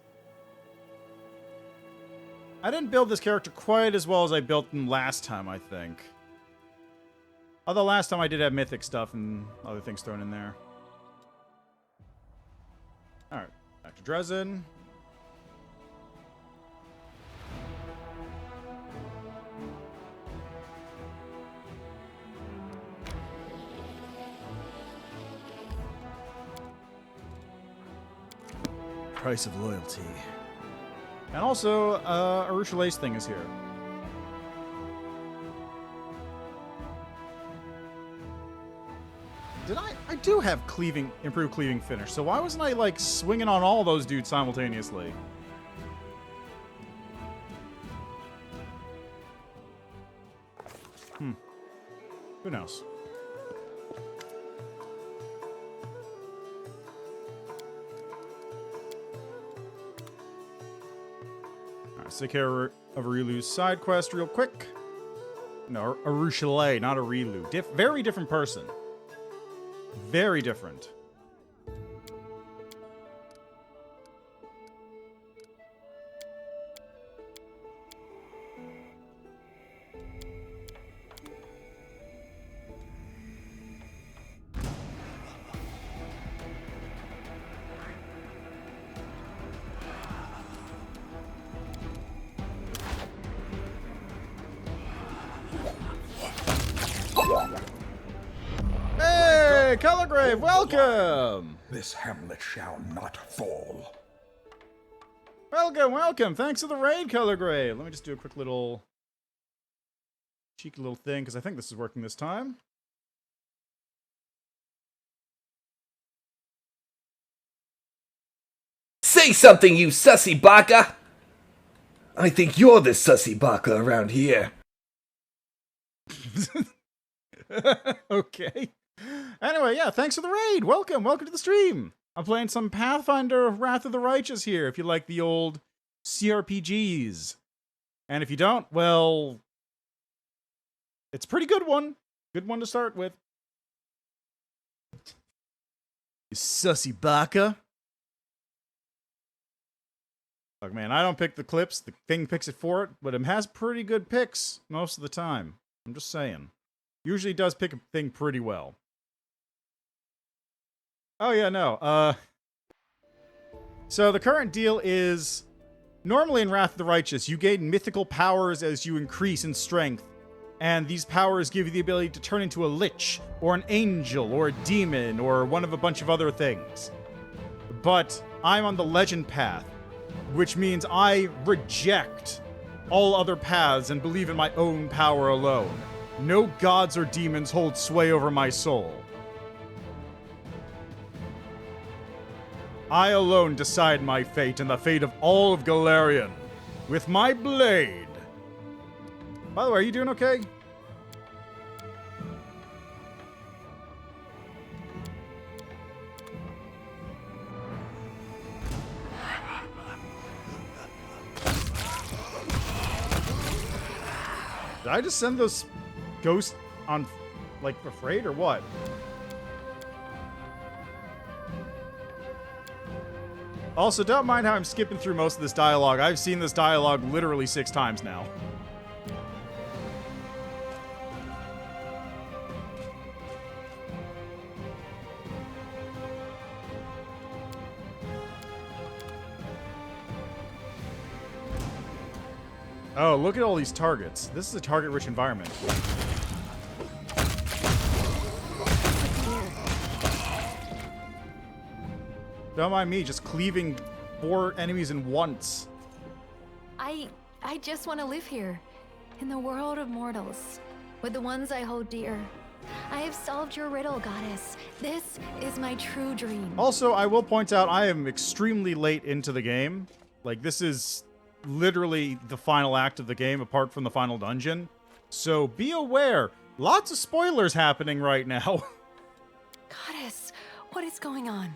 I didn't build this character quite as well as I built him last time, I think. Although last time I did have mythic stuff and other things thrown in there. Alright, back to Dresden. Price of loyalty. And also, Arusha Lace thing is here. Did I do have improved cleaving finish, so why wasn't I, like, swinging on all those dudes simultaneously? Who knows? let's take care of Arilu's side quest real quick. No, Arushale, not Arilu. Very different person. Very different. Hey, Colorgrave, welcome! This hamlet shall not fall. Welcome, welcome. Thanks for the raid, Colorgrave. Let me just do a quick little cheeky little thing, because I think this is working this time. Say something, you sussy baka! I think you're the sussy baka around here. Okay. Anyway, yeah, thanks for the raid. Welcome to the stream. I'm playing some Pathfinder Wrath of the Righteous here, if you like the old CRPGs. And if you don't, well, it's a pretty good one. Good one to start with. You sussy baka. Look, man, I don't pick the clips. The thing picks it for it, but it has pretty good picks most of the time. I'm just saying. Usually does pick a thing pretty well. Oh, yeah, no. So the current deal is, normally in Wrath of the Righteous, you gain mythical powers as you increase in strength. And these powers give you the ability to turn into a lich, or an angel, or a demon, or one of a bunch of other things. But I'm on the legend path, which means I reject all other paths and believe in my own power alone. No gods or demons hold sway over my soul. I alone decide my fate and the fate of all of Galarian with my blade. By the way, are you doing okay? Did I just send those ghosts on, like, afraid or what? Also, don't mind how I'm skipping through most of this dialogue. I've seen this dialogue literally 6 times now. Oh, look at all these targets. This is a target-rich environment. Don't mind me just cleaving 4 enemies in once. I just want to live here, in the world of mortals, with the ones I hold dear. I have solved your riddle, goddess. This is my true dream. Also, I will point out I am extremely late into the game. Like, this is literally the final act of the game, apart from the final dungeon. So be aware, lots of spoilers happening right now. Goddess, what is going on?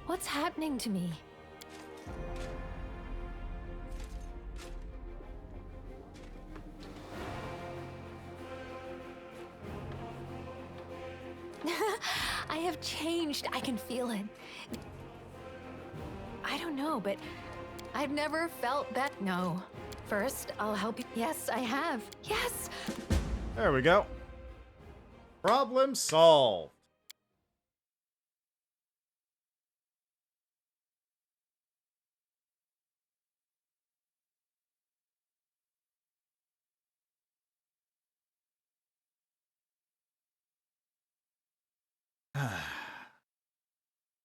What's happening to me? I have changed. I can feel it. I don't know, but I've never felt that. No. First, I'll help you. Yes, I have. Yes! There we go. Problem solved.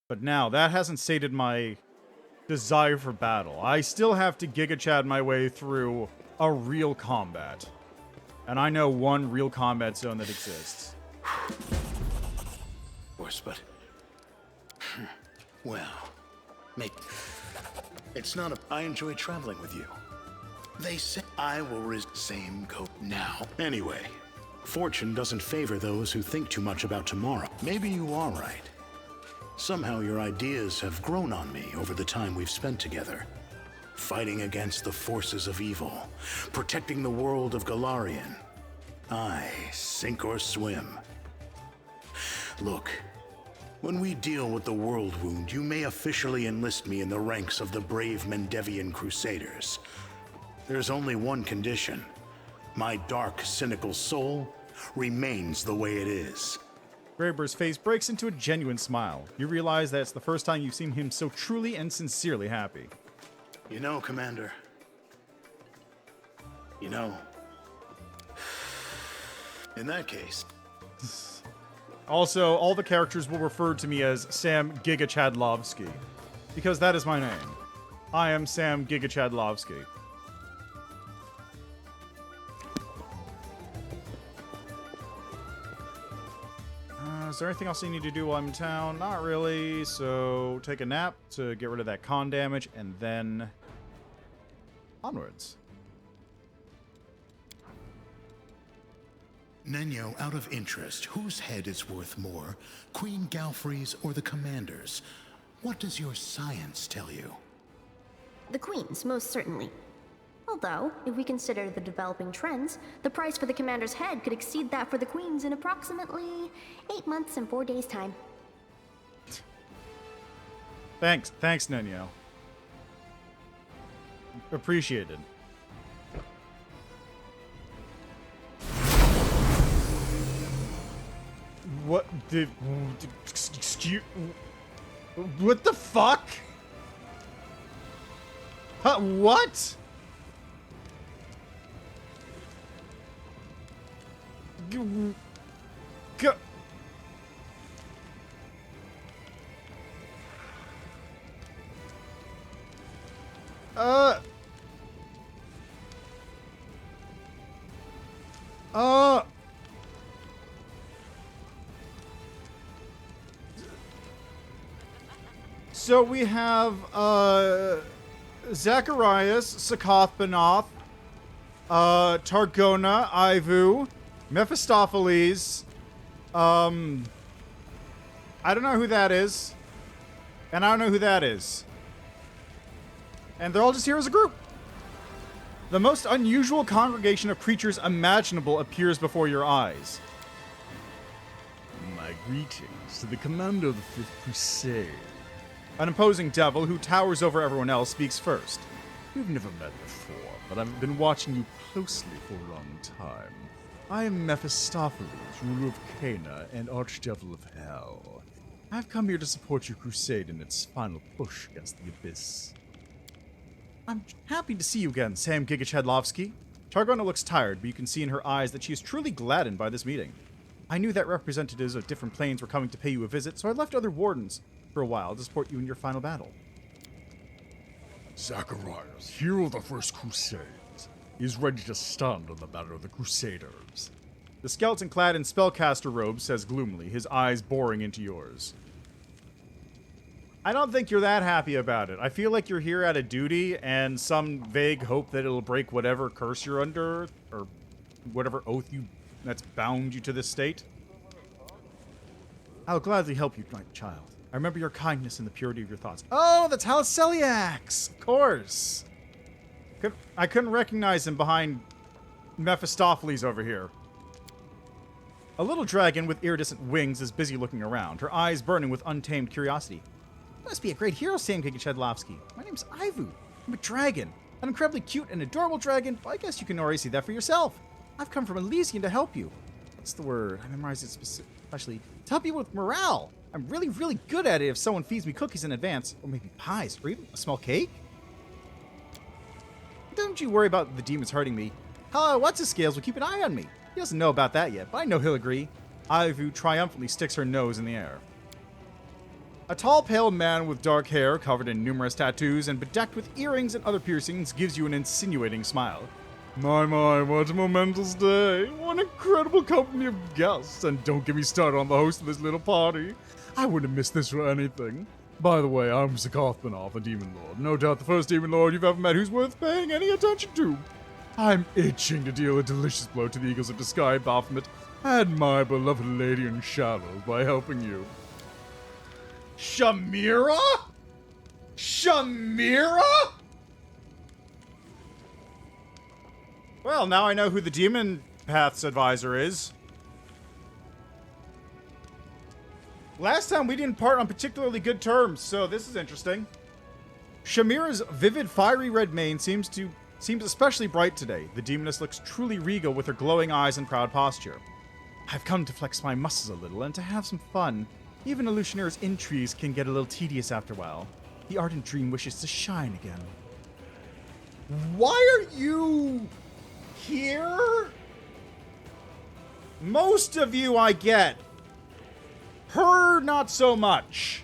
But now, that hasn't sated my desire for battle. I still have to Giga Chad my way through a real combat. And I know one real combat zone that exists. Worse, but... well, maybe... It's not a... I enjoy traveling with you. They say I will same coat now. Anyway, fortune doesn't favor those who think too much about tomorrow. Maybe you are right. Somehow your ideas have grown on me over the time we've spent together. fighting against the forces of evil, protecting the world of Galarian. I sink or swim. Look, when we deal with the World Wound, you may officially enlist me in the ranks of the brave Mendevian Crusaders. There's only one condition. My dark, cynical soul remains the way it is. Graeber's face breaks into a genuine smile. You realize that it's the first time you've seen him so truly and sincerely happy. You know, Commander. You know. In that case. Also, all the characters will refer to me as Sam Gigachadlovsky, because that is my name. I am Sam Gigachadlovsky. Is there anything else you need to do while I'm in town? Not really, so take a nap to get rid of that con damage, and then onwards. Nenyo, out of interest, whose head is worth more, Queen Galfrey's or the Commander's? What does your science tell you? The Queen's, most certainly. Although, if we consider the developing trends, the price for the Commander's head could exceed that for the Queen's in approximately 8 months and 4 days' time. Thanks, Nenyo. Appreciated. What the... Excuse... What the fuck? Huh, what? Go... So we have, Zacharias, Sakoth Banoth, Targona, Ivu, Mephistopheles, I don't know who that is, and I don't know who that is. And they're all just here as a group. The most unusual congregation of creatures imaginable appears before your eyes. My greetings to the commander of the Fifth Crusade. An imposing devil who towers over everyone else speaks first. We've never met before, but I've been watching you closely for a long time. I am Mephistopheles, ruler of Cana and archdevil of Hell. I've come here to support your crusade in its final push against the Abyss. I'm happy to see you again, Sam Gigachadlovsky. Targona looks tired, but you can see in her eyes that she is truly gladdened by this meeting. I knew that representatives of different planes were coming to pay you a visit, so I left other wardens for a while to support you in your final battle. Zacharias, hero of the First Crusade, is ready to stand on the banner of the Crusaders. The skeleton clad in spellcaster robes says gloomily, his eyes boring into yours. I don't think you're that happy about it. I feel like you're here out of duty and some vague hope that it'll break whatever curse you're under, or whatever oath that's bound you to this state. I'll gladly help you, my child. I remember your kindness and the purity of your thoughts. Oh, that's Haliceliax! Of course! I couldn't recognize him behind Mephistopheles over here. A little dragon with iridescent wings is busy looking around, her eyes burning with untamed curiosity. You must be a great hero, Sam Gigachadlovsky. My name's Ivu. I'm a dragon. An incredibly cute and adorable dragon, but I guess you can already see that for yourself. I've come from Elysian to help you. What's the word? I memorized it especially. To help you with morale. I'm really, really good at it if someone feeds me cookies in advance, or maybe pies, or even a small cake. Don't you worry about the demons hurting me. What's-his-scales will keep an eye on me. He doesn't know about that yet, but I know he'll agree. Ivu triumphantly sticks her nose in the air. A tall, pale man with dark hair, covered in numerous tattoos and bedecked with earrings and other piercings, gives you an insinuating smile. My, what a momentous day. What an incredible company of guests. And don't get me started on the host of this little party. I wouldn't have missed this for anything. By the way, I'm Sakoth Banoth, a Demon Lord. No doubt the first Demon Lord you've ever met who's worth paying any attention to. I'm itching to deal a delicious blow to the Eagles of the Sky, Baphomet, and my beloved Lady in Shadows by helping you. Shamira? Shamira? Well, now I know who the Demon Path's advisor is. Last time we didn't part on particularly good terms, so this is interesting. Shamira's vivid fiery red mane seems especially bright today. The demoness looks truly regal with her glowing eyes and proud posture. I've come to flex my muscles a little and to have some fun. Even Illusioneer's intrigues can get a little tedious after a while. The ardent dream wishes to shine again. Why are you here? Most of you I get. Her, not so much.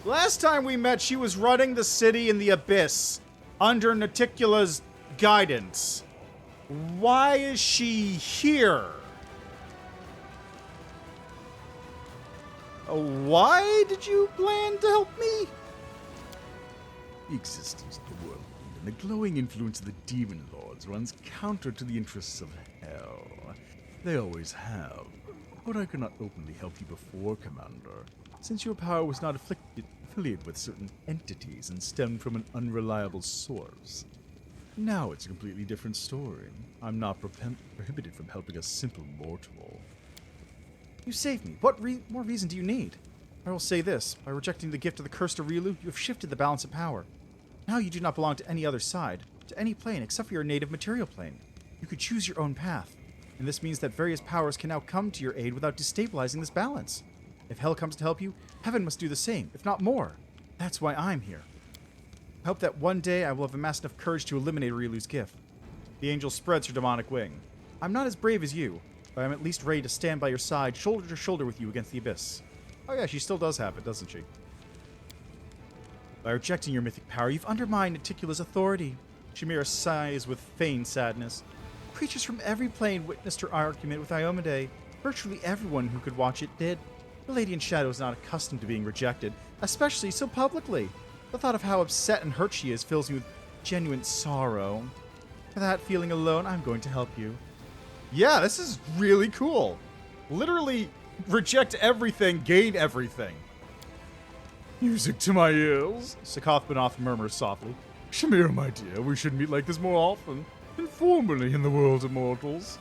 Last time we met, she was running the city in the abyss under Naticula's guidance. Why is she here? Why did you plan to help me? The existence of the world and the glowing influence of the demon lords runs counter to the interests of hell. They always have. But I cannot openly help you before, Commander, since your power was not affiliated with certain entities and stemmed from an unreliable source. Now it's a completely different story. I'm not prohibited from helping a simple mortal. You saved me. What more reason do you need? I will say this. By rejecting the gift of the cursed Aurilu, you have shifted the balance of power. Now you do not belong to any other side, to any plane except for your native material plane. You could choose your own path, and this means that various powers can now come to your aid without destabilizing this balance. If hell comes to help you, heaven must do the same, if not more. That's why I'm here. I hope that one day I will have amassed enough courage to eliminate Aurilu's gift. The angel spreads her demonic wing. I'm not as brave as you, but I'm at least ready to stand by your side, shoulder to shoulder with you against the abyss. Oh yeah, she still does have it, doesn't she? By rejecting your mythic power, you've undermined Naticula's authority. Shamira sighs with feigned sadness. Creatures from every plane witnessed her argument with Iomade. Virtually everyone who could watch it did. The Lady in Shadow is not accustomed to being rejected, especially so publicly. The thought of how upset and hurt she is fills me with genuine sorrow. For that feeling alone, I'm going to help you. Yeah, this is really cool. Literally, reject everything, gain everything. Music to my ears. Sakoth Benoth murmurs softly. Shamira, my dear, we should meet like this more often. Informally in the world of mortals.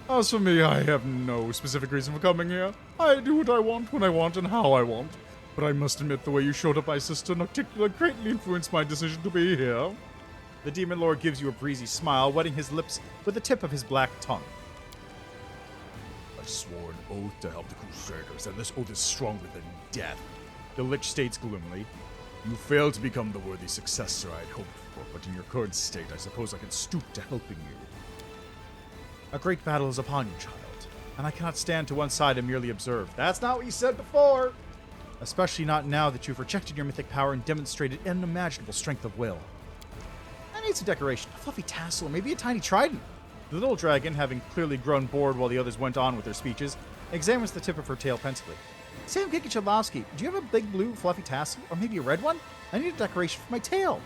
As for me, I have no specific reason for coming here. I do what I want, when I want, and how I want. But I must admit the way you showed up my sister Nocticula greatly influenced my decision to be here. The Demon Lord gives you a breezy smile, wetting his lips with the tip of his black tongue. I swore an oath to help the Crusaders, and this oath is stronger than death. The Lich states gloomily. You failed to become the worthy successor I had hoped for, but in your current state, I suppose I can stoop to helping you. A great battle is upon you, child, and I cannot stand to one side and merely observe. That's not what you said before! Especially not now that you've rejected your mythic power and demonstrated unimaginable strength of will. I need some decoration, a fluffy tassel, or maybe a tiny trident. The little dragon, having clearly grown bored while the others went on with their speeches, examines the tip of her tail pensively. Sam Kikichalowski, do you have a big blue fluffy tassel, or maybe a red one? I need a decoration for my tail.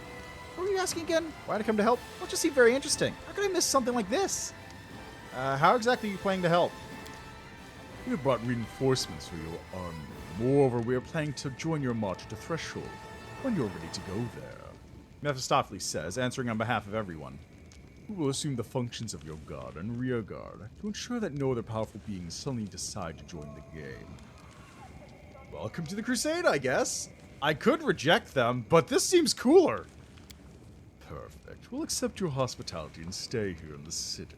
What were you asking again? Why'd I come to help? Well, it just seemed very interesting. How could I miss something like this? How exactly are you planning to help? We have brought reinforcements for your army. Moreover, we are planning to join your march to Threshold when you're ready to go there. Mephistopheles says, answering on behalf of everyone. We will assume the functions of your guard and rear guard to ensure that no other powerful beings suddenly decide to join the game. Welcome to the Crusade, I guess. I could reject them, but this seems cooler. Perfect. We'll accept your hospitality and stay here in the city.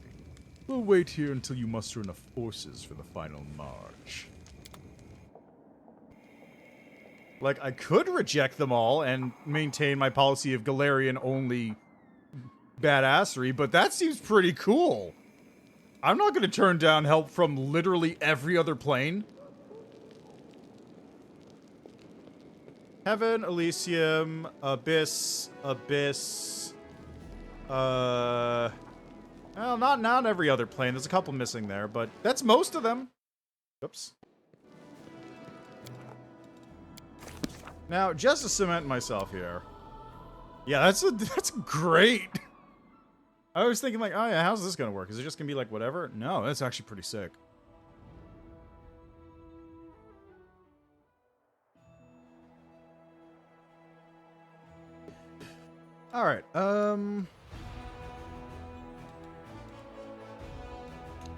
We'll wait here until you muster enough forces for the final march. Like, I could reject them all and maintain my policy of Galarian-only badassery, but that seems pretty cool. I'm not going to turn down help from literally every other plane. Heaven, Elysium, Abyss. Well, not every other plane. There's a couple missing there, but that's most of them. Oops. Now, just to cement myself here. Yeah, that's great. I was thinking like, oh yeah, how's this gonna work? Is it just gonna be like whatever? No, that's actually pretty sick. All right.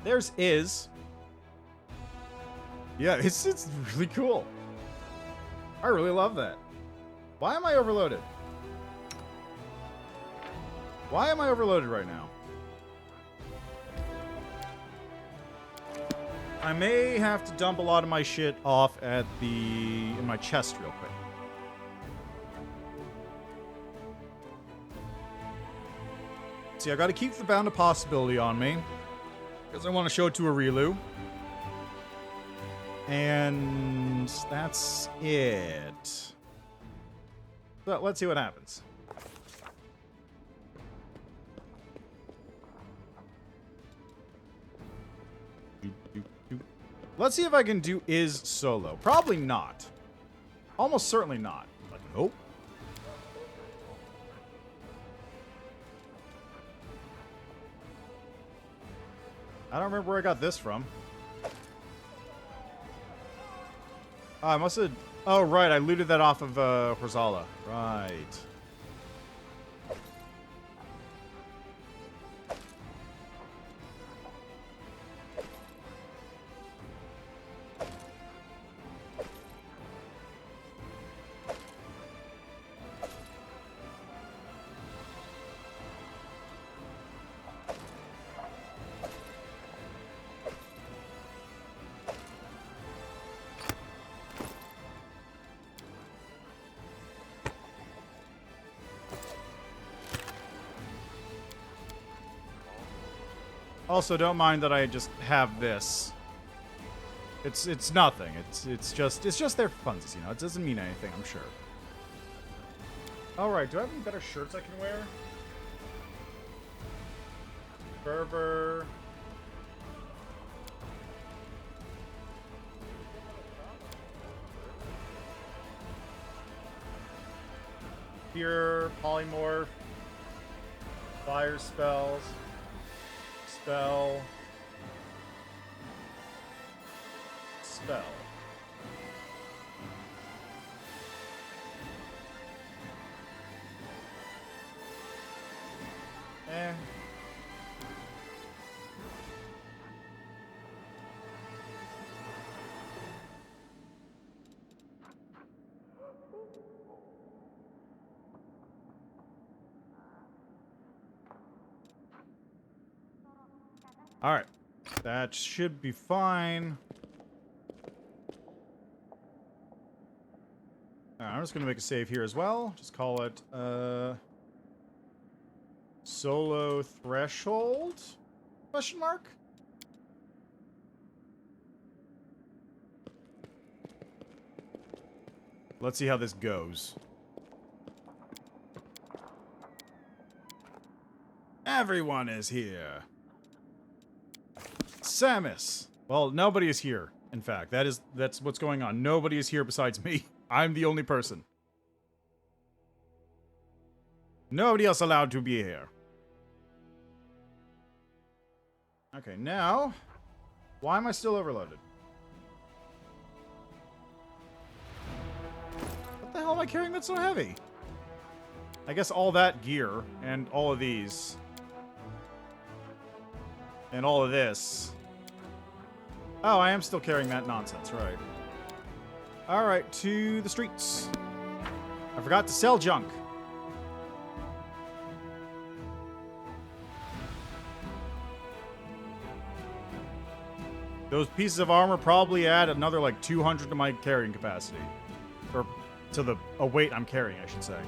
There's Is. Yeah, it's really cool. I really love that. Why am I overloaded? Why am I overloaded right now? I may have to dump a lot of my shit off in my chest real quick. See, I gotta keep the Bound of Possibility on me, because I want to show it to Arilu. And that's it. But let's see what happens. Let's see if I can do Is solo. Probably not. Almost certainly not. But nope. I don't remember where I got this from. Oh, I must have... Oh, right. I looted that off of Horzala. Right. Also, don't mind that I just have this. It's nothing. It's just their funsies, you know. It doesn't mean anything, I'm sure. All right, do I have any better shirts I can wear? Fervor. Pure polymorph. Fire spells. Spell. Spell. Eh. Alright. That should be fine. I'm just going to make a save here as well. Just call it, Solo Threshold? Question mark? Let's see how this goes. Everyone is here. Samus. Well, nobody is here. In fact, that's what's going on. Nobody is here besides me. I'm the only person. Nobody else allowed to be here. Okay, now, why am I still overloaded? What the hell am I carrying that's so heavy? I guess all that gear and all of these and all of this. Oh, I am still carrying that nonsense, right. Alright, to the streets. I forgot to sell junk. Those pieces of armor probably add another, like, 200 to my carrying capacity. Or to the weight I'm carrying, I should say.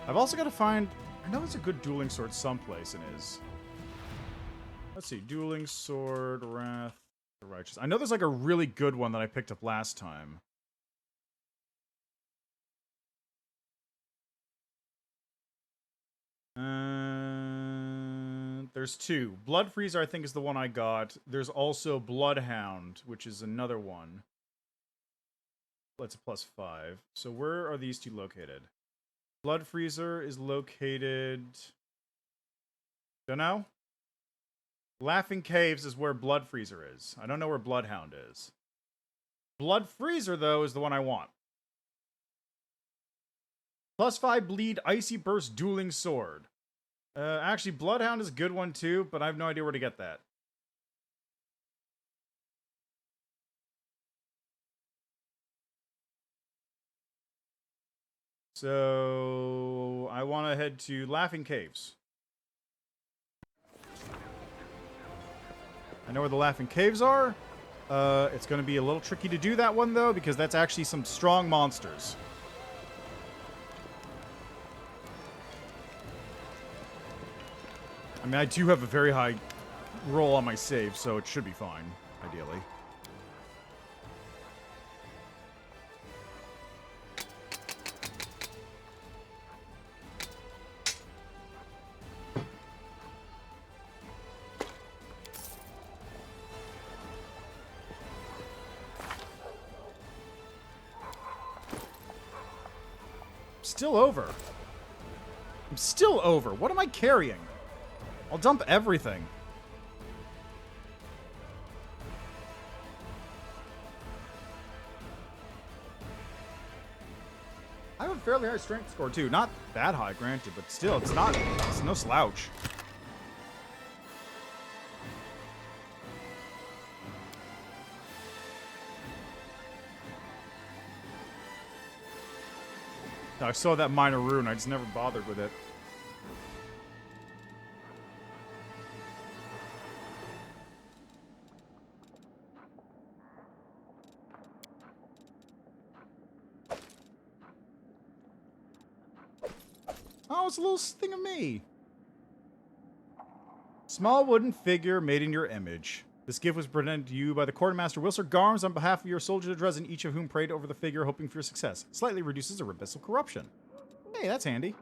I've also got to find... I know there's a good dueling sword someplace in Is. Let's see. Dueling sword, Wrath, the Righteous. I know there's like a really good one that I picked up last time. There's two. Blood Freezer, I think, is the one I got. There's also Bloodhound, which is another one. That's a +5. So where are these two located? Blood Freezer is located... Don't know? Laughing Caves is where Blood Freezer is. I don't know where Bloodhound is. Blood Freezer, though, is the one I want. +5 bleed, icy burst, dueling sword. Actually, Bloodhound is a good one too, but I have no idea where to get that. So I want to head to Laughing Caves. I know where the Laughing Caves are. It's going to be a little tricky to do that one, though, because that's actually some strong monsters. I mean, I do have a very high roll on my save, so it should be fine, ideally. Still over. I'm still over. What am I carrying? I'll dump everything. I have a fairly high strength score too. Not that high, granted, but still, it's no slouch. I saw that minor rune, I just never bothered with it. Oh, it's a little thing of me. Small wooden figure made in your image. This gift was presented to you by the quartermaster Wilser Garms on behalf of your soldiers of Dresden, each of whom prayed over the figure, hoping for your success. Slightly reduces the risk of corruption. Hey, that's handy.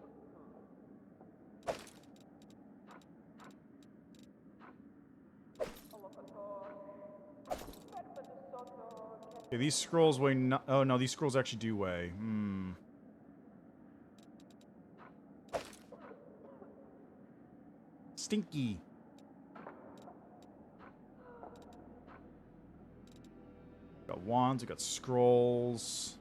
Okay, these scrolls weigh no- oh no, these scrolls actually do weigh. Stinky. Got wands, we got scrolls.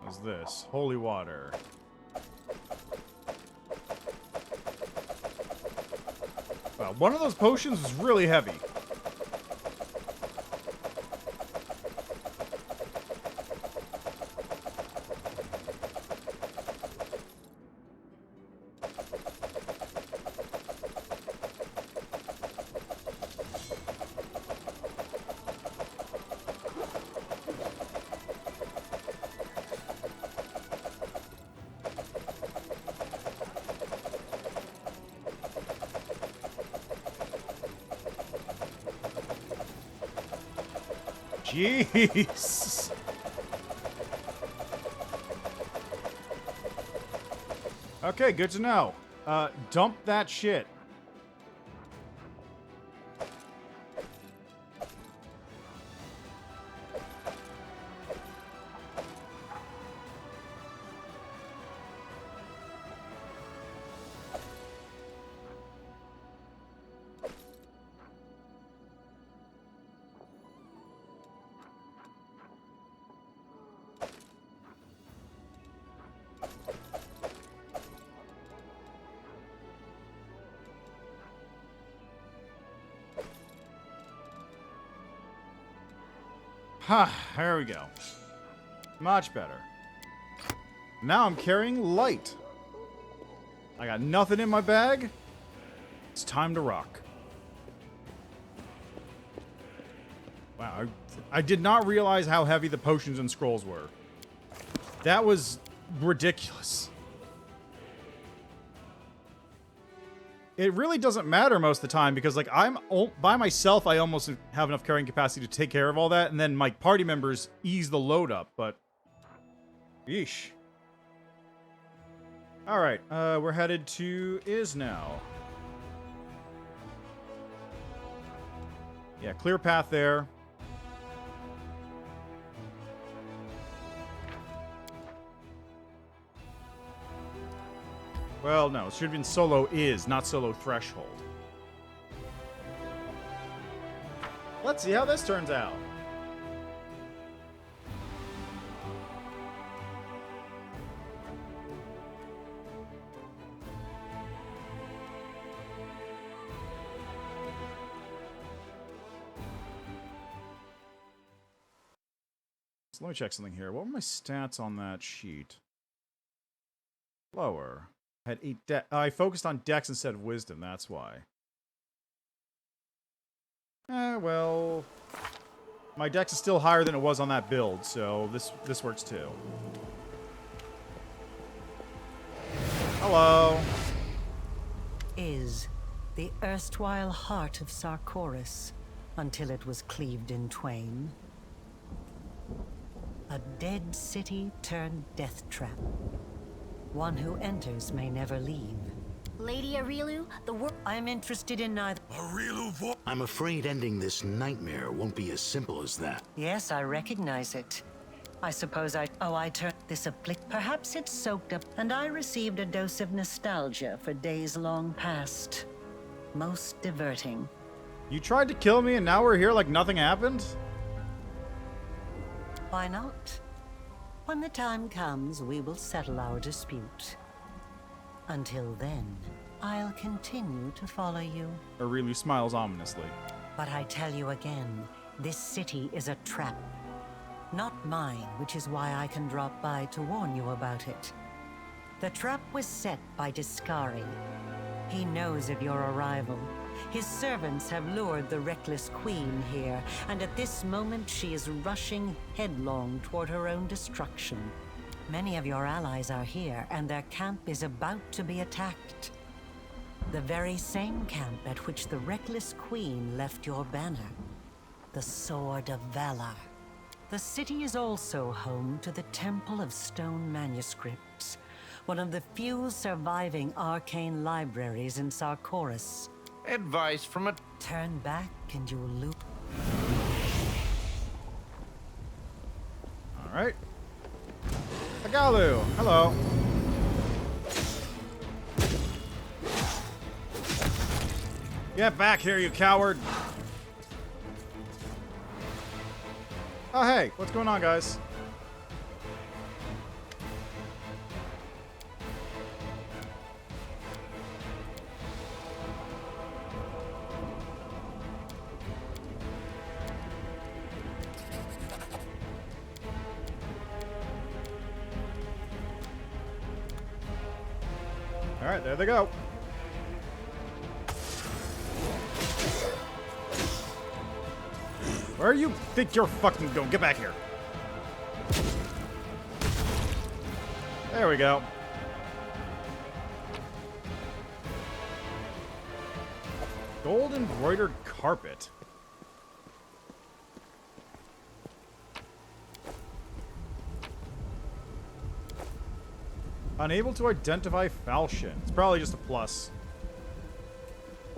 What's this? Holy water. Wow, one of those potions is really heavy. Jeez. Okay, good to know. Dump that shit. There we go. Much better. Now I'm carrying light. I got nothing in my bag. It's time to rock. Wow, I did not realize how heavy the potions and scrolls were. That was ridiculous. It really doesn't matter most of the time because, like, I'm by myself, I almost have enough carrying capacity to take care of all that, and then my party members ease the load up, but... Yeesh. Alright, we're headed to Isnow. Yeah, clear path there. Well, no, it should have been solo is, not solo threshold. Let's see how this turns out. So let me check something here. What were my stats on that sheet? Lower. Had 8 I focused on dex instead of wisdom, that's why. Well, my dex is still higher than it was on that build, so this works too. Hello. Is the erstwhile heart of Sarkoris until it was cleaved in twain. A dead city turned death trap. One who enters may never leave. Lady Arilu, the world. I'm interested in neither. I'm afraid ending this nightmare won't be as simple as that. Yes, I recognize it. I suppose I turned this perhaps it's soaked up, and I received a dose of nostalgia for days long past. Most diverting. You tried to kill me and now we're here like nothing happened? Why not? When the time comes, we will settle our dispute. Until then, I'll continue to follow you. Arilu smiles ominously. But I tell you again, this city is a trap. Not mine, which is why I can drop by to warn you about it. The trap was set by Discari. He knows of your arrival. His servants have lured the reckless queen here, and at this moment she is rushing headlong toward her own destruction. Many of your allies are here, and their camp is about to be attacked. The very same camp at which the reckless queen left your banner. The Sword of Valor. The city is also home to the Temple of Stone Manuscripts, one of the few surviving arcane libraries in Sarkoris. Advice from a... Turn back and you will lose. Alright. Agalu, hello. Get back here, you coward. Oh, hey, what's going on, guys? All right, there they go. Where you think you're fucking going? Get back here. There we go. Gold embroidered carpet. Unable to identify falchion. It's probably just a plus.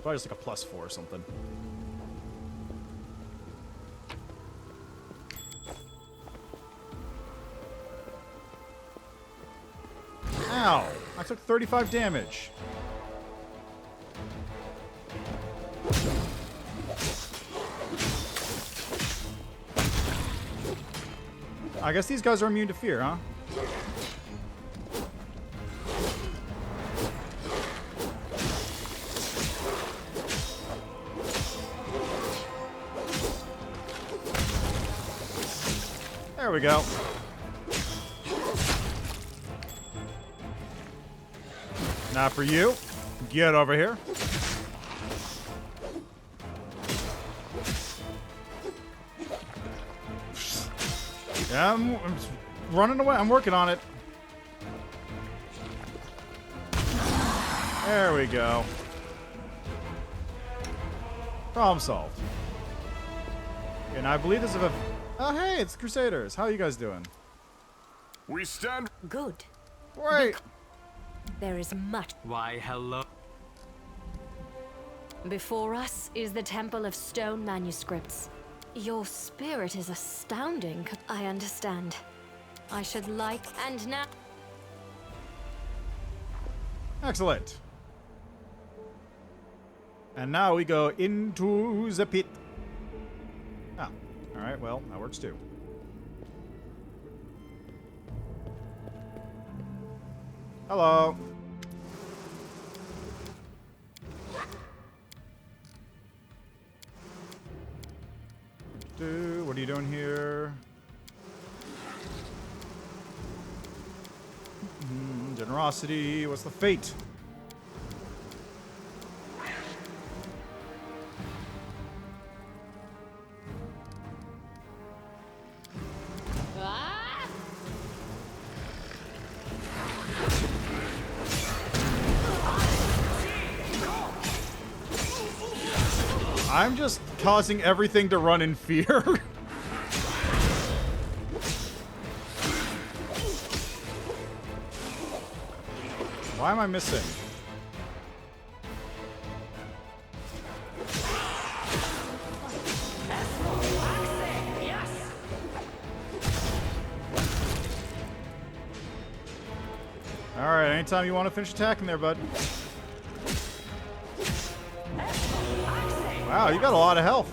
Probably just like a +4 or something. Ow! I took 35 damage. I guess these guys are immune to fear, huh? There we go. Not for you. Get over here. Yeah, I'm running away. I'm working on it. There we go. Problem solved. And I believe this is a... Oh, hey, it's Crusaders. How are you guys doing? We stand... Good. Wait. There is much. Why, hello. Before us is the Temple of Stone Manuscripts. Your spirit is astounding. I understand. I should like... And now... Excellent. And now we go into the pit. Oh, alright, well, that works too. Hello. What are you doing here? Generosity. What's the fate? I'm just causing everything to run in fear. Why am I missing? Alright, anytime you want to finish attacking there, bud. Wow, you got a lot of health.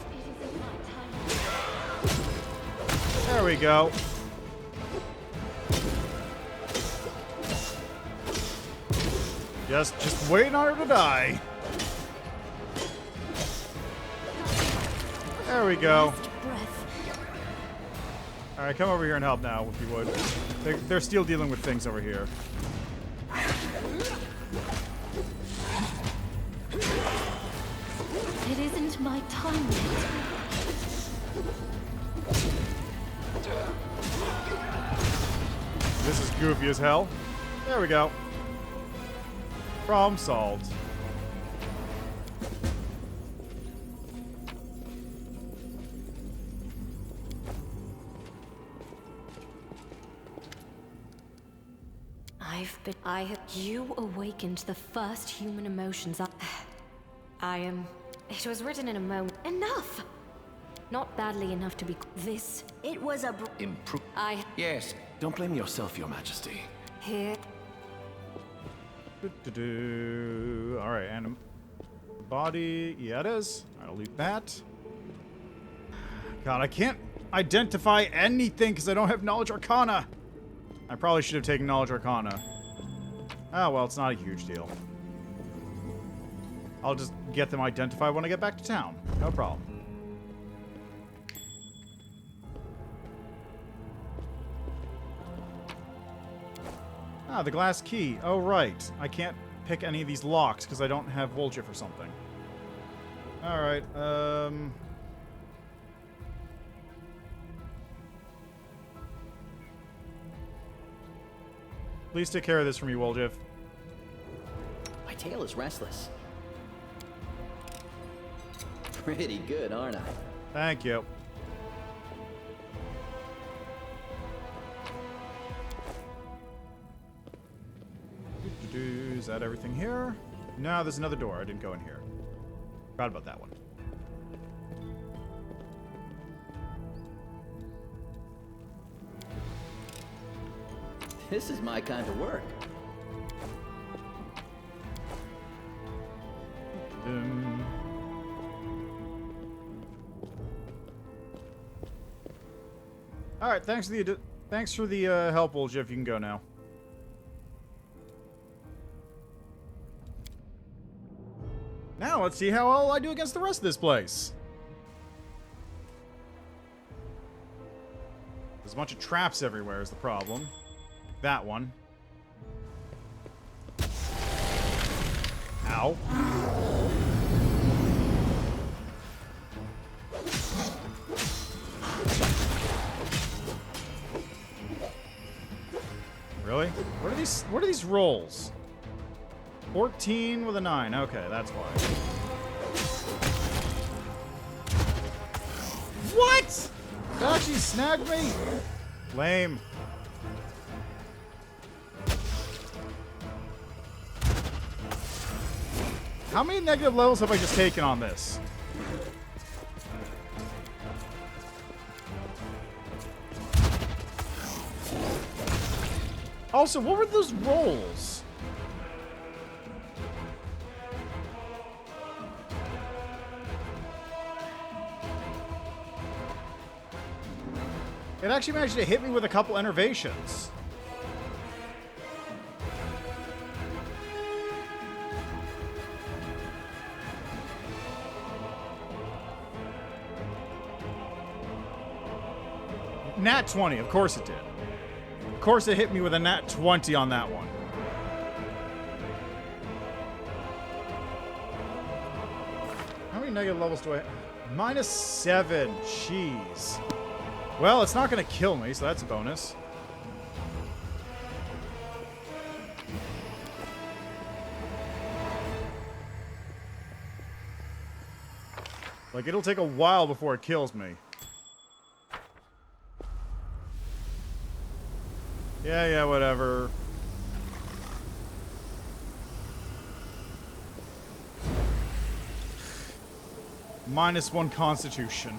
There we go. Just waiting on her to die. There we go. Alright, come over here and help now, if you would. They're still dealing with things over here. It isn't my time yet. This is goofy as hell. There we go. Problem solved. You awakened the first human emotions. It was written in a moment. Enough! Not badly enough to be this. It was a Improve. Yes. Don't blame yourself, Your Majesty. Here. Alright, and body. Yeah, it is. I'll leave that. God, I can't identify anything because I don't have Knowledge Arcana. I probably should have taken Knowledge Arcana. Oh, well, it's not a huge deal. I'll just get them identified when I get back to town. No problem. Ah, the glass key. Oh, right. I can't pick any of these locks because I don't have Woljif or something. Alright, Please take care of this for me, Woljif. My tail is restless. Pretty good, aren't I? Thank you. Is that everything here? No, there's another door. I didn't go in here. Forgot about that one. This is my kind of work. All right, thanks for the help, Woljif. You can go now. Now let's see how well I do against the rest of this place. There's a bunch of traps everywhere is the problem. That one. Ow. Really? What are these rolls? 14 with a 9. Okay, that's why. What? That actually snagged me? Lame. How many negative levels have I just taken on this? Also, what were those rolls? It actually managed to hit me with a couple enervations. Nat 20, of course it did. Of course it hit me with a nat 20 on that one. How many negative levels do I have? -7. Jeez. Well, it's not going to kill me, so that's a bonus. Like, it'll take a while before it kills me. Yeah, whatever. -1 Constitution.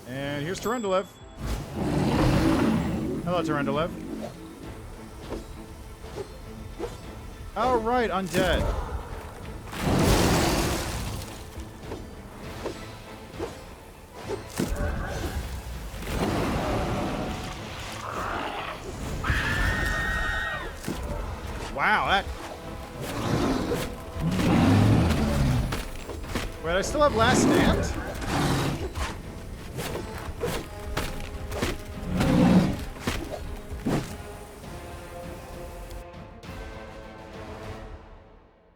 And here's Terendelev. Hello, Terendelev. Oh, right, undead. Wow, that... Wait, I still have Last Stand?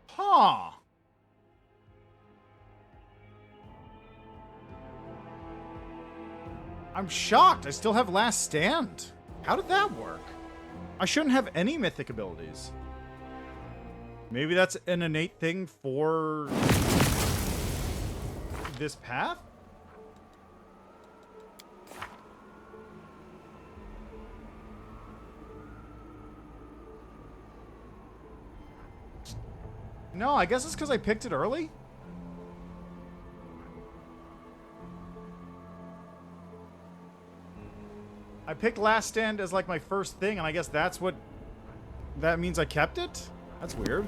Huh. I'm shocked. I still have Last Stand. How did that work? I shouldn't have any mythic abilities. Maybe that's an innate thing for this path? No, I guess it's because I picked it early. I picked Last Stand as like my first thing, and I guess that's what... that means I kept it? That's weird.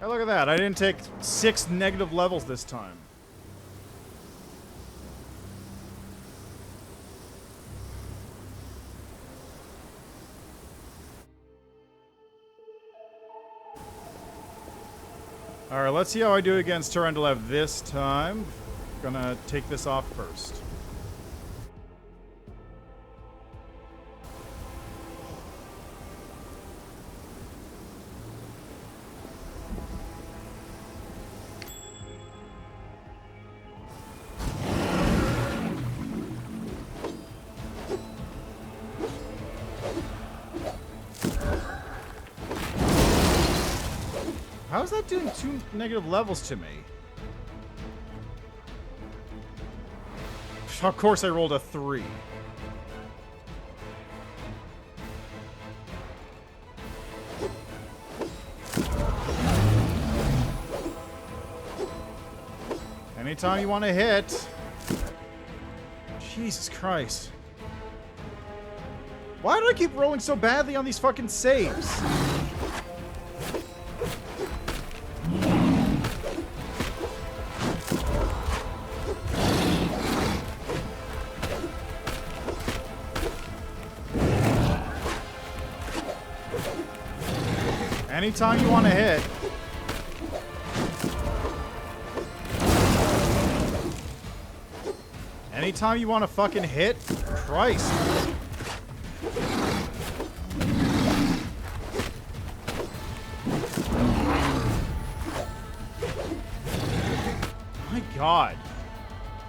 Look at that. I didn't take 6 negative levels this time. Alright, let's see how I do against Terendelev this time. Gonna take this off first. How is that doing 2 negative levels to me? Of course I rolled a 3. Anytime you want to hit. Jesus Christ. Why do I keep rolling so badly on these fucking saves? Anytime you want to hit. Anytime you want to fucking hit. Christ. God.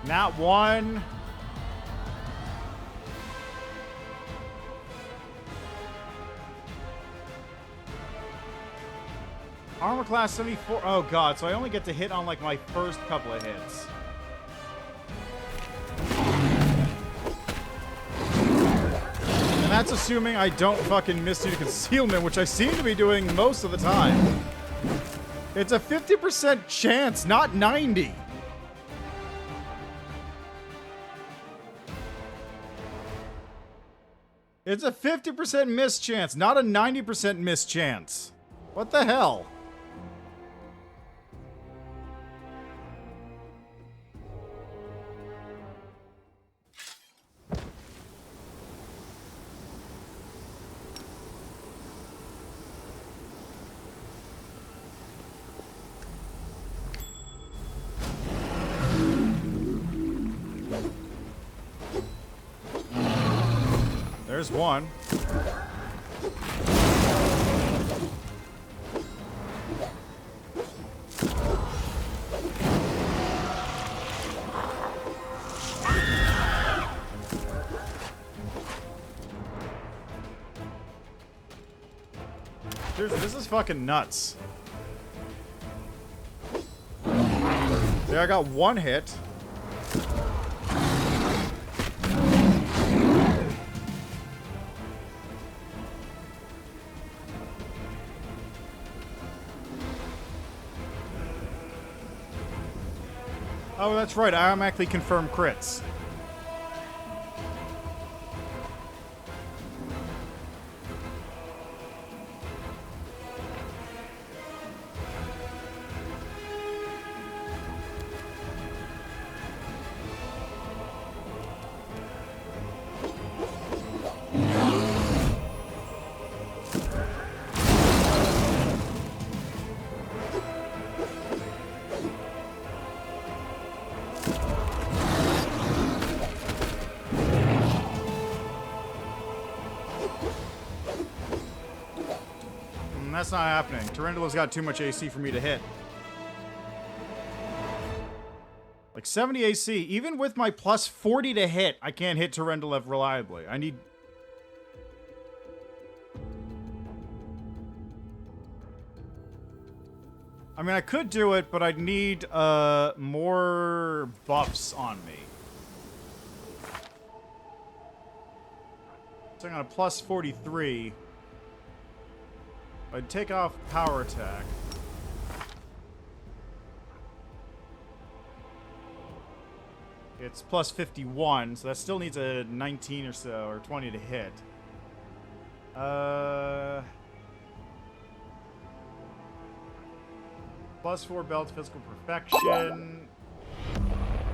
Not one. Armor class 74. Oh god, so I only get to hit on like my first couple of hits. And that's assuming I don't fucking miss due to concealment, which I seem to be doing most of the time. It's a 50% chance, not 90. It's a 50% miss chance, not a 90% miss chance. What the hell? There's one. This is fucking nuts. There, I got one hit. Oh, that's right. I automatically confirm crits. That's not happening. Tyrandulo's got too much AC for me to hit. Like 70 AC. Even with my plus 40 to hit, I can't hit Tyrandulo reliably. I need... I mean, I could do it, but I'd need more buffs on me. So I got a plus 43. I'd take off power attack. It's plus 51, so that still needs a 19 or so, or 20 to hit. Plus 4 belt physical perfection.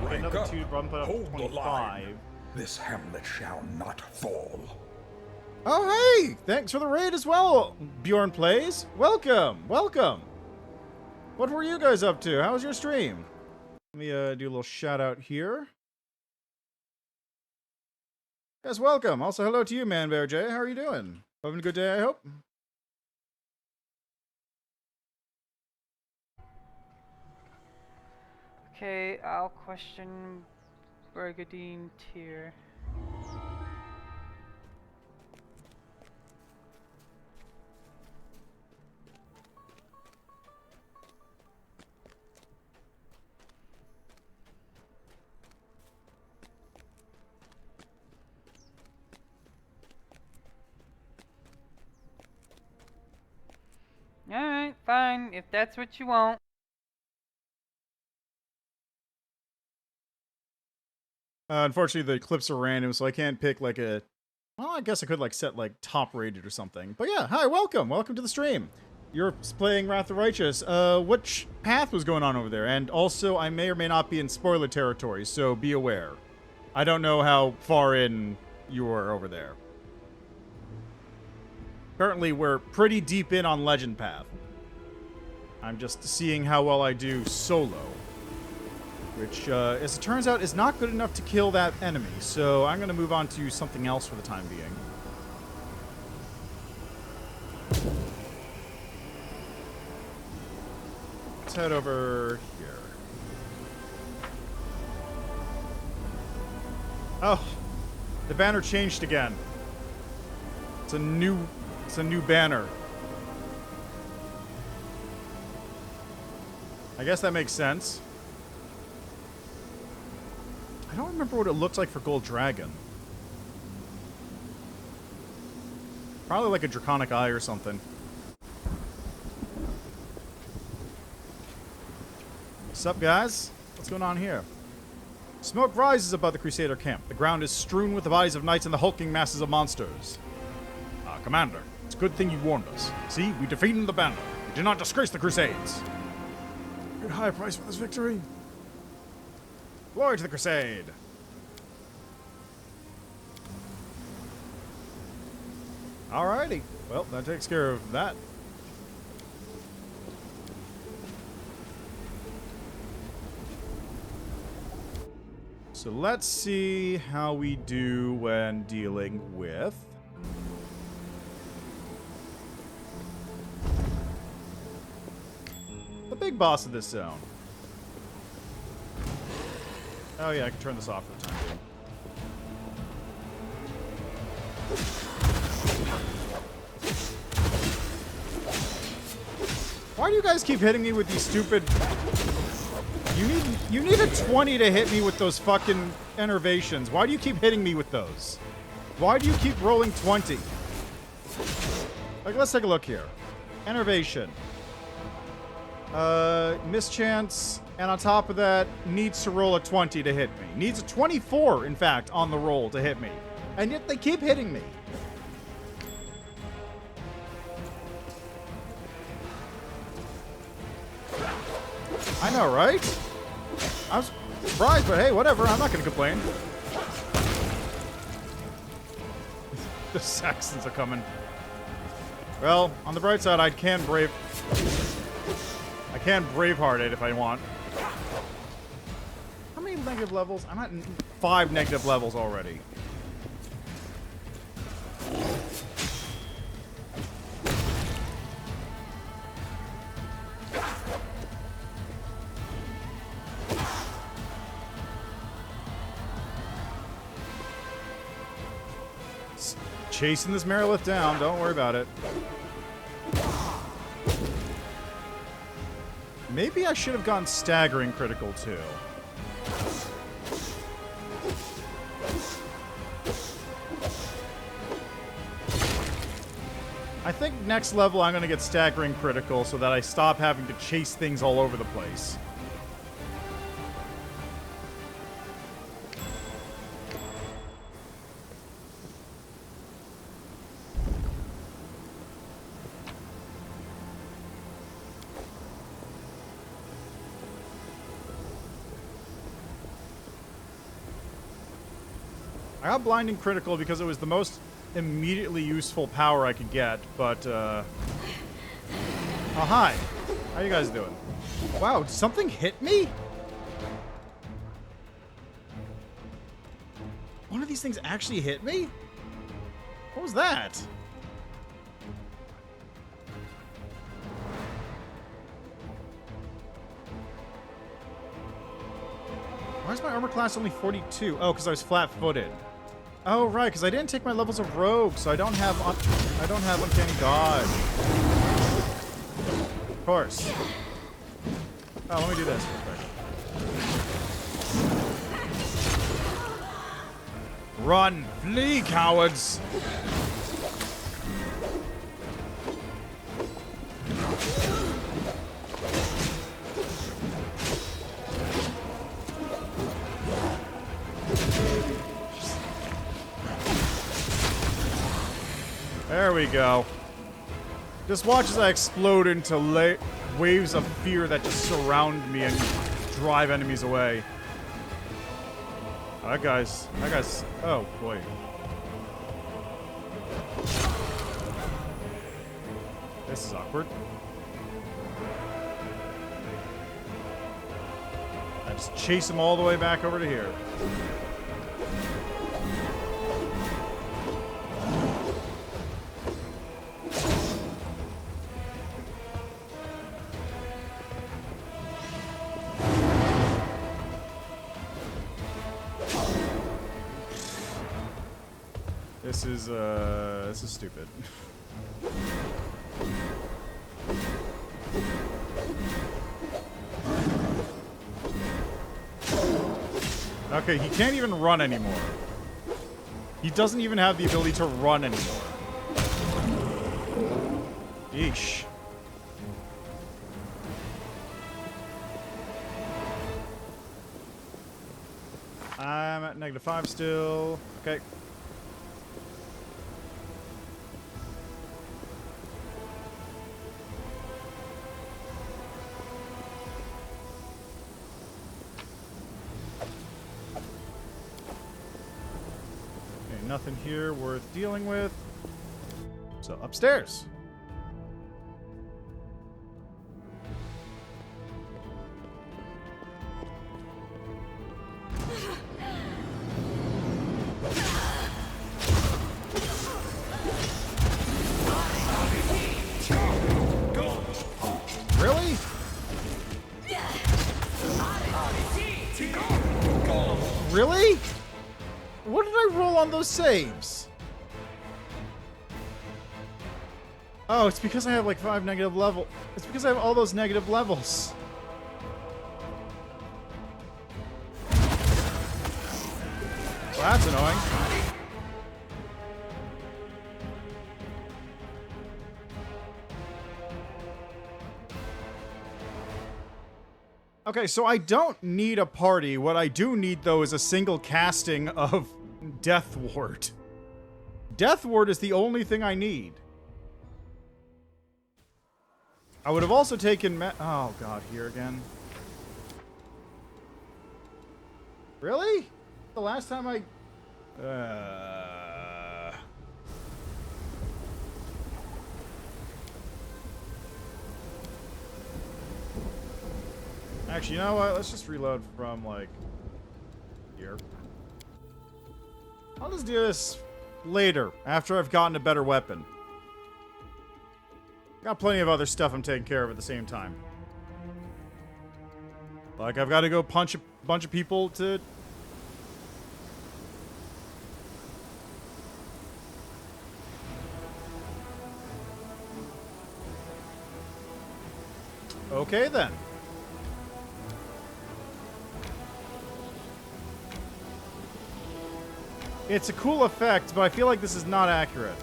Another 2 bump it up to 25. This hamlet shall not fall. Oh, hey! Thanks for the raid as well, Bjorn Plays. Welcome, welcome. What were you guys up to? How was your stream? Let me do a little shout out here. Yes, welcome. Also, hello to you, Man Bear J. How are you doing? Having a good day, I hope. Okay, I'll question Brigandine tier. Alright, fine, if that's what you want. Unfortunately, the clips are random, so I can't pick like a... Well, I guess I could like set like top rated or something. But yeah, hi, welcome. Welcome to the stream. You're playing Wrath of the Righteous. Which path was going on over there? And also, I may or may not be in spoiler territory, so be aware. I don't know how far in you are over there. Currently, we're pretty deep in on Legend Path. I'm just seeing how well I do solo. Which, as it turns out, is not good enough to kill that enemy. So I'm going to move on to something else for the time being. Let's head over here. Oh, the banner changed again. It's a new banner. I guess that makes sense. I don't remember what it looked like for Gold Dragon. Probably like a Draconic Eye or something. What's up, guys? What's going on here? Smoke rises above the Crusader camp. The ground is strewn with the bodies of knights and the hulking masses of monsters. Commander, it's a good thing you warned us. See, we defeated the banner. We did not disgrace the Crusades. Good high price for this victory. Glory to the Crusade. Alrighty. Well, that takes care of that. So let's see how we do when dealing with the big boss of this zone. Oh yeah, I can turn this off for the time being. Why do you guys keep hitting me with these stupid... You need a 20 to hit me with those fucking enervations. Why do you keep hitting me with those? Why do you keep rolling 20? Like, let's take a look here. Enervation. Mischance, and on top of that, needs to roll a 20 to hit me. Needs a 24, in fact, on the roll to hit me. And yet they keep hitting me. I know, right? I'm surprised, but hey, whatever. I'm not going to complain. The Saxons are coming. Well, on the bright side, I can Braveheart it if I want. How many negative levels? I'm at 5 negative levels already. Chasing this Merilith down. Don't worry about it. Maybe I should have gone staggering critical too. I think next level I'm going to get staggering critical so that I stop having to chase things all over the place. I got blinding critical because it was the most immediately useful power I could get, but, oh, hi. How you guys doing? Wow, did something hit me? One of these things actually hit me? What was that? Why is my armor class only 42? Oh, because I was flat-footed. Oh, right, because I didn't take my levels of rogue, so I don't have uncanny dodge. Of course. Oh, let me do this real quick. Run! Flee, cowards! There we go. Just watch as I explode into waves of fear that just surround me and drive enemies away. That guy's, oh boy. This is awkward. I just chase him all the way back over to here. This is stupid. Okay, he can't even run anymore. He doesn't even have the ability to run anymore. Yeesh. I'm at -5 still. Okay. Okay, nothing here worth dealing with. So upstairs. Really? Really? What did I roll on those saves? Oh, it's because I have like 5 negative level. It's because I have all those negative levels. Well, that's annoying. Okay, so I don't need a party. What I do need, though, is a single casting of Death Ward. Death Ward is the only thing I need. I would have also taken oh, God, here again. Really? The last time I... Actually, you know what? Let's just reload from, like, here. I'll just do this later, after I've gotten a better weapon. Got plenty of other stuff I'm taking care of at the same time. Like, I've got to go punch a bunch of people to... Okay, then. It's a cool effect, but I feel like this is not accurate.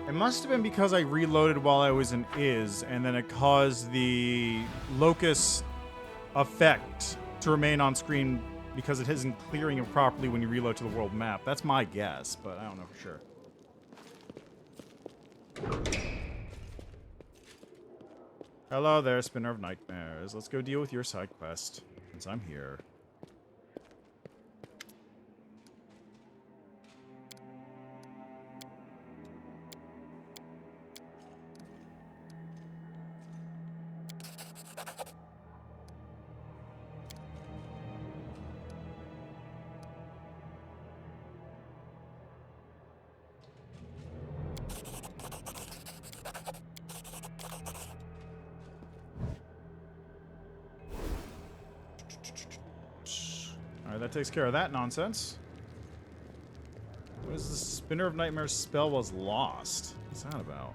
It must have been because I reloaded while I was in Is, and then it caused the locus effect to remain on screen because it isn't clearing it properly when you reload to the world map. That's my guess, but I don't know for sure. Hello there, Spinner of Nightmares. Let's go deal with your side quest, since I'm here. Alright, that takes care of that nonsense. What is the Spinner of Nightmares spell was lost? What's that about?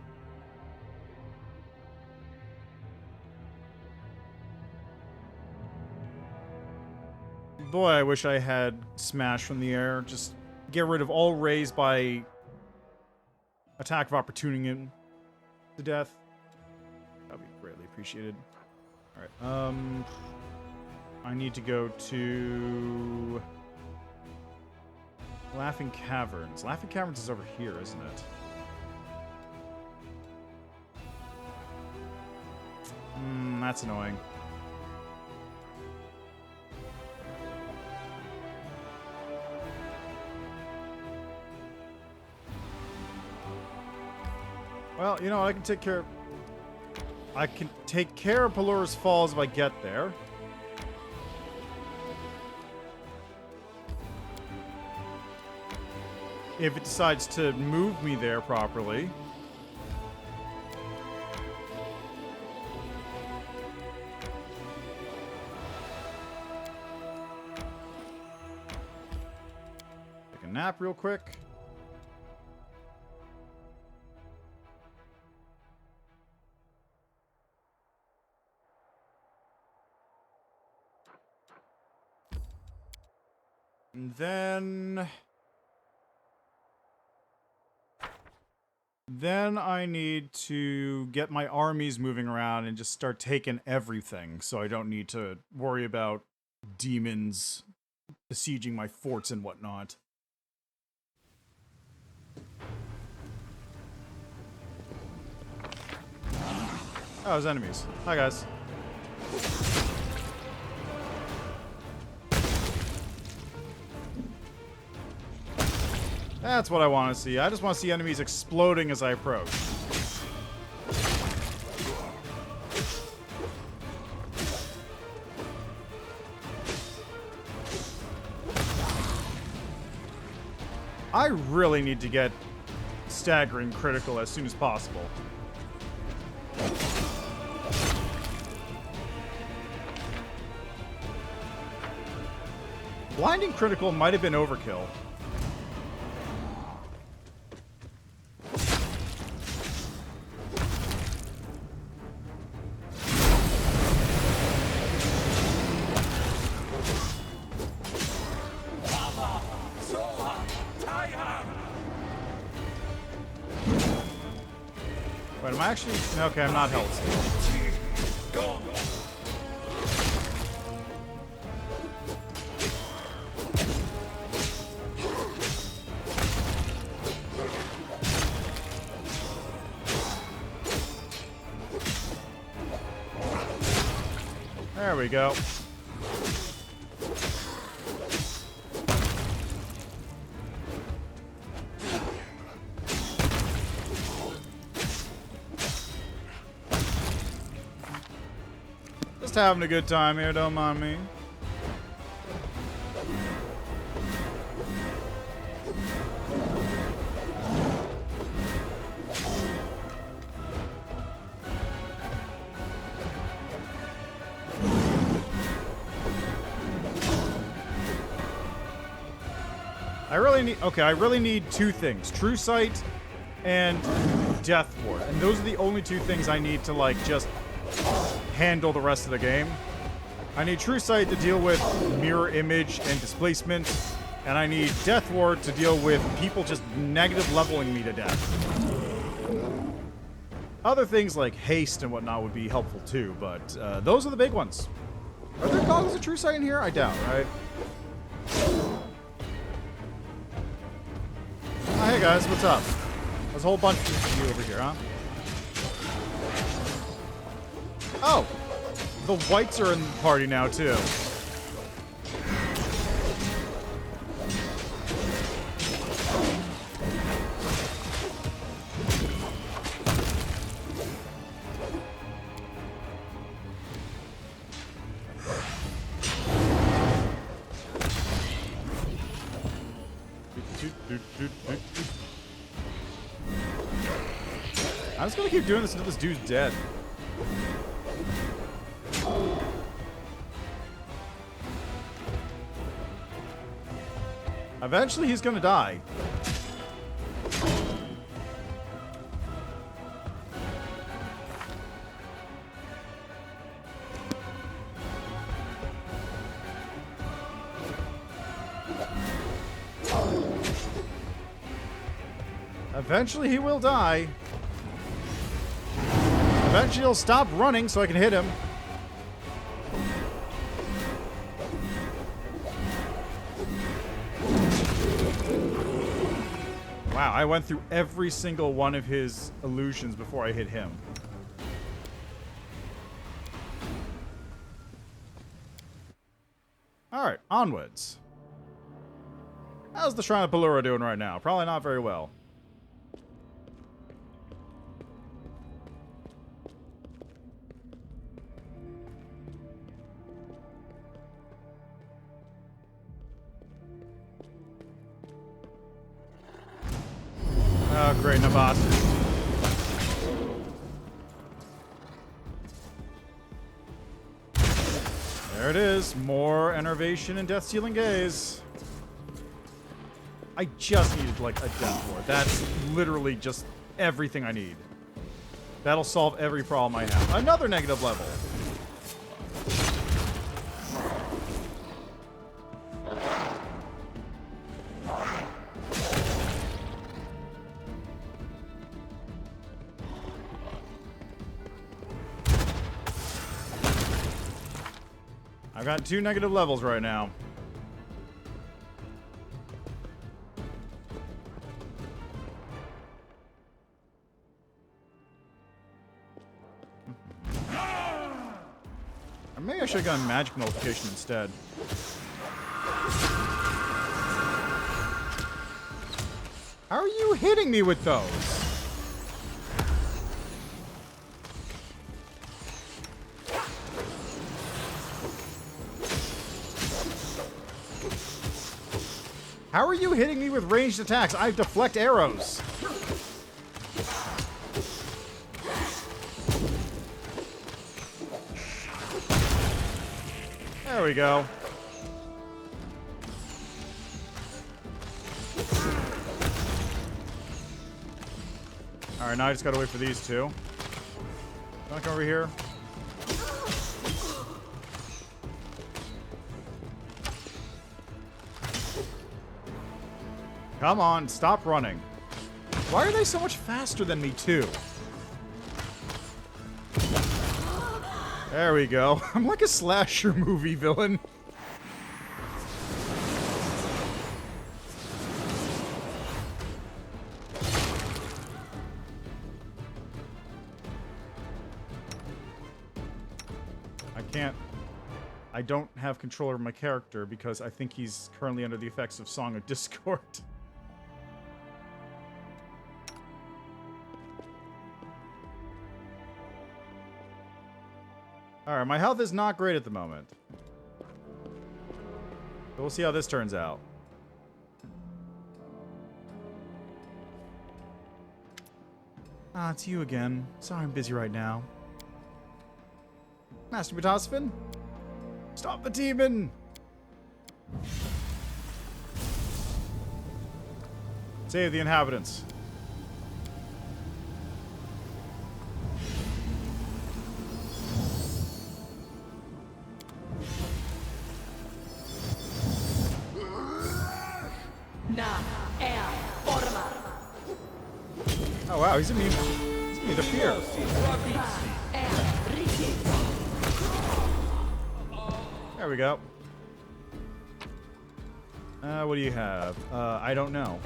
Boy, I wish I had Smash from the air. Just get rid of all raise by attack of opportunity to death. That'd be greatly appreciated. Alright, I need to go to Laughing Caverns. Laughing Caverns is over here, isn't it? That's annoying. Well, you know, I can take care of Pelor's Falls if I get there. If it decides to move me there properly. nap real quick. And then I need to get my armies moving around and just start taking everything, so I don't need to worry about demons besieging my forts and whatnot. Oh, there's enemies. Hi, guys. That's what I want to see. I just want to see enemies exploding as I approach. I really need to get staggering critical as soon as possible. Blinding critical might have been overkill. Wait, am I actually... Okay, I'm not held. There we go. Just having a good time here, don't mind me. I really need two things. True Sight and Death Ward. And those are the only two things I need to, like, just handle the rest of the game. I need True Sight to deal with mirror image and displacement. And I need Death Ward to deal with people just negative leveling me to death. Other things like haste and whatnot would be helpful too, but those are the big ones. Are there goggles of True Sight in here? I doubt, right? Oh, hey guys, what's up? There's a whole bunch of you over here, huh? Oh! The whites are in the party now, too. I'm just gonna keep doing this until this dude's dead. Eventually he's gonna die. Eventually he will die. Eventually he'll stop running so I can hit him. Wow, I went through every single one of his illusions before I hit him. Alright, onwards. How's the Shrine of Pelura doing right now? Probably not very well. Oh, great, no boss. There it is. More enervation and death-stealing gaze. I just needed, like, a death ward. That's literally just everything I need. That'll solve every problem I have. Another negative level. I've got 2 negative levels right now. Or maybe I should have gotten magic nullification instead. How are you hitting me with those? How are you hitting me with ranged attacks? I deflect arrows. There we go. Alright, now I just gotta wait for these two. Wanna come over here? Come on, stop running. Why are they so much faster than me, too? There we go. I'm like a slasher movie villain. I don't have control over my character because I think he's currently under the effects of Song of Discord. Alright, my health is not great at the moment. But we'll see how this turns out. Ah, it's you again. Sorry I'm busy right now. Master Batosfin? Stop the demon! Save the inhabitants. Oh wow, he's immune to fear. There we go. What do you have? I don't know.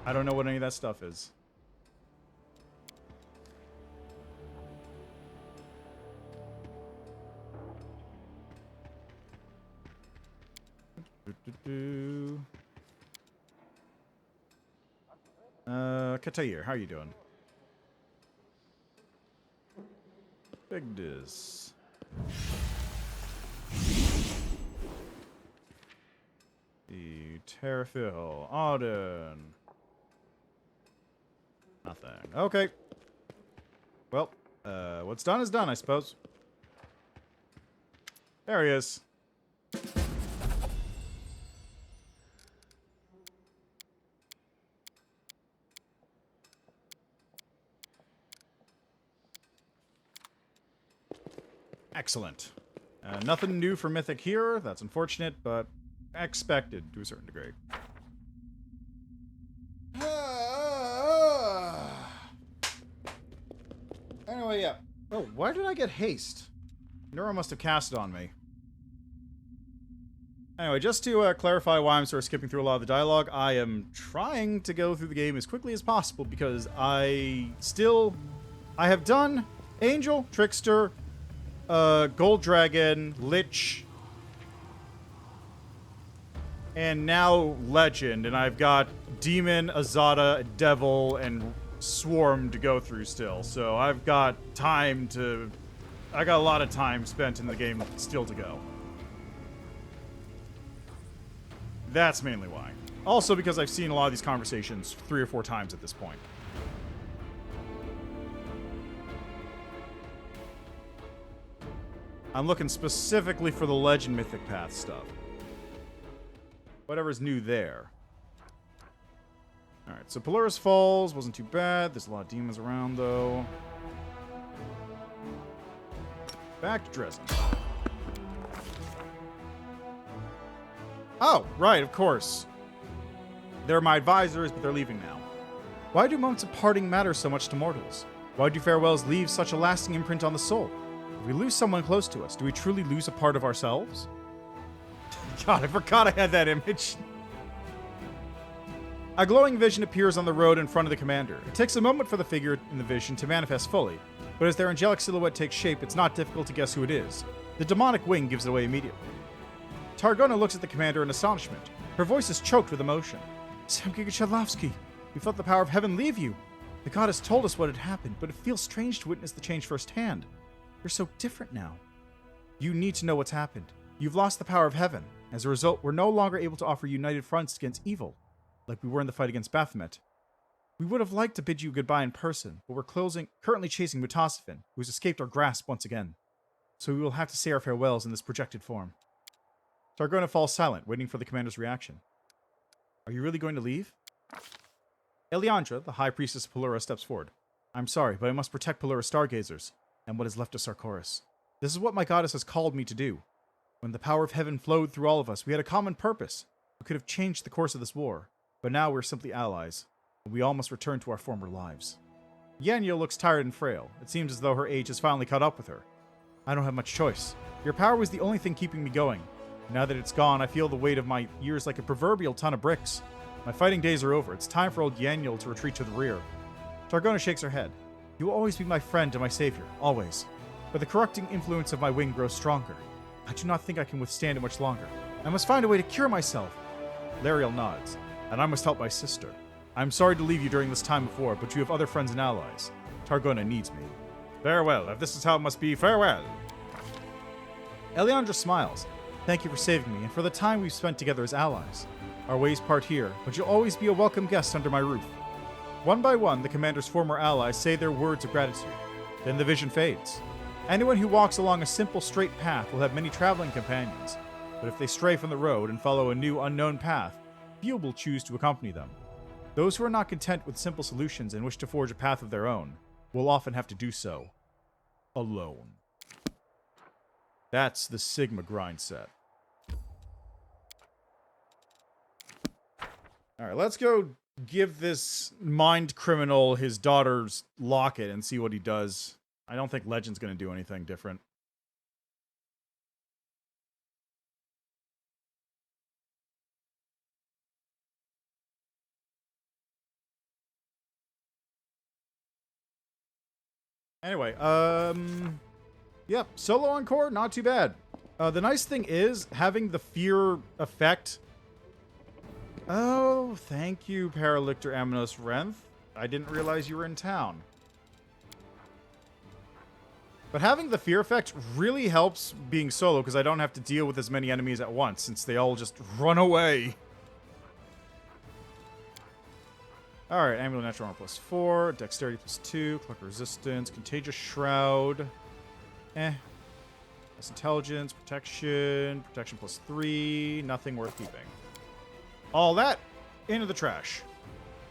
I don't know what any of that stuff is. Katair, how are you doing? Big Diz. The Terrafil. Auden. Nothing. Okay. Well, what's done is done, I suppose. There he is. Excellent. Nothing new for Mythic here. That's unfortunate, but expected to a certain degree. Anyway, yeah. Oh, why did I get haste? Neuro must have cast it on me. Anyway, just to clarify why I'm sort of skipping through a lot of the dialogue, I am trying to go through the game as quickly as possible because I have done Angel, Trickster, Gold Dragon, Lich, and now Legend, and I've got Demon, Azada, Devil, and Swarm to go through still. So I've got I got a lot of time spent in the game still to go. That's mainly why. Also because I've seen a lot of these conversations 3 or 4 times at this point. I'm looking specifically for the Legend Mythic Path stuff. Whatever's new there. Alright, so Polaris Falls wasn't too bad. There's a lot of demons around, though. Back to Dresden. Oh, right, of course. They're my advisors, but they're leaving now. Why do moments of parting matter so much to mortals? Why do farewells leave such a lasting imprint on the soul? If we lose someone close to us, do we truly lose a part of ourselves? God, I forgot I had that image. A glowing vision appears on the road in front of the commander. It takes a moment for the figure in the vision to manifest fully, but as their angelic silhouette takes shape, it's not difficult to guess who it is. The demonic wing gives it away immediately. Targona looks at the commander in astonishment. Her voice is choked with emotion. Semki Chadlovsky, we felt the power of heaven leave you. The goddess told us what had happened, but it feels strange to witness the change firsthand. You're so different now. You need to know what's happened. You've lost the power of heaven. As a result, we're no longer able to offer united fronts against evil, like we were in the fight against Baphomet. We would have liked to bid you goodbye in person, but we're currently chasing Mutasafin, who has escaped our grasp once again. So we will have to say our farewells in this projected form. Targona falls silent, waiting for the commander's reaction. Are you really going to leave? Eliandra, the High Priestess of Pelura, steps forward. I'm sorry, but I must protect Pelura's stargazers, and what is left of Sarkoris. This is what my goddess has called me to do. When the power of heaven flowed through all of us, we had a common purpose. We could have changed the course of this war, but now we're simply allies, and we all must return to our former lives. Yanya looks tired and frail. It seems as though her age has finally caught up with her. I don't have much choice. Your power was the only thing keeping me going. Now that it's gone, I feel the weight of my years like a proverbial ton of bricks. My fighting days are over. It's time for old Yaniel to retreat to the rear. Targona shakes her head. You will always be my friend and my savior, always. But the corrupting influence of my wing grows stronger. I do not think I can withstand it much longer. I must find a way to cure myself. Lariel nods. And I must help my sister. I'm sorry to leave you during this time of war, but you have other friends and allies. Targona needs me. Farewell. If this is how it must be, farewell. Eliandra smiles. Thank you for saving me, and for the time we've spent together as allies. Our ways part here, but you'll always be a welcome guest under my roof. One by one, the commander's former allies say their words of gratitude. Then the vision fades. Anyone who walks along a simple, straight path will have many traveling companions, but if they stray from the road and follow a new, unknown path, few will choose to accompany them. Those who are not content with simple solutions and wish to forge a path of their own will often have to do so alone. That's the Sigma grind set. Alright, let's go give this mind criminal his daughter's locket and see what he does. I don't think Legend's going to do anything different. Anyway, yep, solo encore, not too bad. The nice thing is, having the fear effect... Oh, thank you, Paralictor Aminos Renth. I didn't realize you were in town. But having the fear effect really helps being solo, because I don't have to deal with as many enemies at once, since they all just run away. Alright, Amulet Natural Armor +4, Dexterity +2, Collect Resistance, Contagious Shroud. Plus Intelligence, Protection +3, nothing worth keeping. All that into the trash.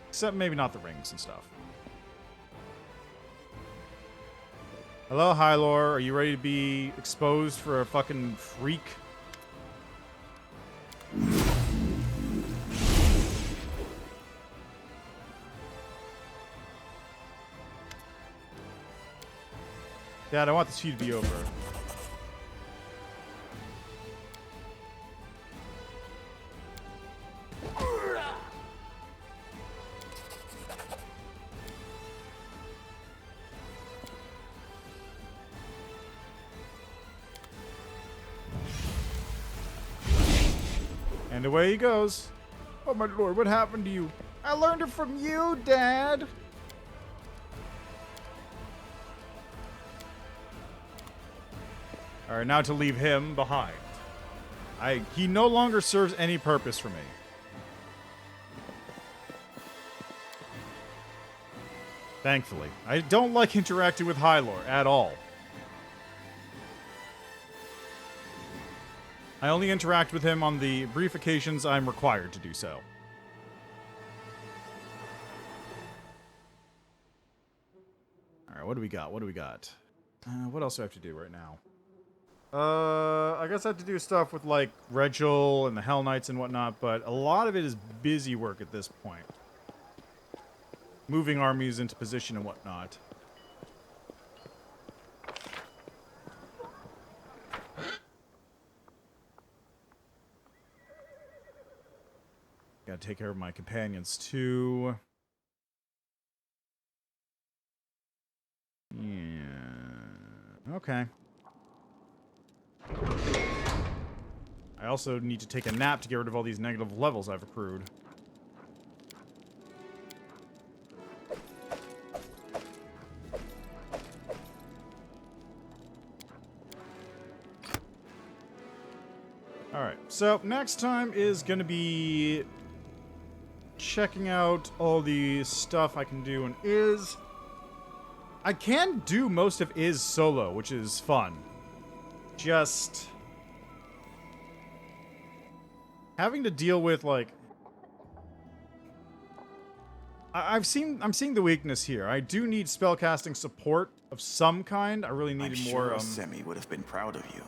Except maybe not the rings and stuff. Hello, Hylor. Are you ready to be exposed for a fucking freak? Dad, I want this feud to be over. And away he goes. Oh my lord, what happened to you? I learned it from you, Dad! Alright, now to leave him behind. He no longer serves any purpose for me. Thankfully. I don't like interacting with Hylor at all. I only interact with him on the brief occasions I'm required to do so. Alright, what do we got? What do we got? What else do I have to do right now? I guess I have to do stuff with, like, Regil and the Hell Knights and whatnot, but a lot of it is busy work at this point. Moving armies into position and whatnot. Gotta take care of my companions, too. Yeah. Okay. I also need to take a nap to get rid of all these negative levels I've accrued. Alright, so next time is going to be checking out all the stuff I can do in Is. I can do most of Is solo, which is fun. Just having to deal with, like, I'm seeing the weakness here. I do need spellcasting support of some kind. I really needed more. I'm sure Semi would have been proud of you.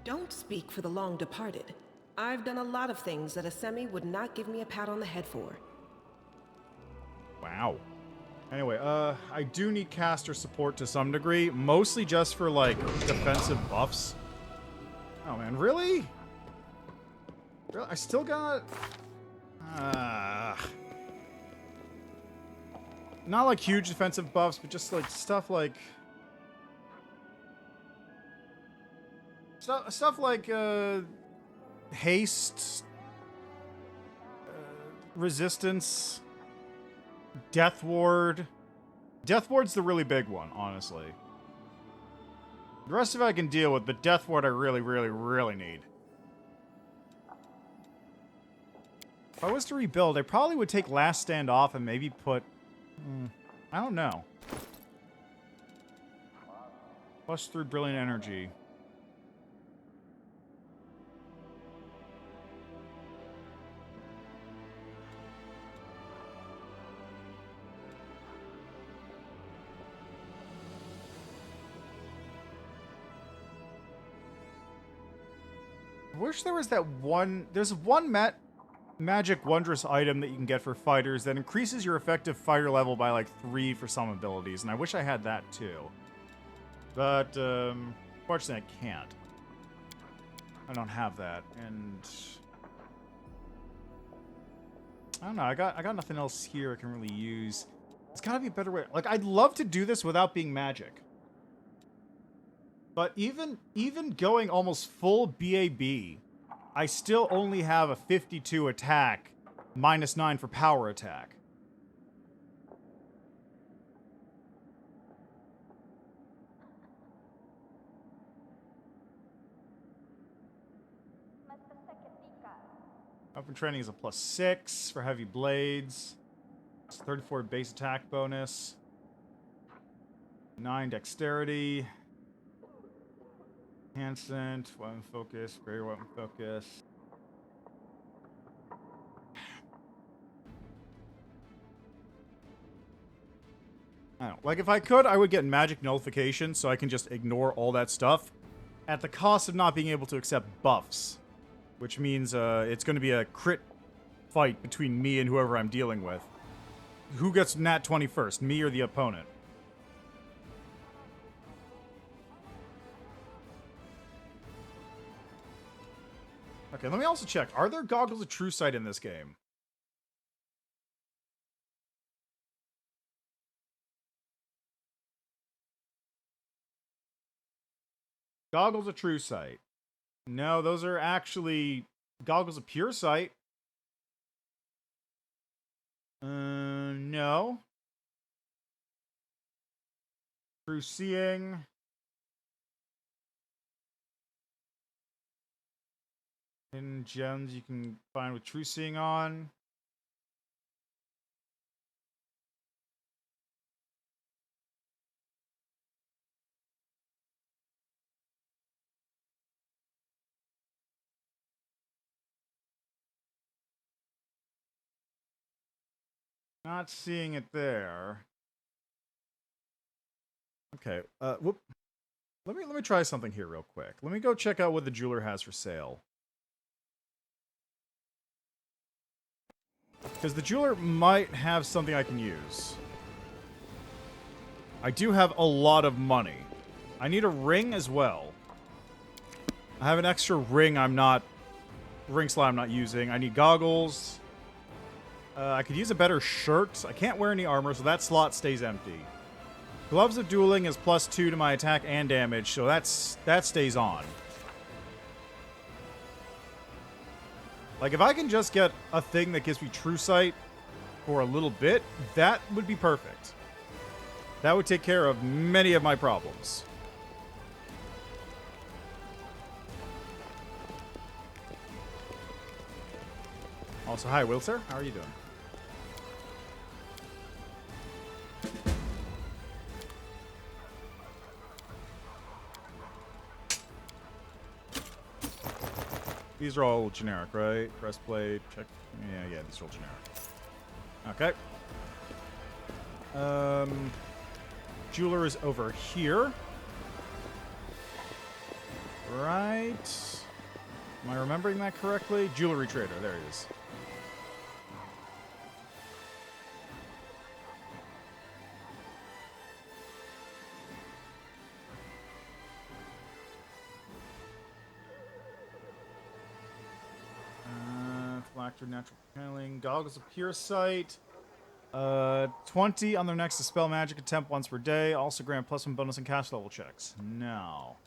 Don't speak for the long departed. I've done a lot of things that a Semi would not give me a pat on the head for. Wow. Anyway, I do need caster support to some degree, mostly just for, like, defensive buffs. Oh, man, really? Really? I still got... not, like, huge defensive buffs, but just, like, stuff like... Stuff like, haste... resistance... Death Ward. Death Ward's the really big one, honestly. The rest of it I can deal with, but Death Ward I really, really, really need. If I was to rebuild, I probably would take Last Stand off and maybe put... I don't know. +3 Brilliant Energy. I wish there was that one... There's one magic wondrous item that you can get for fighters that increases your effective fighter level by like 3 for some abilities, and I wish I had that too. But, unfortunately I can't. I don't have that, and... I don't know, I got nothing else here I can really use. It's gotta be a better way. Like, I'd love to do this without being magic. But even going almost full BAB, I still only have a 52 attack, -9 for power attack. Weapon training is a +6 for heavy blades. It's 34 base attack bonus. 9 dexterity. Enhancement, weapon focus, greater weapon focus. I don't know. Like, if I could, I would get magic nullification so I can just ignore all that stuff at the cost of not being able to accept buffs. Which means it's going to be a crit fight between me and whoever I'm dealing with. Who gets nat 20 first, me or the opponent? Okay, let me also check. Are there goggles of true sight in this game? Goggles of true sight. No, those are actually goggles of pure sight. No. True seeing. Hidden gems you can find with true seeing on. Not seeing it there. Okay. Whoop. Let me try something here real quick. Let me go check out what the jeweler has for sale. Because the jeweler might have something I can use. I do have a lot of money. I need a ring as well. I have an extra ring ring slot I'm not using. I need goggles. I could use a better shirt. I can't wear any armor, so that slot stays empty. Gloves of Dueling is +2 to my attack and damage, so that stays on. Like, if I can just get a thing that gives me True Sight for a little bit, that would be perfect. That would take care of many of my problems. Also, hi, Will, sir. How are you doing? These are all generic, right? Breastplate, check. Yeah, these are all generic. Okay. Jeweler is over here. Right. Am I remembering that correctly? Jewelry trader, there he is. Phylactery, natural channeling, goggles of pure sight. 20 on their next to spell magic attempt once per day. Also grant +1 bonus in cash level checks. No.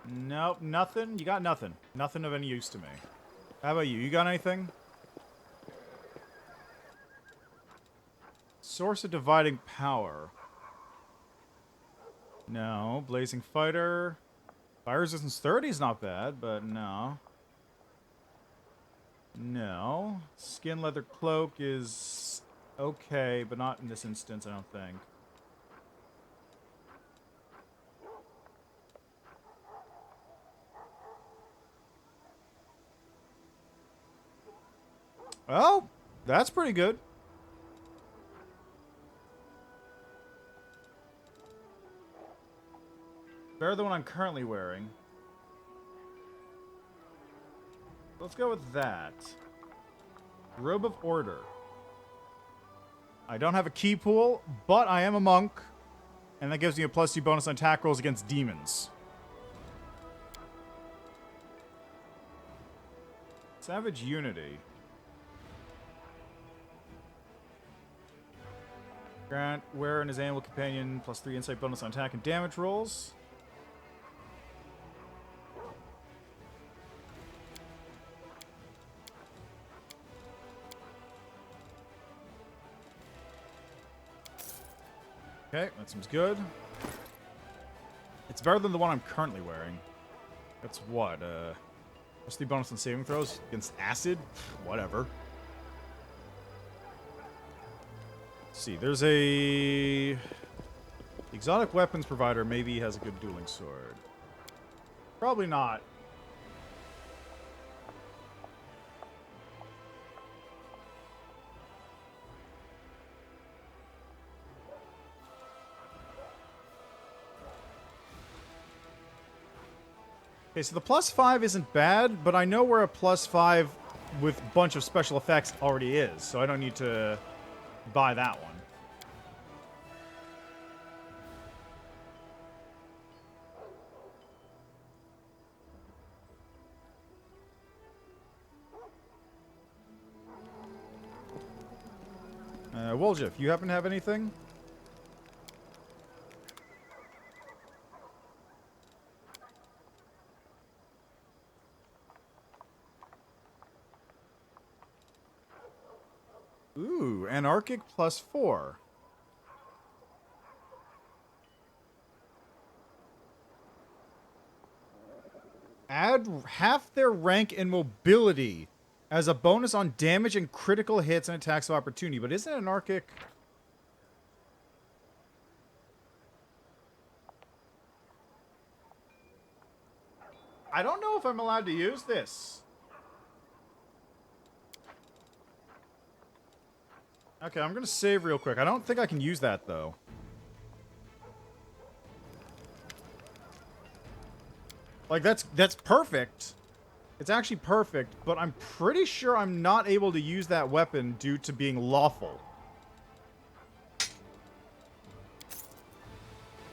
Nope, nothing. You got nothing. Nothing of any use to me. How about you? You got anything? Source of dividing power. No. Blazing fighter. Fire resistance 30 is not bad, but no. No. Skin leather cloak is okay, but not in this instance, I don't think. Oh, that's pretty good. Better than what I'm currently wearing. Let's go with that. Robe of Order. I don't have a key pool, but I am a monk. And that gives me a +2 bonus on attack rolls against demons. Savage Unity. Grant wearer and his animal companion +3 insight bonus on attack and damage rolls. Okay, that seems good. It's better than the one I'm currently wearing. That's what, +3 bonus on saving throws against acid? Whatever. Let's see, there's a... exotic weapons provider maybe has a good dueling sword. Probably not. Okay, so the +5 isn't bad, but I know where a +5 with a bunch of special effects already is, so I don't need to buy that one. Woljif, you happen to have anything? Ooh, Anarchic +4. Add half their rank and mobility as a bonus on damage and critical hits and attacks of opportunity. But isn't Anarchic... I don't know if I'm allowed to use this. Okay, I'm gonna save real quick. I don't think I can use that, though. Like, that's perfect. It's actually perfect, but I'm pretty sure I'm not able to use that weapon due to being lawful.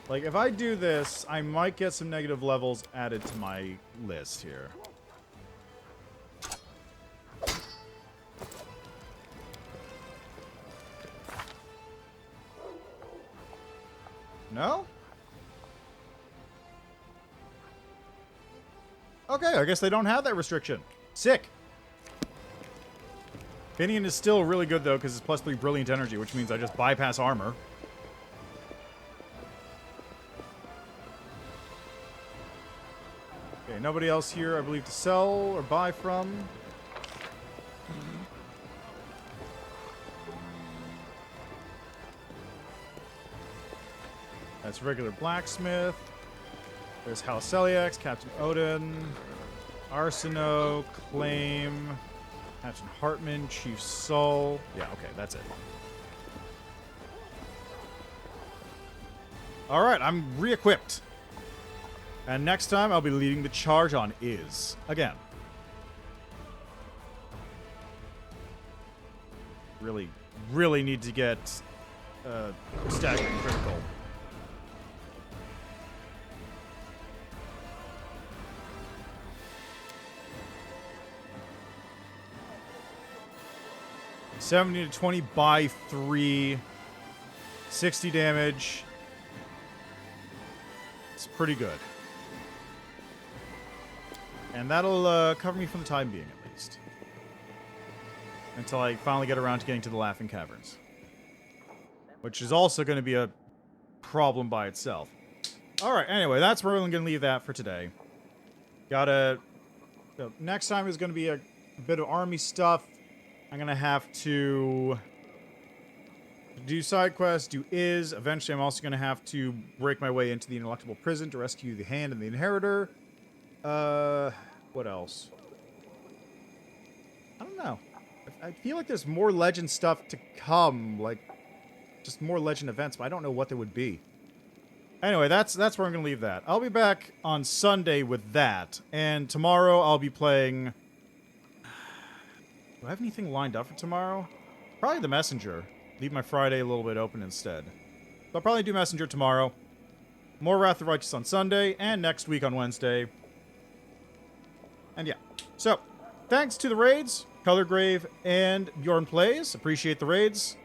Like, if I do this, I might get some negative levels added to my list here. No? Okay, I guess they don't have that restriction. Sick. Finian is still really good, though, because it's +3 brilliant energy, which means I just bypass armor. Okay, nobody else here, I believe, to sell or buy from. That's regular blacksmith. There's House Celiax, Captain Odin, Arsino, Claim, Captain Hartman, Chief Soul. Yeah, okay, that's it. Alright, I'm re-equipped. And next time, I'll be leading the charge on Is. Again. Really, really need to get staggering critical. $70 to 20 by 3. 60 damage. It's pretty good. And that'll cover me for the time being, at least. Until I finally get around to getting to the Laughing Caverns. Which is also going to be a problem by itself. Alright, anyway, that's where we're going to leave that for today. Gotta... So next time is going to be a bit of army stuff. I'm going to have to do side quests, do Is. Eventually, I'm also going to have to break my way into the Ineluctable Prison to rescue the Hand and the Inheritor. What else? I don't know. I feel like there's more legend stuff to come, like, just more legend events, but I don't know what they would be. Anyway, that's where I'm going to leave that. I'll be back on Sunday with that, and tomorrow I'll be playing... Do I have anything lined up for tomorrow? Probably the Messenger. Leave my Friday a little bit open instead. So I'll probably do Messenger tomorrow. More Wrath of the Righteous on Sunday, and next week on Wednesday. And yeah. So, thanks to the raids, Colorgrave and Bjorn Plays. Appreciate the raids.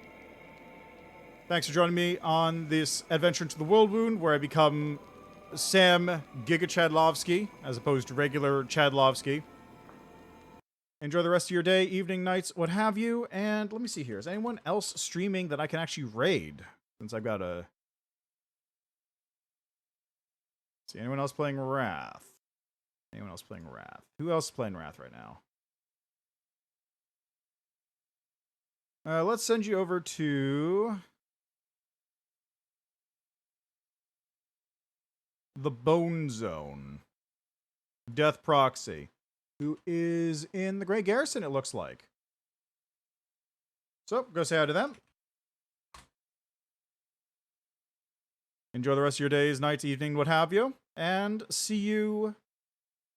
Thanks for joining me on this adventure into the World Wound, where I become Sam Giga Chadlovsky, as opposed to regular Chadlovsky. Enjoy the rest of your day, evening, nights, what have you. And let me see here. Is anyone else streaming that I can actually raid? Since I've got a... See, anyone else playing Wrath? Anyone else playing Wrath? Who else is playing Wrath right now? Let's send you over to... the Bone Zone. Death Proxy. Who is in the Grey Garrison, it looks like. So, go say hi to them. Enjoy the rest of your days, nights, evening, what have you. And see you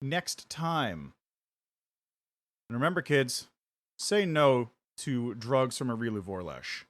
next time. And remember, kids, say no to drugs from Arilu Vorlesh.